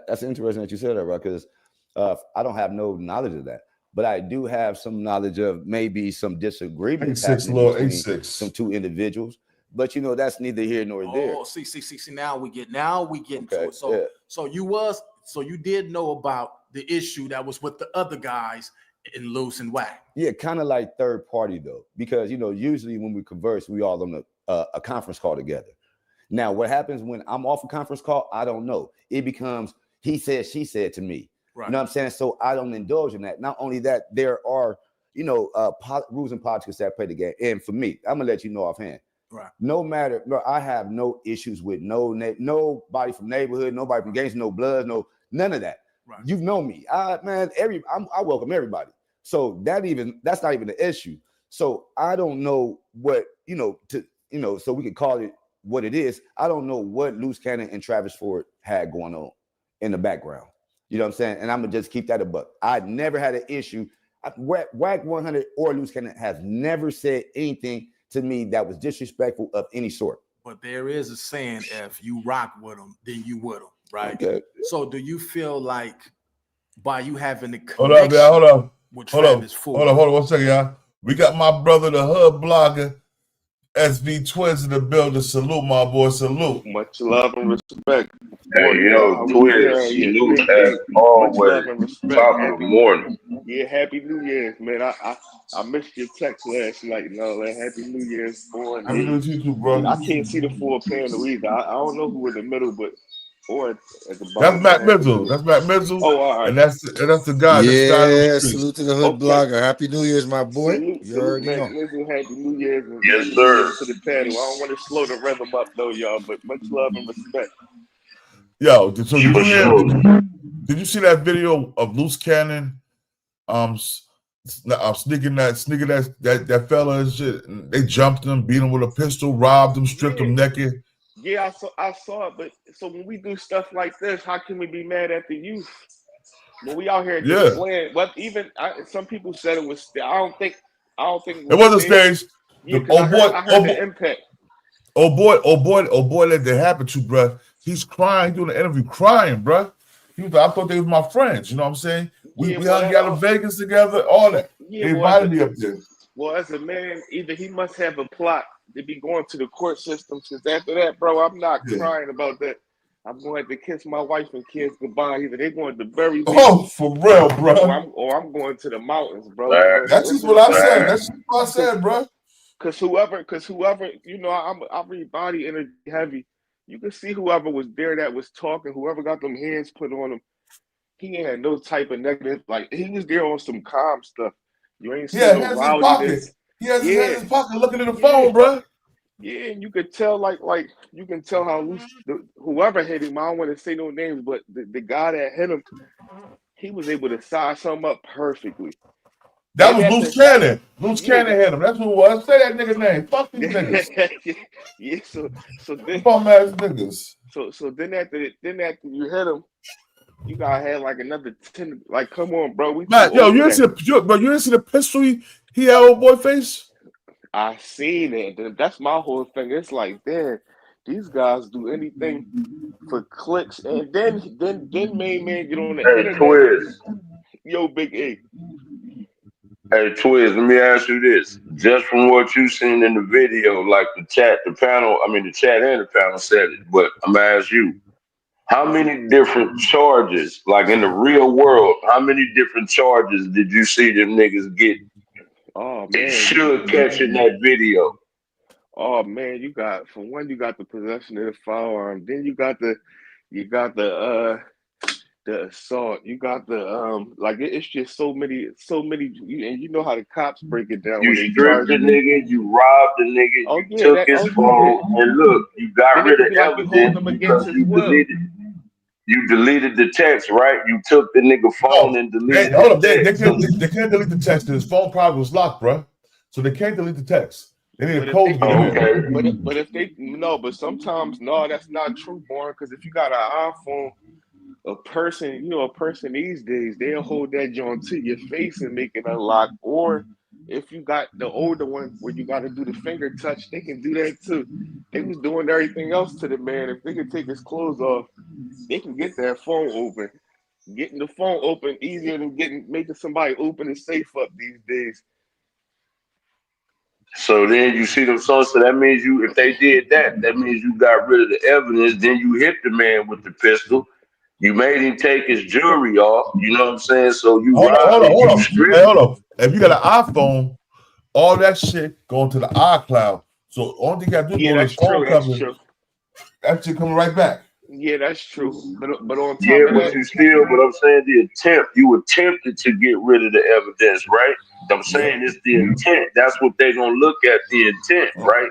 that's interesting that you said that, right? Because I don't have no knowledge of that, but I do have some knowledge of maybe some disagreements between some two individuals. But that's neither here nor there. Oh, see. Now we get into it. So you did know about the issue that was with the other guys in Luce and Wack. Yeah, kind of like third party though, because usually when we converse, we all on a conference call together. Now, what happens when I'm off a conference call? I don't know. It becomes he said, she said to me. Right. You know what I'm saying? So I don't indulge in that. Not only that, there are rules and politics that play the game. And for me, I'm gonna let you know offhand. Right. No matter, I have no issues with nobody from neighborhood, nobody from gangs, no bloods, none of that. Right. You know me, I welcome everybody. So that's not even the issue. So I don't know what so we could call it what it is. I don't know what Luce Cannon and Travis Ford had going on in the background. You know what I'm saying? And I'm gonna just keep that a buck. I never had an issue. Wack 100 or Luce Cannon has never said anything to me that was disrespectful of any sort. But there is a saying: if you rock with them, then you with them, right? Okay. So do you feel like by you having the connection hold on 1 second, y'all. We got my brother, the hood blogger, SV Twins in the building. Salute, my boy. Salute. Much love and respect. Hey, yo, Twins. Salute as always. Top of the morning. Yeah, happy New Year's, man. I missed your text last night. Happy New Year's, boy. Happy New Year's to you, bro. I can't see the full panel either. I don't know who in the middle, but or at the bottom. That's Matt Mizzle. That's Matt Mizzle. Oh, all right. And that's the guy. Yeah, salute to the hood blogger. Happy New Year's, my boy. You already know. Happy New Year's. And yes, sir. To the panel. I don't want to slow the rhythm up, though, y'all, but much love and respect. Yo, so did you see that video of Luce Cannon sneaking that fella and shit? And they jumped him, beat him with a pistol, robbed him, stripped him naked. Yeah, I saw it, but so when we do stuff like this, how can we be mad at the youth? When we out here just playing, but some people said it was. I don't think it wasn't staged. Yeah, I heard the impact. Oh boy, let that happen to, bro. He's crying, doing the interview, crying, bro. I thought they was my friends. You know what I'm saying? We hung out in Vegas together, all that. Yeah, they invited me up there. Well, as a man, either he must have a plot to be going to the court system. Because after that, bro, I'm not crying about that. I'm going to kiss my wife and kids goodbye. Either they're going to bury me. Oh, for real, bro. Or I'm going to the mountains, bro. That's just what I said. That's just what I said, bro. Cause whoever, you know, I read body energy heavy. You can see whoever was there that was talking, whoever got them hands put on him, he ain't had no type of negative. Like he was there on some calm stuff. You ain't see no rowdiness. He has his hands in his pocket looking at the phone, bro. Yeah, and you could tell, like you can tell how loose whoever hit him. I don't want to say no names, but the guy that hit him, he was able to size something up perfectly. That was Luce Cannon. Luce Cannon hit him. That's who it was. Say that nigga's name. Fuck these niggas. Yeah. So then bum ass niggas. So then after you hit him, you gotta have like another 10. Like, come on, bro. Matt, yo, you didn't see the pistol he had old boy face? I seen it. That's my whole thing. It's like, damn, these guys do anything for clicks, and then main man get on the internet. Twiz. Yo, Big A. Hey, Twiz, let me ask you this. Just from what you seen in the video, like the chat and the panel said it, but I'm gonna ask you, how many different charges, like in the real world, how many different charges did you see them niggas get? Oh man, should catch in that video. Oh man, you got the possession of the firearm, then you got the assault, you got the it's just so many, and you know how the cops break it down. You stripped the nigga, you robbed the nigga, you took his phone, and look, you got rid of evidence because you deleted the text, right? You took the nigga phone and deleted hold up, they can't delete the text. His phone probably was locked, bro. So they can't delete the text. They need a code. But if they but sometimes that's not true, Born. Because if you got an iPhone, a person these days, they'll hold that joint to your face and make it unlock. Or if you got the older one where you got to do the finger touch, they can do that too. They was doing everything else to the man. If they could take his clothes off, they can get that phone open. Getting the phone open easier than making somebody open the safe up these days. So then you see them songs. So that means if they did that means you got rid of the evidence. Then you hit the man with the pistol. You made him take his jewelry off. You know what I'm saying? So you hold on. If you got an iPhone, all that shit going to the iCloud. So only thing you got to do is that's phone true. That's true. That shit coming right back. Yeah, that's true. But on top of but that, you still. But I'm saying you attempted to get rid of the evidence, right? I'm saying it's the intent. That's what they're gonna look at, the intent, right?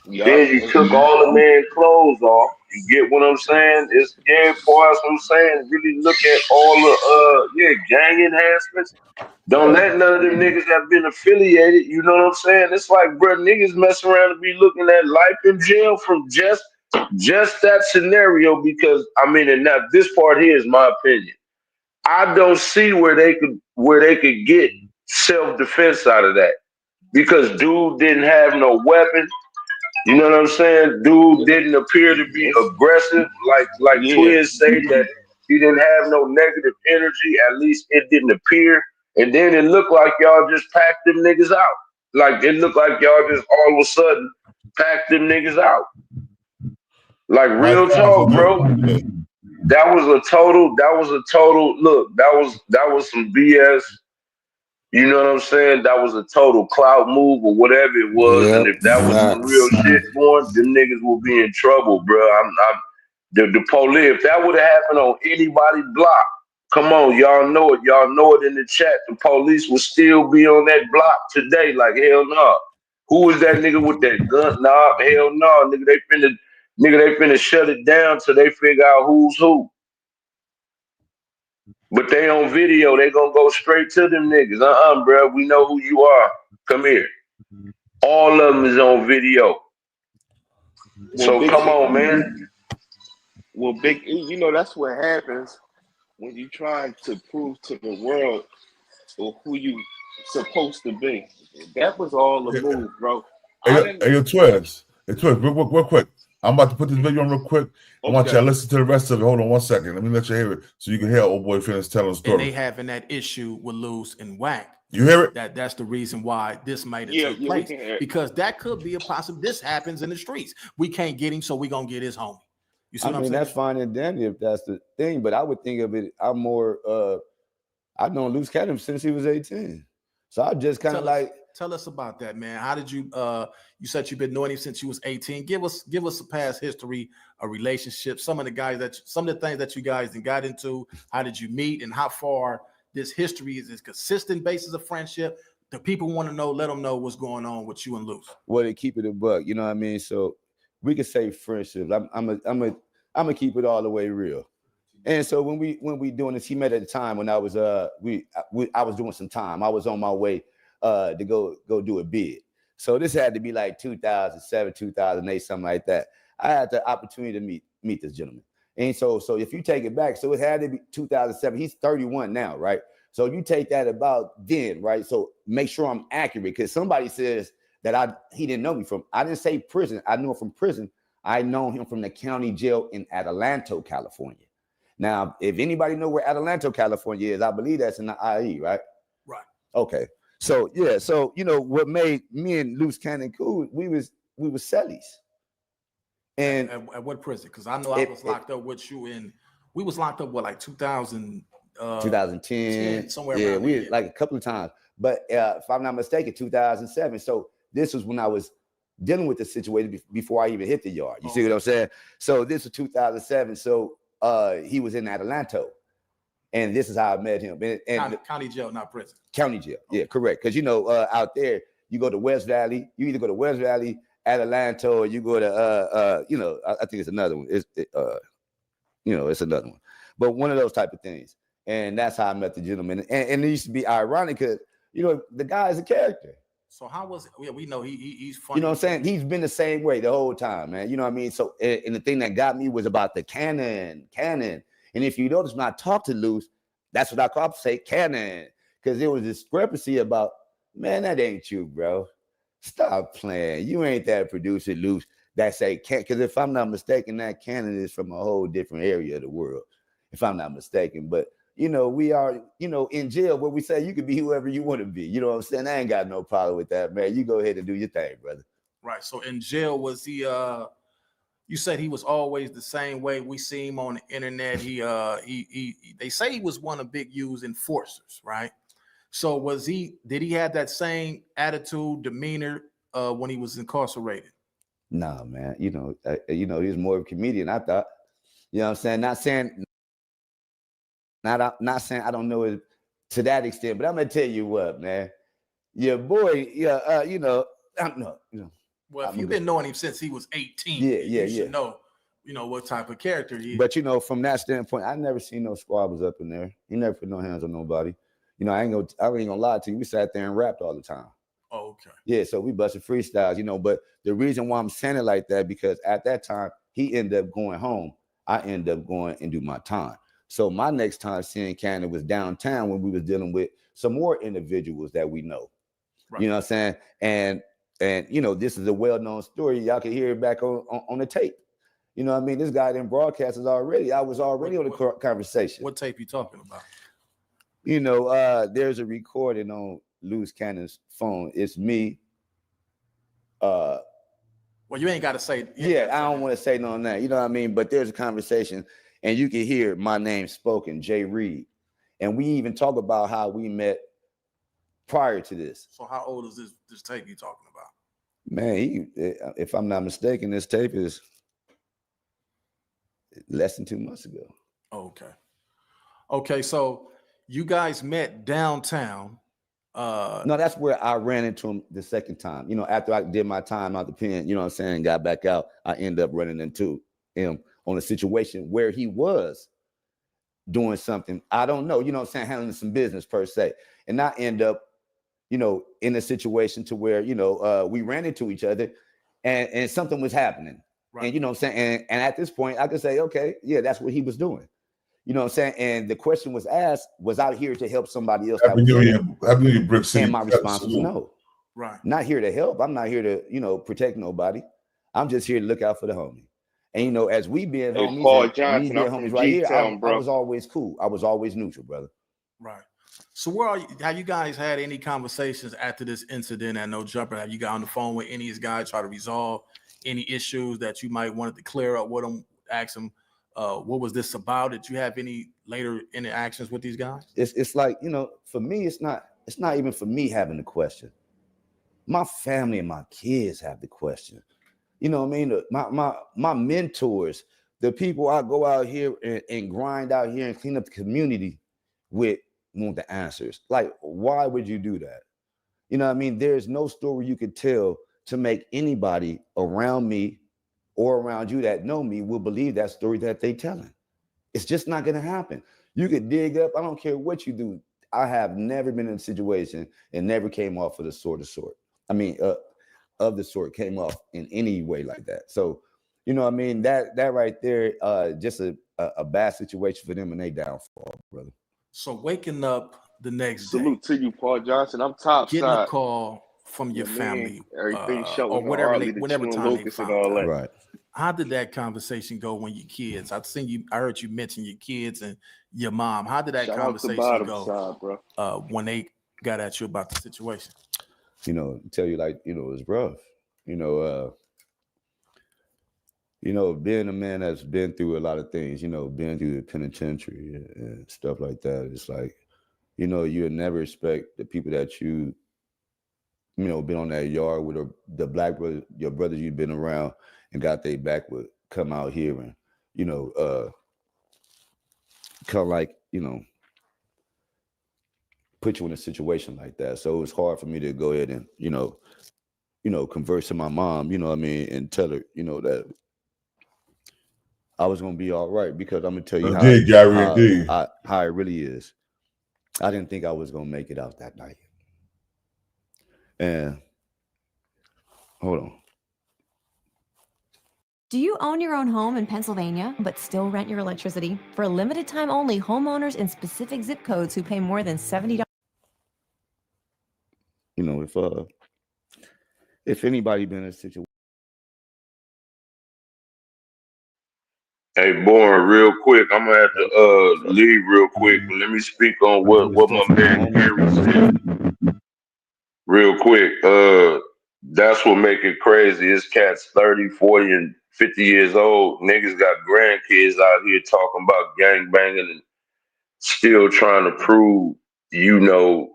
Then you took all the man's clothes off. You get what I'm saying? It's boy, that's what I'm saying. Really look at all the gang enhancements. Don't let none of them niggas have been affiliated. You know what I'm saying? It's like, bro, niggas mess around and be looking at life in jail from just that scenario. Because and now this part here is my opinion. I don't see where they could get self-defense out of that, because dude didn't have no weapon. You know what I'm saying? Dude didn't appear to be aggressive, like Twiz say that he didn't have no negative energy. At least it didn't appear. And then it looked like y'all just packed them niggas out. Like it looked like y'all just all of a sudden packed them niggas out. Like real talk, bro. That was a total look, that was some BS. You know what I'm saying? That was a total clout move or whatever it was. Yep, and if that was some real shit going, them niggas will be in trouble, bro. The police, if that would have happened on anybody's block, come on, y'all know it. Y'all know it in the chat. The police would still be on that block today. Like, hell no. Who was that nigga with that gun? Nah, hell no. Nigga, they finna shut it down till they figure out who's who. But they on video, they gonna go straight to them niggas. Bro, we know who you are. Come here. All of them is on video. So come on, man. Well, Big E, that's what happens when you try to prove to the world who you supposed to be. That was all a move, bro. Hey, Twiz, real quick. I'm about to put this video on real quick. I want you to listen to the rest of it. Hold on 1 second. Let me let you hear it so you can hear old boy finish telling the story. And they having that issue with Luce and Wack. You hear it? That's the reason why this might have taken place. Because that could be a possibility. This happens in the streets. We can't get him, so we're going to get his homie. You see I what I'm mean, saying? that's fine and dandy if that's the thing, but I would think of it, I'm more I've known Luce Cannon since he was 18. So I just kind of like tell us about that, man. How did you you said you've been knowing him since you was 18. Give us a past history, a relationship, some of the things that you guys got into. How did you meet and how far this history is this consistent basis of friendship? The people want to know, let them know what's going on with you and Luce. Well, they keep it a buck, you know what I mean? So we could say friendships. I'm gonna keep it all the way real. And so when we doing this, he met at the time when I was I was doing some time. I was on my way to go do a bid. So this had to be like 2007, 2008, something like that. I had the opportunity to meet this gentleman. And so if you take it back, so it had to be 2007. He's 31 now, right? So you take that about then, right? So make sure I'm accurate, because somebody says that he didn't know me from. I didn't say prison. I knew him from prison. I know him from the county jail in Adelanto, California. Now, if anybody know where Adelanto, California is, I believe that's in the IE, right? Right. Okay. So yeah, so you know what made me and Luce Cannon cool? We was cellies. And at what prison? Because I know I was locked up with you in. We was locked up like 2000. 2010, somewhere yeah, around we there. like a couple of times. But if I'm not mistaken, 2007. So this was when I was dealing with the situation before I even hit the yard. You see what I'm saying? So this was 2007. So he was in Adelanto, and this is how I met him. And county jail, not prison. County jail, yeah, correct. Because you know, out there, you go to West Valley. You either go to West Valley, Adelanto, or you go to you know, I think it's another one. You know, it's another one. But one of those type of things. And that's how I met the gentleman. And it used to be ironic because, you know, the guy is a character. So how was it? Yeah, we know he's funny. You know what I'm saying? He's been the same way the whole time, man. You know what I mean? So, and the thing that got me was about the cannon. And if you notice, when I talk to Luce, that's what I call say cannon. Because there was discrepancy about, man, that ain't you, bro. Stop playing. You ain't that producer, Luce, that say can't. Because if I'm not mistaken, that cannon is from a whole different area of the world, if I'm not mistaken. But you know, we are, you know, in jail where we say you can be whoever you want to be. You know what I'm saying? I ain't got no problem with that, man. You go ahead and do your thing, brother. Right. So in jail, was he you said he was always the same way. We see him on the internet. He they say he was one of Big U's enforcers, right? So did he have that same attitude, demeanor when he was incarcerated? Nah, man. You know, he was more of a comedian, I thought. You know what I'm saying? Not saying I don't know it to that extent, but I'm gonna tell you what, man. Your boy, you know, I don't know, you know. Well, if you've been knowing him since he was 18, you should know, you know, what type of character he is. But you know, from that standpoint, I never seen no squabbles up in there. He never put no hands on nobody. You know, I ain't gonna lie to you. We sat there and rapped all the time. Oh, okay. Yeah, so we busted freestyles, you know. But the reason why I'm saying it like that, because at that time he ended up going home. I ended up going and do my time. So my next time seeing Cannon was downtown when we was dealing with some more individuals that we know. Right. You know what I'm saying? And you know, this is a well-known story. Y'all can hear it back on the tape. You know what I mean? This guy didn't broadcast it already. I was already on the conversation. What tape you talking about? You know, there's a recording on Luce Cannon's phone. It's me. Well, you ain't got to say. Yeah, I don't want to say none of that. You know what I mean? But there's a conversation, and you can hear my name spoken, Jay Reed. And we even talk about how we met prior to this. So how old is this tape you talking about? Man, if I'm not mistaken, this tape is less than 2 months ago. Okay. Okay, so you guys met downtown. No, that's where I ran into him the second time. You know, after I did my time out the pen, you know what I'm saying, got back out, I ended up running into him on a situation where he was doing something, I don't know, you know what I'm saying, handling some business per se. And I end up, you know, in a situation to where, you know, we ran into each other and something was happening. Right. And you know what I'm saying? And at this point, I could say, okay, yeah, that's what he was doing. You know what I'm saying? And the question was asked, was I here to help somebody else? Happy New Year, Brick City. And my response was no. Right. Not here to help. I'm not here to, you know, protect nobody. I'm just here to look out for the homie. And, you know, as we being homies, Paul and Johnson, me being I'm homies from right here, G-Town, I was always cool. I was always neutral, brother. Right. So where are you? Have you guys had any conversations after this incident at No Jumper? Have you got on the phone with any of these guys, try to resolve any issues that you might wanted to clear up with them ask them, what was this about? Did you have any later interactions with these guys? It's like, you know, for me, it's not even for me having the question. My family and my kids have the question. You know what I mean? My mentors, the people I go out here and grind out here and clean up the community with, want the answers. Like, why would you do that? You know what I mean? There's no story you could tell to make anybody around me or around you that know me will believe that story that they telling. It's just not going to happen. You could dig up. I don't care what you do. I have never been in a situation and never came off of the sort. I mean, of the sort came off in any way like that. So, you know what I mean? That right there, just a bad situation for them and they downfall, brother. So waking up the next Salute day, to you, Paul Johnson. I'm top getting side. a call from your family, Everything showing or whatever, Harley, whatever the time they Lucas and found all out. that. Right. How did that conversation go when your kids? I heard you mention your kids and your mom. How did that Shout out to conversation bottom go side, bro. when they got at you about the situation? You know, tell you like, you know, it's rough. You know, being a man that's been through a lot of things, you know, been through the penitentiary and stuff like that. It's like, you know, you would never expect the people that you know, been on that yard with the black brother, your brothers you've been around and got their back would come out here and, you know, kind of like, you know, put you in a situation like that. So it was hard for me to go ahead and, you know, converse to my mom, you know what I mean, and tell her, you know, that I was gonna be all right, because I'm gonna tell you how it really is. I didn't think I was gonna make it out that night. And hold on. Do you own your own home in Pennsylvania, but still rent your electricity? For a limited time only, homeowners in specific zip codes who pay more than $70. You know, if anybody been in a situation. Hey, Born, real quick, I'm gonna have to leave real quick, but let me speak on what my man Gary said real quick. That's what make it crazy. This cat's 30, 40, and 50 years old. Niggas got grandkids out here talking about gang banging and still trying to prove,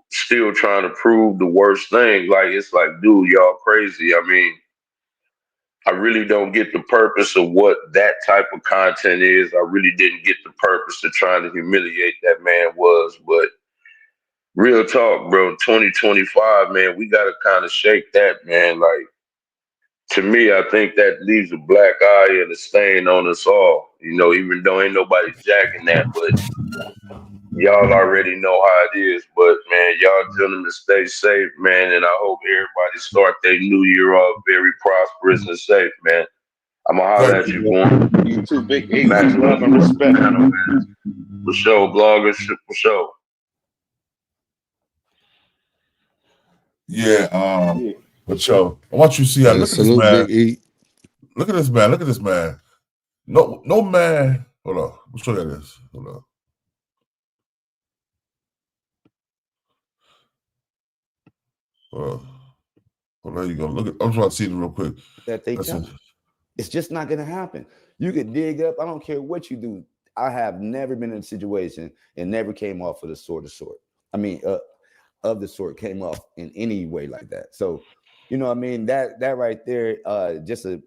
still trying to prove the worst thing. Like, it's like, dude, y'all crazy. I mean, I really don't get the purpose of what that type of content is. I really didn't get the purpose of trying to humiliate that man was. But real talk, bro, 2025, man, we got to kind of shake that, man. Like, to me, I think that leaves a black eye and a stain on us all. You know, even though ain't nobody jacking that, but y'all already know how it is. But, man, y'all gentlemen stay safe, man. And I hope everybody start their new year off very prosperous and safe, man. I'm gonna holler at you, Born. You too, big eight, love and respect. For sure, bloggers, for sure. Yeah, but yo, I want you to see how look at this man. Look at this man. Look at this man. No man. Hold on. Let's show you this. Hold on. Well, there you go. Look at. I'm trying to see it real quick. That they tell. It's just not gonna happen. You could dig up. I don't care what you do. I have never been in a situation and never came off of the sort. I mean, of the sort came off in any way like that. So, you know what I mean? That right there, just a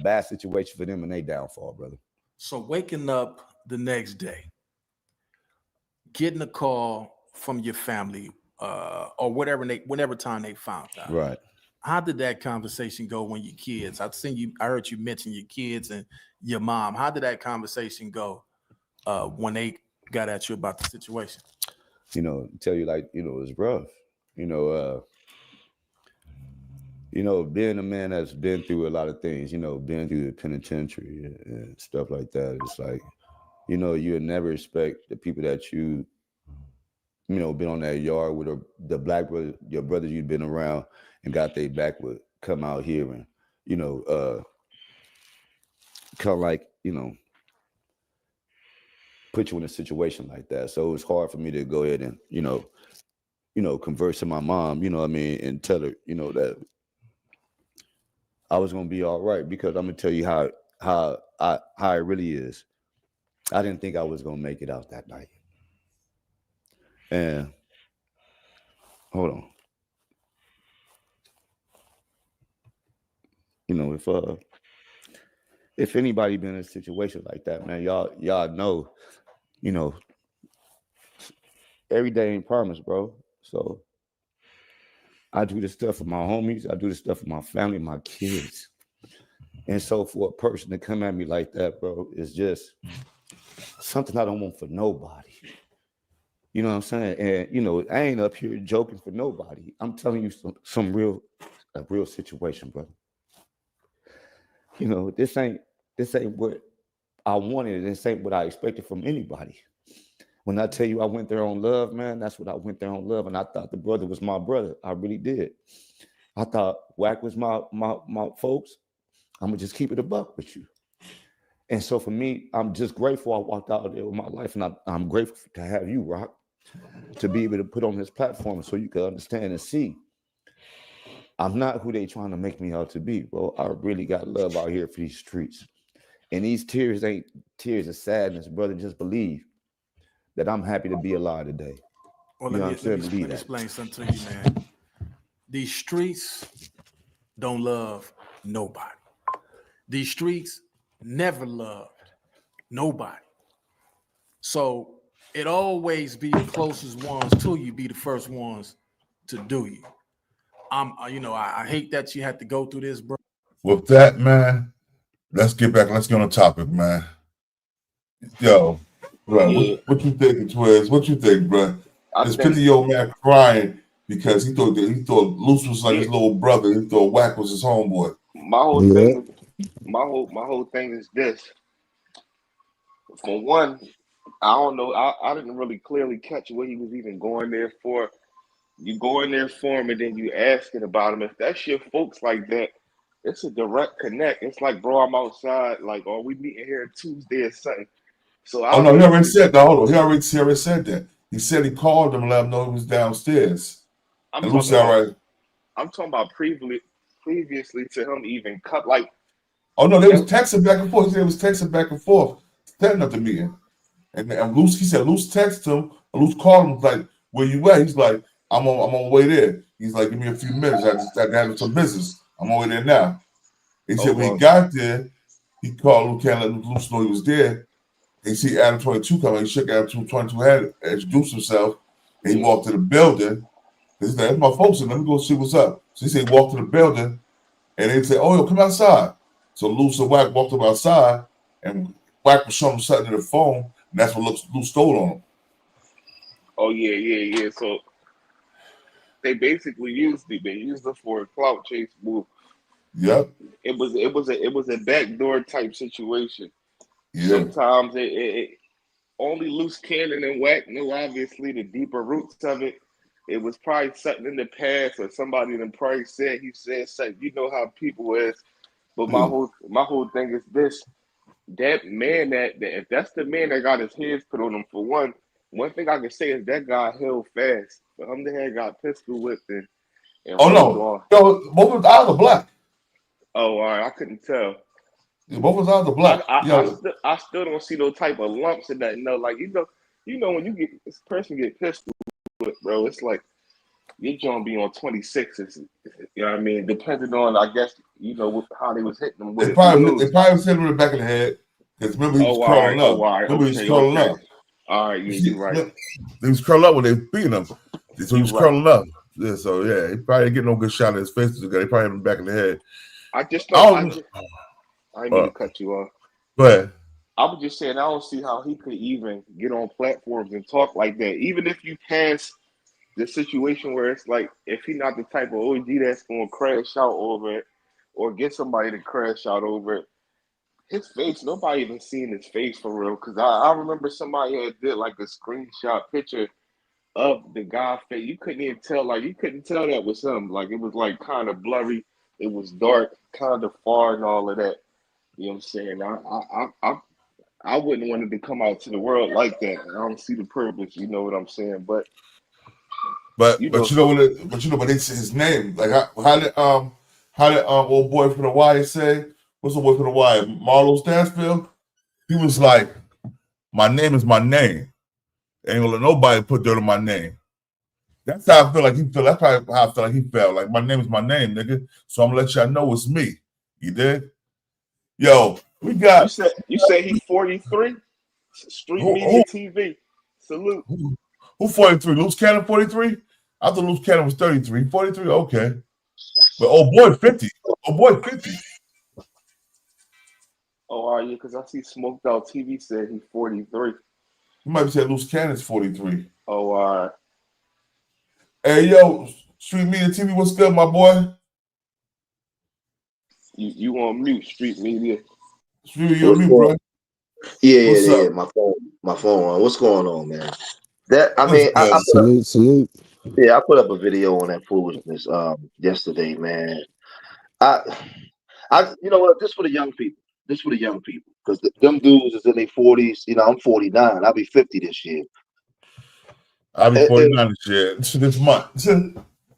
bad situation for them and they downfall, brother. So waking up the next day, getting a call from your family, or whatever time they found out. Right. How did that conversation go when your kids? I heard you mention your kids and your mom. How did that conversation go when they got at you about the situation? You know, tell you like, you know, it's rough. You know, being a man that's been through a lot of things, you know, been through the penitentiary and stuff like that. It's like, you know, you would never expect the people that you know, been on that yard with the black brother, your brothers you've been around and got their back would come out here and, you know, kind of like, you know, put you in a situation like that. So it was hard for me to go ahead and, you know, converse to my mom, you know what I mean, and tell her, you know, that I was gonna be all right, because I'm gonna tell you how how it really is. I didn't think I was gonna make it out that night. And hold on. You know, if anybody been in a situation like that, man, y'all know, you know, every day ain't promised, bro. So I do this stuff for my homies. I do this stuff for my family, my kids. And so for a person to come at me like that, bro, is just something I don't want for nobody. You know what I'm saying? And, you know, I ain't up here joking for nobody. I'm telling you a real situation, brother. You know, this ain't what I wanted. This ain't what I expected from anybody. When I tell you I went there on love, man, that's what I went there on love. And I thought the brother was my brother. I really did. I thought Wack was my folks. I'm gonna just keep it a buck with you. And so for me, I'm just grateful I walked out there with my life, and I'm grateful to have you, Rock, to be able to put on this platform so you can understand and see. I'm not who they trying to make me out to be, bro. I really got love out here for these streets. And these tears ain't tears of sadness, brother. Just believe that I'm happy to be alive today. Well, You know let me explain something to you, man. These streets don't love nobody. These streets never loved nobody. So it always be the closest ones to you be the first ones to do you. I hate that you had to go through this, bro. With that, man, let's get back. Let's get on the topic, man. Yo, bro, what you think, Twiz? What you think, bro? This 50-year-old man crying because he thought Luce was like his little brother. He thought Wack was his homeboy. My whole thing is this. For one, I don't know. I didn't really clearly catch what he was even going there for. You go in there for him and then you asking about him. If that's your folks like that, it's a direct connect. It's like, bro, I'm outside. Like, are we meeting here Tuesday or something? So Oh no, he already said that. Hold on, he already said that. He said he called him and let him know he was downstairs. I'm talking about previously to him even cut like. Oh no, they was texting back and forth. He said it was texting back and forth, setting up the meeting. And Luce, he said Luce texted him. And Luce called him like, "Where you at?" He's like, I'm on my way there. He's like, "Give me a few minutes. I just had to handle some business. I'm on my way there now." He said when he got there, he called Luce Cannon, let Luce know he was there. He see Adam 22 coming. He shook Adam 22 hand, introduced himself, and he walked to the building. He said, "That's my folks, and let me go see what's up." So he said he walked to the building, and they said, "Oh, yo, come outside." So Luce and Wack walked up outside, and Wack was showing him something in the phone, and that's what Luce stole on him. Oh yeah. So they basically used it for a clout chase move. Yep. It was a backdoor type situation. Yeah. Sometimes it only Luce Cannon and Wack knew obviously the deeper roots of it. It was probably something in the past, or somebody that probably said something. You know how people is. But my whole thing is this: that man that if that's the man that got his hands put on him, for one thing I can say is that guy held fast. But him the head got pistol whipped and Oh no, yo, both of eyes are black. Oh, all right, I couldn't tell. Yeah, both of eyes are black. I still don't see no type of lumps in that. No, like you know when you get this person get pistol whipped, bro, it's like your joint be on 26s. You know what I mean? Depending on, I guess, how they was hitting them with They probably was hitting him in the back of the head. Because remember, he was curling up. Remember, he was curling up. All right, yeah, you're right. He was curling up when they was beating him. So he was curling up. Yeah, so yeah, he probably didn't get no good shot in his face. They probably hit him in the back of the head. I didn't mean to cut you off. Go ahead. I was just saying, I don't see how he could even get on platforms and talk like that. Even if you pass the situation where it's like, if he's not the type of OG that's going to crash out over it or get somebody to crash out over it, his face, nobody even seen his face for real. Because I remember somebody had did like a screenshot picture of the guy's face. You couldn't even tell, that was him. Like, it was like kind of blurry. It was dark, kind of far and all of that. You know what I'm saying? I wouldn't want it to come out to the world like that. I don't see the purpose. You know what I'm saying? But you know what they say his name. Like how did old boy from the Y say what's the word for the wire? Marlo Stansfield. He was like, "My name is my name. Ain't gonna let nobody put dirt on my name." That's how I feel like he felt. That's probably how I feel like he felt. Like, my name is my name, nigga. So I'm gonna let y'all know it's me. You did? Yo, we got. You said he 43. Street Media TV. Salute. Who 43? Luce Cannon 43? I thought Luce Cannon was 33. 43? Okay. But old boy 50. Old boy 50. Oh, are you? Because I see Smoked Out TV said he's 43. You might have said Luce Cannon's 43. Oh, all right. Hey, yo, Street Media TV, what's good, my boy? You on mute, Street Media. Street, you on mute, bro. Yeah. My phone on. What's going on, man? Salute. Yeah, I put up a video on that foolishness yesterday, man. You know what? This for the young people. Because them dudes is in their 40s. You know, I'm 49. I'll be 50 this year. I'll be 49 this year. This month.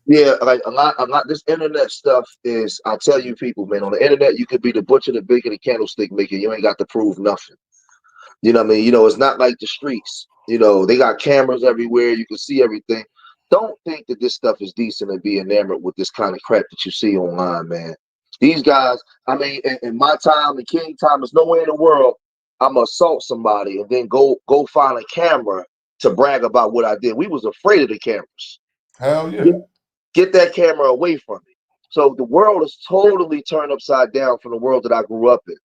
Yeah, like a lot. This internet stuff is. I tell you, people, man. On the internet, you could be the butcher, the baker, the candlestick maker. You ain't got to prove nothing. You know what I mean? You know, it's not like the streets. You know, they got cameras everywhere. You can see everything. Don't think that this stuff is decent and be enamored with this kind of crap that you see online, man. These guys, I mean, in my time, in King time, there's no way in the world I'm gonna assault somebody and then go find a camera to brag about what I did. We was afraid of the cameras. Hell yeah. Get that camera away from me. So the world is totally turned upside down from the world that I grew up in.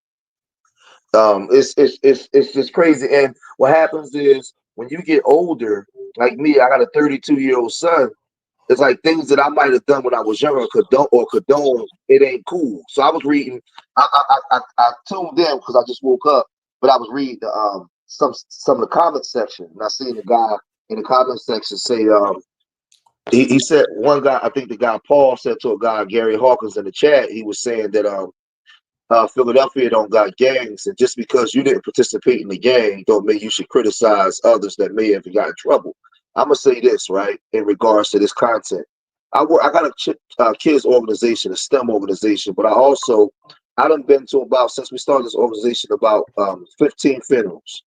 It's just crazy. And what happens is when you get older, like me, I got a 32-year-old son. It's like things that I might have done when I was younger condone. It ain't cool. So I was reading. I tuned in because I just woke up, but I was reading some of the comment section, and I seen the guy in the comment section say he said, one guy, I think the guy Paul said to a guy, Gary Hawkins, in the chat, he was saying that Philadelphia don't got gangs, and just because you didn't participate in the gang don't mean you should criticize others that may have got in trouble. I'm gonna say this, right, in regards to this content. I got a kids organization, a STEM organization, but I done been to about, since we started this organization, about 15 funerals.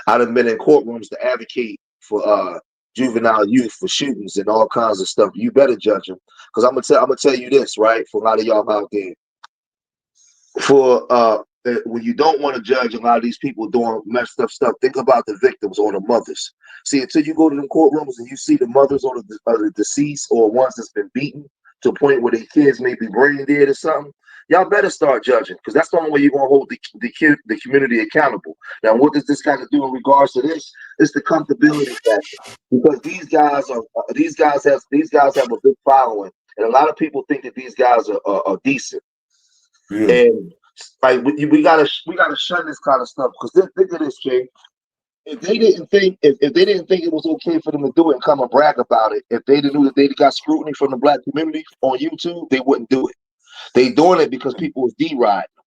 I done been in courtrooms to advocate for juvenile youth for shootings and all kinds of stuff. You better judge them, because I'm gonna tell you this, right, for a lot of y'all out there. When you don't want to judge a lot of these people doing messed up stuff, think about the victims or the mothers. See, until you go to the courtrooms and you see the mothers or the deceased or ones that's been beaten to a point where their kids may be brain dead or something, y'all better start judging, because that's the only way you're gonna hold the community accountable. Now, what does this got to do in regards to this? It's the comfortability factor, because these guys have a big following, and a lot of people think that these guys are decent. Yeah. And like we gotta shun this kind of stuff, because think of this, Jay. If they didn't think it was okay for them to do it and come and brag about it, if they knew that they got scrutiny from the black community on YouTube, they wouldn't do it. They doing it because people was deriding them.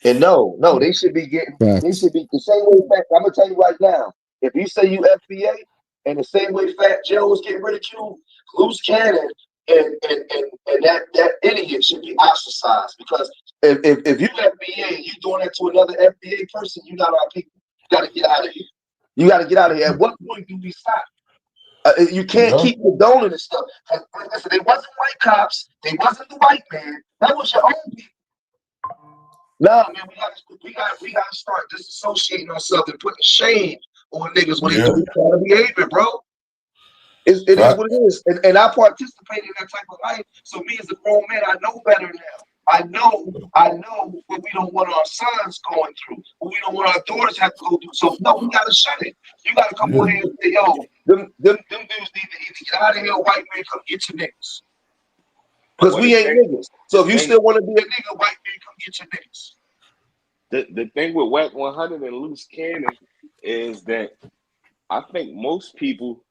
And no, they should be the same way. I'm gonna tell you right now, if you say you FBA, and the same way Fat Joe was getting ridiculed, Luce Cannon and that idiot should be ostracized, because if you FBA and you doing that to another FBA person, you're not our people. You got to get out of here. You got to get out of here. At what point do we stop? You can't keep condoning this stuff. Listen, they wasn't white cops. They wasn't the white man. That was your own people. Nah, man, we got to start disassociating ourselves and putting shame on niggas when they do this kind of behavior, bro. It is what it is. And I participate in that type of life. So me as a grown man, I know better now. I know what we don't want our sons going through, what we don't want our daughters have to go through. So no, we gotta shut it. You gotta come on here and say, yo, them dudes need to either get out of here, white man, come get your niggas. Because we ain't niggas. So if you still want to be a nigga, white man, come get your niggas. The thing with Wack 100 and Luce Cannon is that I think most people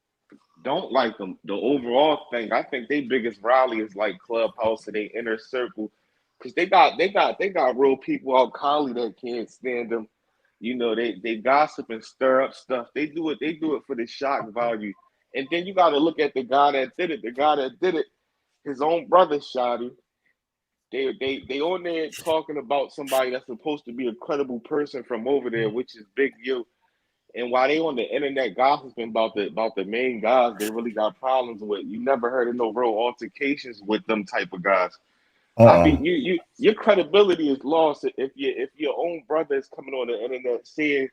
don't like them. The overall thing, I think their biggest rally is like Clubhouse and their inner circle, because they got real people out Cali that can't stand them. You know, they gossip and stir up stuff. They do it for the shock value. And then you got to look at the guy that did it. The guy that did it, his own brother shot him. They on there talking about somebody that's supposed to be a credible person from over there, which is Big U. And while they on the internet gossiping about the main guys, they really got problems with. You never heard of no real altercations with them type of guys. I mean, your credibility is lost if your own brother is coming on the internet saying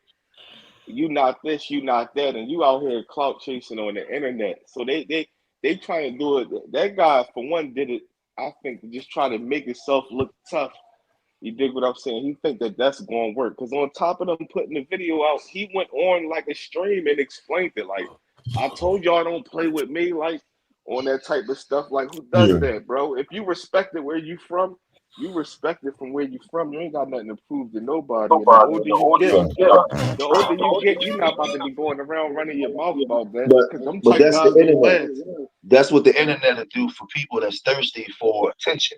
you not this, you not that, and you out here clout chasing on the internet. So they trying to do it. That guy, for one, did it. I think to just try to make himself look tough. You dig what I'm saying? He think that that's going to work. Because on top of them putting the video out, he went on like a stream and explained it. Like, I told y'all don't play with me, like, on that type of stuff. Like, who does that, bro? If you respect it where you from, you respect it from where you from. You ain't got nothing to prove to nobody. And the older you get, you're not about to be going around running your mouth about that. Because them But type that's the guys don't internet. last. That's what the internet will do for people that's thirsty for attention.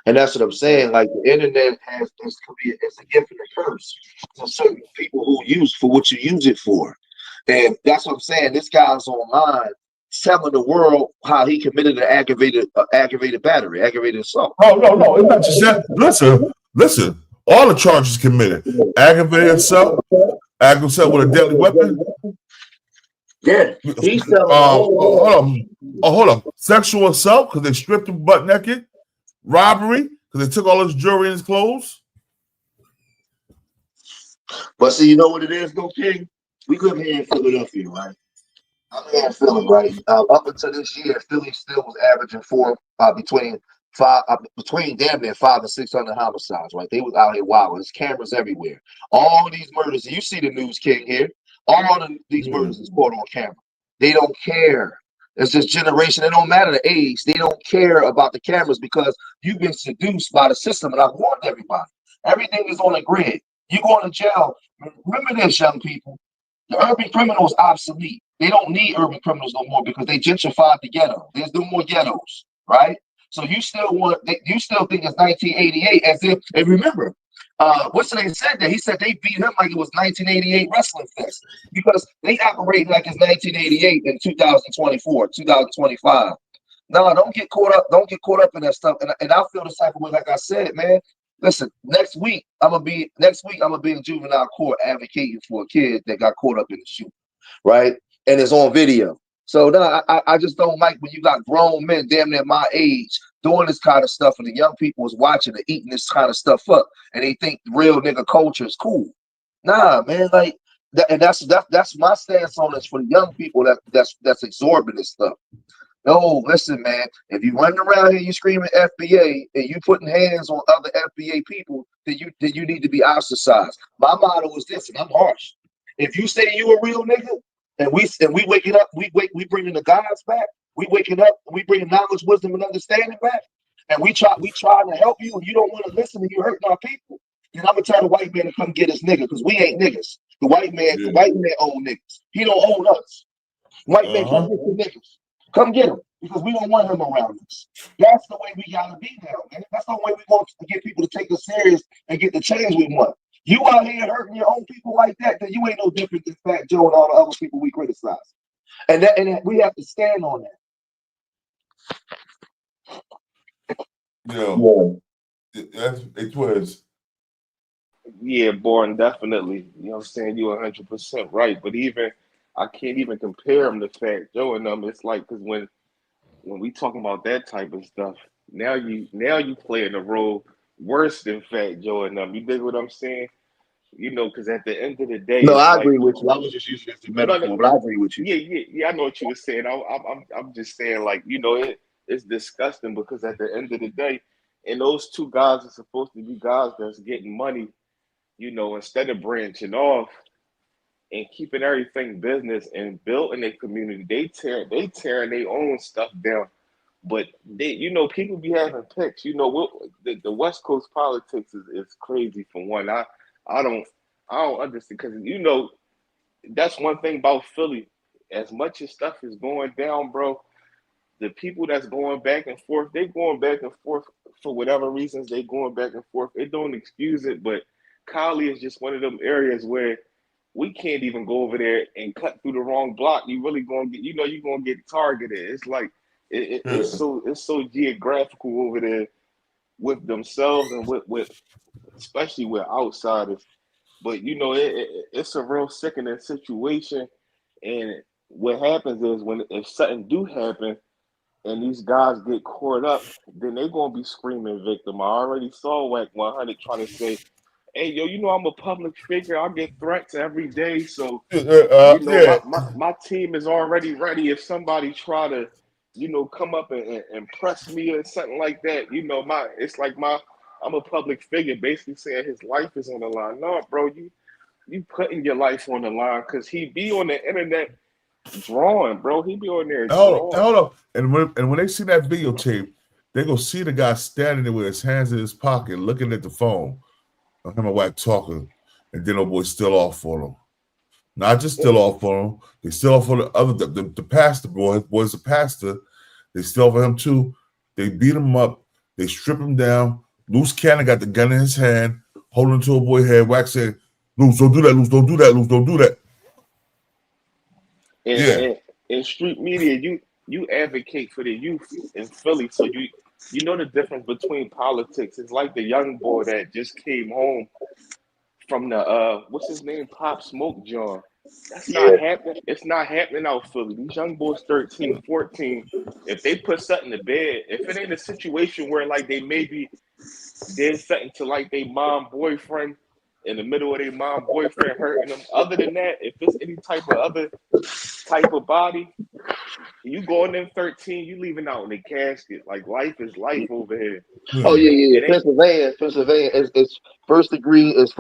And that's what I'm saying. Like the internet has this could be it's a gift and a curse for certain people who use for what you use it for. And that's what I'm saying. This guy's online telling the world how he committed an aggravated battery, aggravated assault. No, it's not just that. Listen. All the charges committed: aggravated assault, aggravated assault with a deadly weapon. Yeah, he's telling hold on. Sexual assault because they stripped him butt naked. Robbery because they took all his jewelry and his clothes. But see, you know what it is, though, King? We live here in Philadelphia, right? I'm here in Philly, right? Up until this year, Philly still was averaging between damn near 500 and 600 homicides, right? They was out here wild. There's cameras everywhere. All these murders, you see the news, King, here. These murders is caught on camera. They don't care. It's this generation. It don't matter the age. They don't care about the cameras because you've been seduced by the system. And I've warned everybody. Everything is on a grid. You going to jail. Remember this, young people. The urban criminal is obsolete. They don't need urban criminals no more because they gentrified the ghetto. There's no more ghettos, right? So you still think it's 1988 as if, and remember, what's the name said that? He said they beat him like it was 1988 Wrestling Fest because they operate like it's 1988 in 2024, 2025. No, don't get caught up in that stuff. And I feel the type of way, like I said, man. Listen, next week I'm gonna be in juvenile court advocating for a kid that got caught up in the shooting, right? And it's on video. So no, I just don't like when you got grown men damn near my age doing this kind of stuff, and the young people is watching and eating this kind of stuff up, and they think real nigga culture is cool. Nah, man, like that, and that's my stance on this for the young people that's absorbing this stuff. No, listen, man. If you running around here, you screaming FBA, and you putting hands on other FBA people, then you need to be ostracized. My motto is this, and I'm harsh. If you say you a real nigga, and we waking up, we bringing the gods back. We waking up, we bringing knowledge, wisdom, and understanding back, and we trying to help you, and you don't want to listen, and you hurting our people. Then I'm gonna tell the white man to come get us nigga, because we ain't niggas. The white man own niggas. He don't own us. White man, come get the niggas. Come get him because we don't want him around us. That's the way we gotta be now, man. That's the way we want to get people to take us serious and get the change we want. You out here hurting your own people like that, then you ain't no different than Fat Joe and all the other people we criticize. And we have to stand on that. It was. Yeah, Born, definitely. You know what I'm saying? You're 100% right. But even I can't even compare them to Fat Joe and them. It's like because when we talking about that type of stuff, now you playing a role worse than Fat Joe and them. You dig what I'm saying? You know, because at the end of the day, No, it's I like, agree with you. I was just using it as a metaphor, but I agree with you. Yeah. I know what you were saying. I'm just saying, like, you know, it's disgusting because at the end of the day, and those two guys are supposed to be guys that's getting money, you know, instead of branching off and keeping everything business and building their community, they tearing their own stuff down. But they, you know, people be having picks. You know, the West Coast politics is crazy. For one, I don't understand because you know that's one thing about Philly. As much as stuff is going down, bro, the people that's going back and forth, they going back and forth for whatever reasons they going back and forth. It don't excuse it, but Cali is just one of them areas where we can't even go over there and cut through the wrong block. You really gonna get, you know, you're gonna get targeted. It's like it's so geographical over there. with themselves and with especially with outsiders. But you know, it's a real sickening situation. And what happens is when if something do happen and these guys get caught up, then they're gonna be screaming victim. I already saw Wack 100 trying to say, hey yo, you know I'm a public figure. I get threats every day. So you know, yeah. my team is already ready. If somebody try to, you know, come up and press me or something like that, you know, I'm a public figure, basically saying his life is on the line. No, bro, you putting your life on the line because he be on the internet drawing, bro. He be on there drawing. Hold up. And when they see that videotape, they gonna see the guy standing there with his hands in his pocket, looking at the phone. Him and Wack talking, and then old boy still off for him. Not just still off for him, they still off for the other the pastor boy. His boy's a pastor. They still for him too. They beat him up. They strip him down. Luce Cannon got the gun in his hand, holding to a boy's head. Wack said, "Luce, don't do that. Luce, don't do that. Luce, don't do that." And in street media, you advocate for the youth in Philly, so you know the difference between politics. It's like the young boy that just came home from the what's his name, Pop Smoke John. That's not happening. It's not happening out Philly. These young boys 13, 14, if they put something to bed, if it ain't a situation where like they maybe did something to like their mom boyfriend in the middle of their mom boyfriend hurting them. Other than that, if it's any type of other type of body, you going in 13, you leaving out in the casket. Like life is life over here. Oh yeah. Pennsylvania is first degree is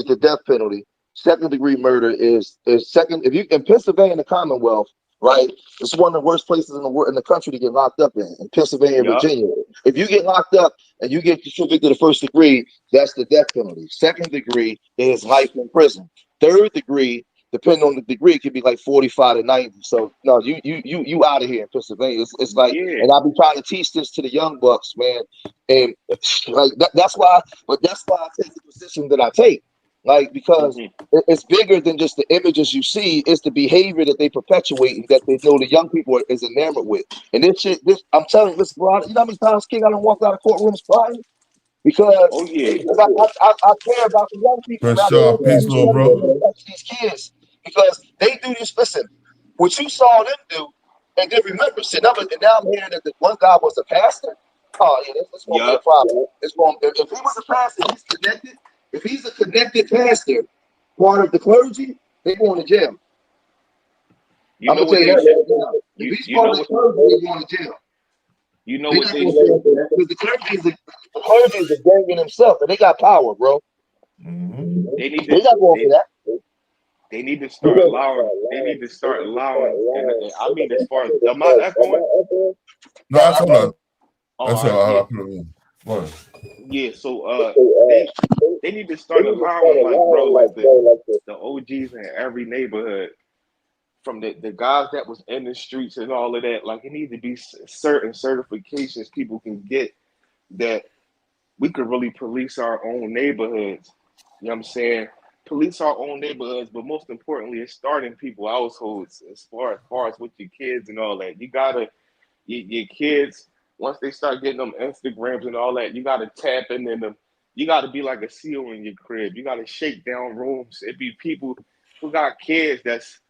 the death penalty. Second degree murder is second. If you in Pennsylvania, in the Commonwealth, right? It's one of the worst places in the world in the country to get locked up in Pennsylvania, Virginia. If you get locked up and you get convicted of first degree, that's the death penalty. Second degree is life in prison. Third degree, depending on the degree, it could be like 45 to 90. So no, you out of here in Pennsylvania. It's like, and I'll be trying to teach this to the young bucks, man. And like that's why I take the position that I take. Like, because it's bigger than just the images you see, it's the behavior that they perpetuate and that they know the young people is enamored with. And this shit, I'm telling you, this, bro, you know how many times King I done walked out of courtrooms crying? Because I care about the young people. Peace, little bro. These kids, because they do this. Listen, what you saw them do, and then remember, and now I'm hearing that the one guy was a pastor. Oh yeah, that's going to be a problem. It's going. If he was a pastor, he's connected. If he's a connected pastor, part of the clergy, they going to jail. I'm gonna tell you that right now. If he's part of the clergy, they going to jail. You know what they say? Because the clergy is a gang in himself, and they got power, bro. They need They got going for that. They need to start allowing. They need to start allowing. And I mean, as far as am I echoing? No, that's all. Yeah, so they need to start allowing, like, bro, like the OGs in every neighborhood, from the guys that was in the streets and all of that. Like, it needs to be certain certifications people can get that we could really police our own neighborhoods. You know what I'm saying? Police our own neighborhoods, but most importantly, it's starting people households as far as with your kids and all that. You gotta your kids, once they start getting them Instagrams and all that, you gotta tap into them. You gotta be like a seal in your crib. You gotta shake down rooms. It be people who got kids that's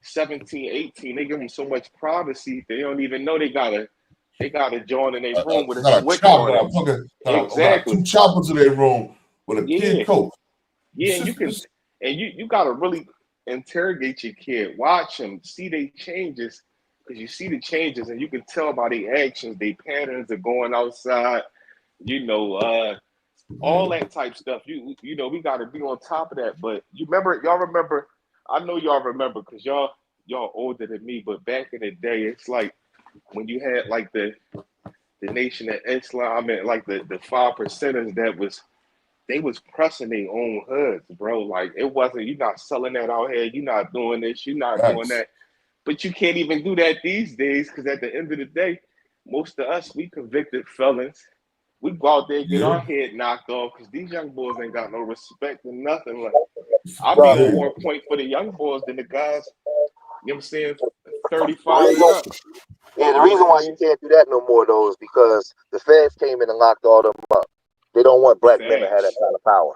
17, 18. They give them so much privacy they don't even know they gotta join in their room with a switch on it. Exactly. 2 choppers in their room with a kid coat. Yeah, you gotta really interrogate your kid, watch them, see their changes, because you see the changes and you can tell by their actions, their patterns of going outside, all that type stuff. You know, we gotta be on top of that. But y'all remember, I know y'all remember because y'all older than me, but back in the day, it's like when you had like the Nation of Islam and like the 5%ers they was pressing their own hoods, bro. Like, it wasn't, you're not selling that out here, you're not doing this, you're not doing that. But you can't even do that these days, because at the end of the day, most of us, we convicted felons. We go out there and get our head knocked off because these young boys ain't got no respect or nothing. Like, I'll be on more point for the young boys than the guys, you know what I'm saying, 35 and up. Yeah, the reason why you can't do that no more though is because the feds came in and locked all them up. They don't want black men to have that kind of power.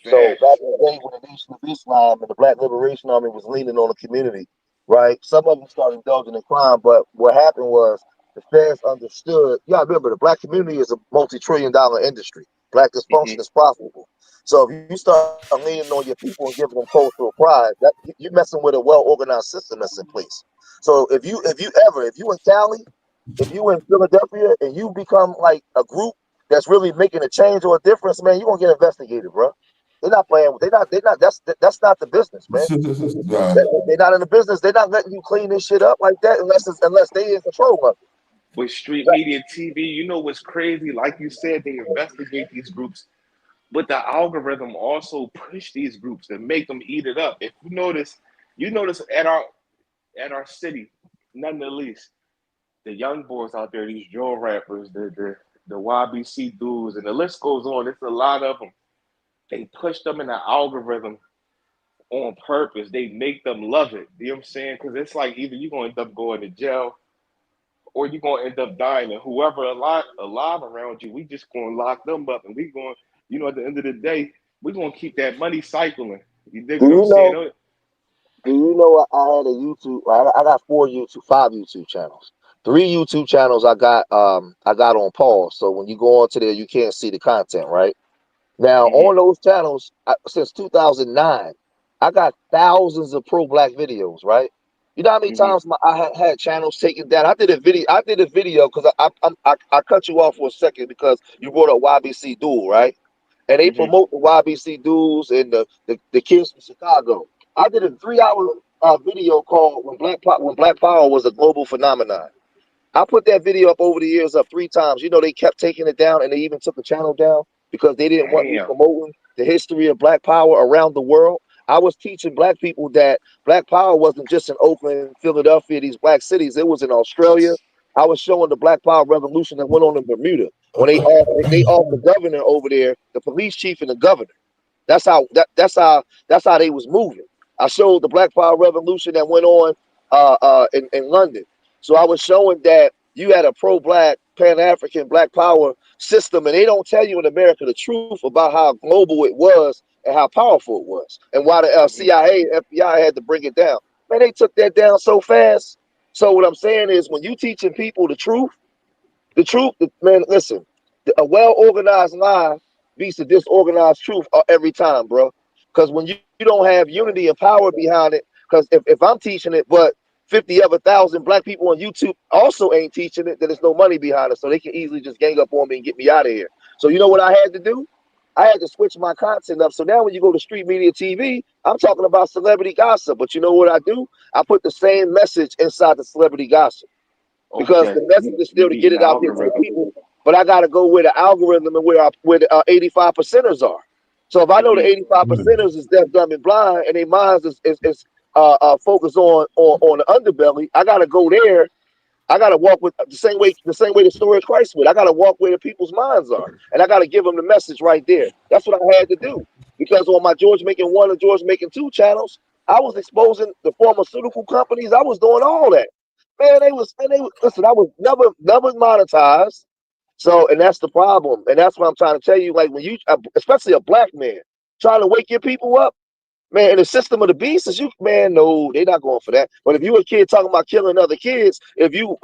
So back in the day when the Nation of Islam and the Black Liberation Army was leaning on the community, right? Some of them started indulging in crime, but what happened was the feds understood. Yeah, remember the black community is a multi-trillion-dollar industry. Black dysfunction is profitable. So if you start leaning on your people and giving them cultural pride, that you're messing with a well-organized system that's in place. So if you in Cali, if you in Philadelphia, and you become like a group that's really making a change or a difference, man, you're gonna get investigated, bro. They're not playing. They're not. That's not the business, man. They're not in the business. They're not letting you clean this shit up like that unless they in control of it. With street media TV, you know what's crazy? Like you said, they investigate these groups, but the algorithm also push these groups and make them eat it up. If you notice at our city, none the least, the young boys out there, these drill rappers, the YBC dudes, and the list goes on. It's a lot of them. They push them in the algorithm on purpose. They make them love it. You know what I'm saying? Because it's like either you're going to end up going to jail or you're going to end up dying. And whoever alive around you, we just going to lock them up. And we going, at the end of the day, we're going to keep that money cycling. You dig what I'm saying? Do you know I had a YouTube? I got 5 YouTube channels. 3 YouTube channels I got on pause. So when you go onto there, you can't see the content, right? Now on those channels, since 2009, I got thousands of pro-black videos, right? You know how many times I had channels taken down? I did a video because I cut you off for a second because you brought up YBC Duel, right? And they promote the YBC Duels and the kids from Chicago. I did a 3-hour video called when Black Power was a global phenomenon. I put that video up over the years up 3 times. You know, they kept taking it down, and they even took the channel down because they didn't want me promoting the history of Black Power around the world. I was teaching black people that Black Power wasn't just in Oakland, Philadelphia, these black cities. It was in Australia. I was showing the Black Power revolution that went on in Bermuda when they off the governor over there, the police chief and the governor. That's how they was moving. I showed the Black Power revolution that went on in London. So I was showing that you had a pro-black, Pan-African Black Power system, and they don't tell you in America the truth about how global it was and how powerful it was, and why the CIA, FBI had to bring it down. Man, they took that down so fast. So what I'm saying is, when you teaching people the truth, man, listen, a well-organized lie beats the disorganized truth every time, bro. Because when you don't have unity and power behind it, because if I'm teaching it, but 50 other thousand black people on YouTube also ain't teaching it, then there's no money behind it. So they can easily just gang up on me and get me out of here. So you know what I had to do? I had to switch my content up. So now when you go to street media TV, I'm talking about celebrity gossip. But you know what I do? I put the same message inside the celebrity gossip. Because the message is still to get it out there to the people. But I got to go where the algorithm and where the 85 percenters are. So if I know the 85 percenters is deaf, dumb, and blind, and their minds is focused on the underbelly, I got to go there. I got to walk with the same way the story of Christ would. I got to walk where the people's minds are, and I got to give them the message right there. That's what I had to do, because on my George Making 1 and George Making 2 channels, I was exposing the pharmaceutical companies. I was doing all that. Man, they was listen. I was never monetized. So, and that's the problem, and that's what I'm trying to tell you. Like when you, especially a black man, trying to wake your people up. Man, in the system of the beast, is you, man, no, they're not going for that. But if you a kid talking about killing other kids, if you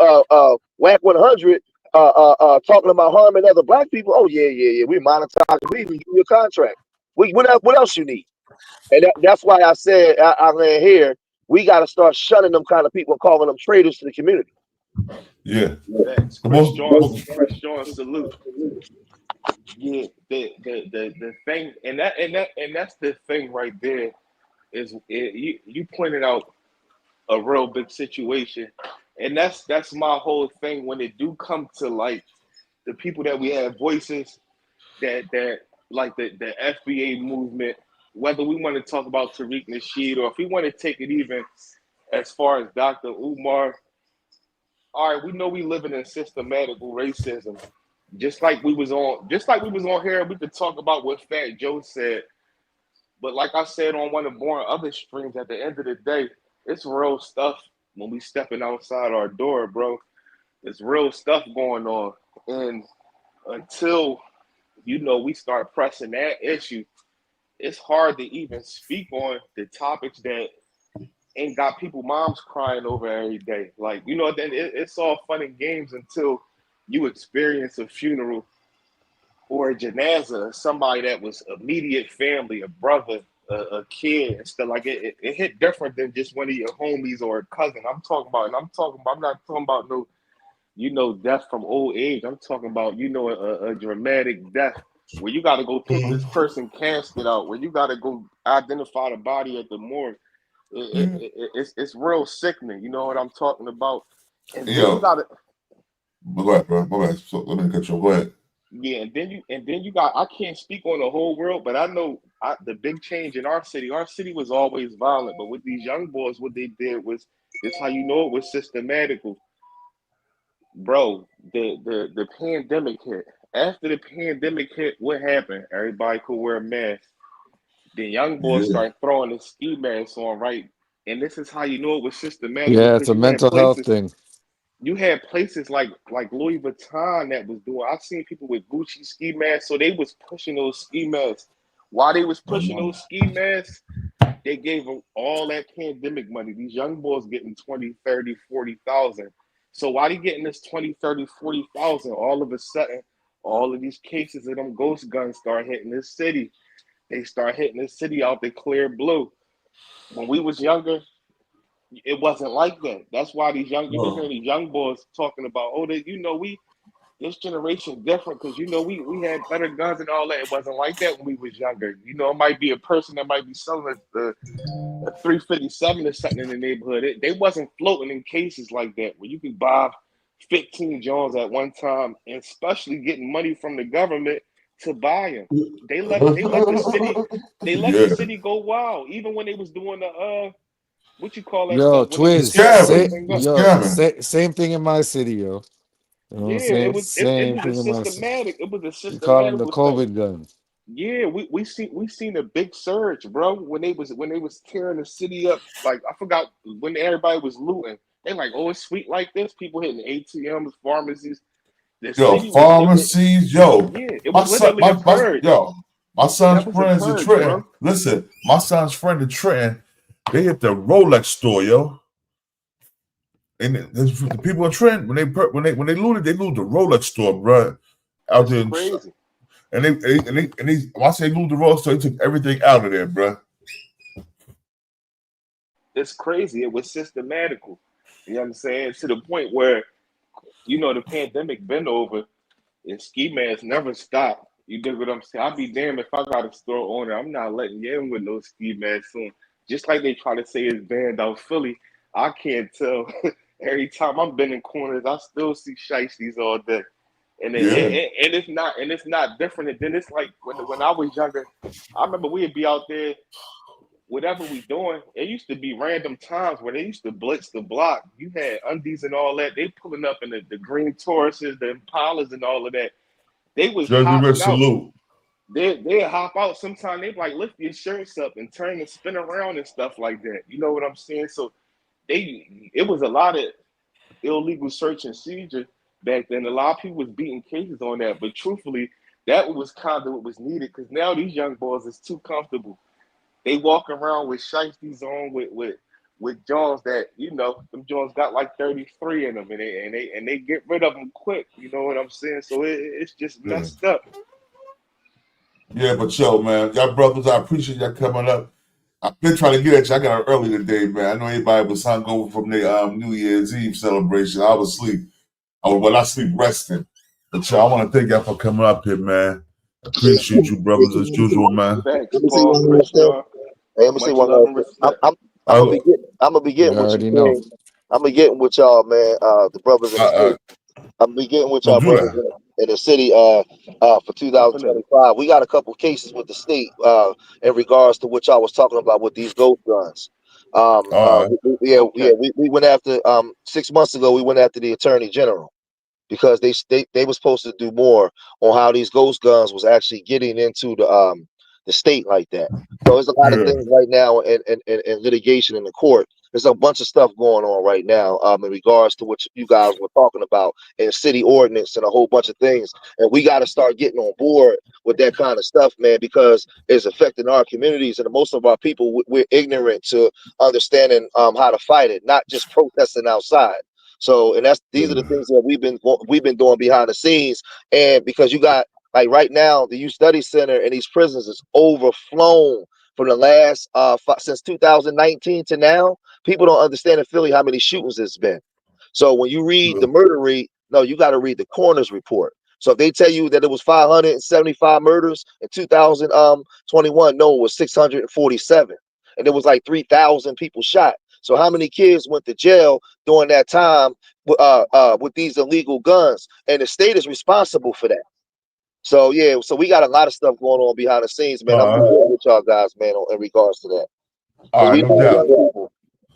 whack 100 talking about harming other black people, oh yeah, we monetize, we even give you a contract. What else you need? And that's why I said I land here. We got to start shunning them kind of people and calling them traitors to the community. Yeah. Thanks. Chris John, salute. Yeah, the thing, and that's the thing right there. You pointed out a real big situation, and that's my whole thing when it do come to like the people that we have voices that like the FBA movement, whether we want to talk about Tariq Nasheed or if we want to take it even as far as Dr. Umar. All right, we know we living in systematical racism. Just like we was on here, we could talk about what Fat Joe said. But like I said on one of Born Other streams, at the end of the day, it's real stuff when we stepping outside our door, bro, there's real stuff going on. And until, you know, we start pressing that issue, it's hard to even speak on the topics that ain't got people moms crying over every day. Like, you know, then it's all fun and games until you experience a funeral or a janaza, somebody that was immediate family, a brother, a kid, and stuff like it hit different than just one of your homies or a cousin. I'm not talking about no, you know, death from old age. I'm talking about, you know, a dramatic death where you got to go pick this person casket out, where you got to go identify the body at the morgue. It's real sickening. You know what I'm talking about? And then you got to. Go ahead, bro. Go ahead. So let me cut you. Go ahead. Yeah, and then you got. I can't speak on the whole world, but I know the big change in our city. Our city was always violent, but with these young boys, what they did was, it's how you know it was systematical. Bro, the pandemic hit. After the pandemic hit, what happened? Everybody could wear masks. The young boys start throwing the ski masks on, right? And this is how you know it was systematical, Yeah, it's because a mental health thing. you had places like Louis Vuitton that was doing. I've seen people with Gucci ski masks, so they was pushing those ski masks. While they was pushing those ski masks, they gave them all that pandemic money. These young boys getting 20, 30, 40,000. So while they getting this 20, 30, 40,000, all of a sudden, all of these cases of them ghost guns start hitting this city. They start hitting this city out the clear blue. When we was younger, it wasn't like that. That's why you be hearing these young boys talking about, oh, this generation different, because, you know, we had better guns and all that. It wasn't like that when we was younger. You know, it might be a person that might be selling a 357 or something in the neighborhood. They wasn't floating in cases like that where you can buy 15 Jones at one time, and especially getting money from the government to buy them. They let the city go wild, even when they was doing the what you call that Yo, stuff when they was twins. tearing everything up. Same thing in my city, yo. You know what I'm Yeah, saying? it was Same a thing in my city. systematic. It was a You call them the systematical thing. COVID gun. Yeah, we seen a big surge, bro, when they was tearing the city up. Like, I forgot when everybody was looting. They like, oh, it's sweet like this. People hitting ATMs, pharmacies. The city was Pharmacies, it was literally a purge. my son's That was a friends in purge, Trenton. bro. Listen, my son's friend in Trenton, they hit the Rolex store, yo. And the people in Trenton, when they looted the Rolex store, bro. Out there, crazy. And they when I say looted the Rolex store, they took everything out of there, bro. It's crazy. It was systematical. You know what I'm saying? To the point where, you know, the pandemic been over and ski masks never stop. You dig what I'm saying? I'd be damned if I got a store owner. I'm not letting you in with no ski masks on. Just like they try to say it's banned out Philly, I can't tell. Every time I'm bending corners, I still see shiesties all day. And it's not different. And then it's like when I was younger, I remember we'd be out there, whatever we doing, it used to be random times where they used to blitz the block. You had undies and all that. They pulling up in the green Tauruses, the Impalas and all of that. They was hopping out. Salute. They'd hop out. Sometimes they'd like lift your shirts up and turn and spin around and stuff like that. You know what I'm saying? So it was a lot of illegal search and seizure back then. A lot of people was beating cases on that. But truthfully, that was kind of what was needed, because now these young boys is too comfortable. They walk around with shiesties on with Jones that, you know, them Jones got like 33 in them, and they get rid of them quick. You know what I'm saying? So it's just messed up. Yeah, but yo, man, y'all brothers, I appreciate y'all coming up. I've been trying to get at you. I got up early today, man. I know everybody was hungover from their New Year's Eve celebration. I was asleep. I sleep resting. But y'all, I want to thank y'all for coming up here, man. Appreciate you, brothers, as usual, man. Thanks, Let me see Paul. one last thing. Hey, let me see Much one love last and thing. respect. I'm gonna be getting with you, King. I'm gonna be getting with y'all, man. The brothers in the city. I'm gonna be getting with y'all brothers in the city. For 2025, we got a couple cases with the state in regards to what y'all was talking about with these ghost guns. We went after 6 months ago. We went after the attorney general, because they were supposed to do more on how these ghost guns was actually getting into the state like that. So there's a lot of things right now in litigation in the court there's a bunch of stuff going on right now in regards to what you guys were talking about in city ordinance and a whole bunch of things. And we got to start getting on board with that kind of stuff, man, because it's affecting our communities. And most of our people, we're ignorant to understanding how to fight it, not just protesting outside. So, and these are the things that we've been doing behind the scenes. And because you got, like, right now, the Youth Study Center and these prisons is overflown from the last since 2019 to now. People don't understand in Philly how many shootings it's been. So when you read the murder rate, no, you got to read the coroner's report. So if they tell you that it was 575 murders in 2021, no, it was 647, and there was like 3,000 people shot. So how many kids went to jail during that time with these illegal guns? And the state is responsible for that. So yeah, so we got a lot of stuff going on behind the scenes, man. I'm good with y'all guys, man, in regards to that. All right, no doubt.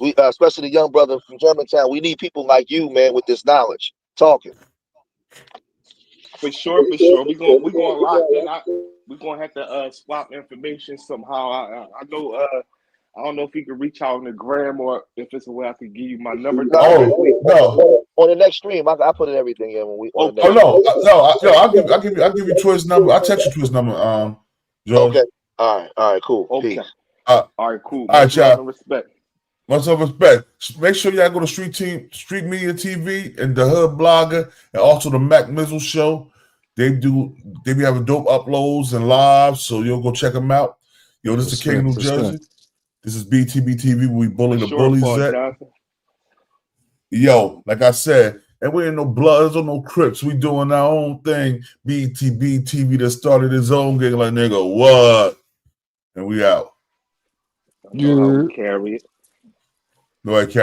We especially the young brother from Germantown, we need people like you, man, with this knowledge, talking. For sure. We're gonna lock in. We're gonna have to swap information somehow. I know I don't know if you can reach out on the gram or if it's a way I could give you my number. No. On the next stream, I put everything in when we. I'll give you Twiz's number. I'll text you Twiz's number. George. Okay. All right, cool. Okay. Peace. All right, cool. All right, y'all. Respect. Much of respect. Make sure y'all go to Street Media TV and the Hood Blogger and also the Mac Mizzle Show. They be having dope uploads and lives, so you'll go check them out. Yo, this is King, New Jersey. This is Btbtv. We bully the bullies at. Yo, like I said, and we ain't no Bloods or no Crips. We doing our own thing. Btbtv that started his own gang, like, nigga, what? And we out. I know how we carry it. No, I can't.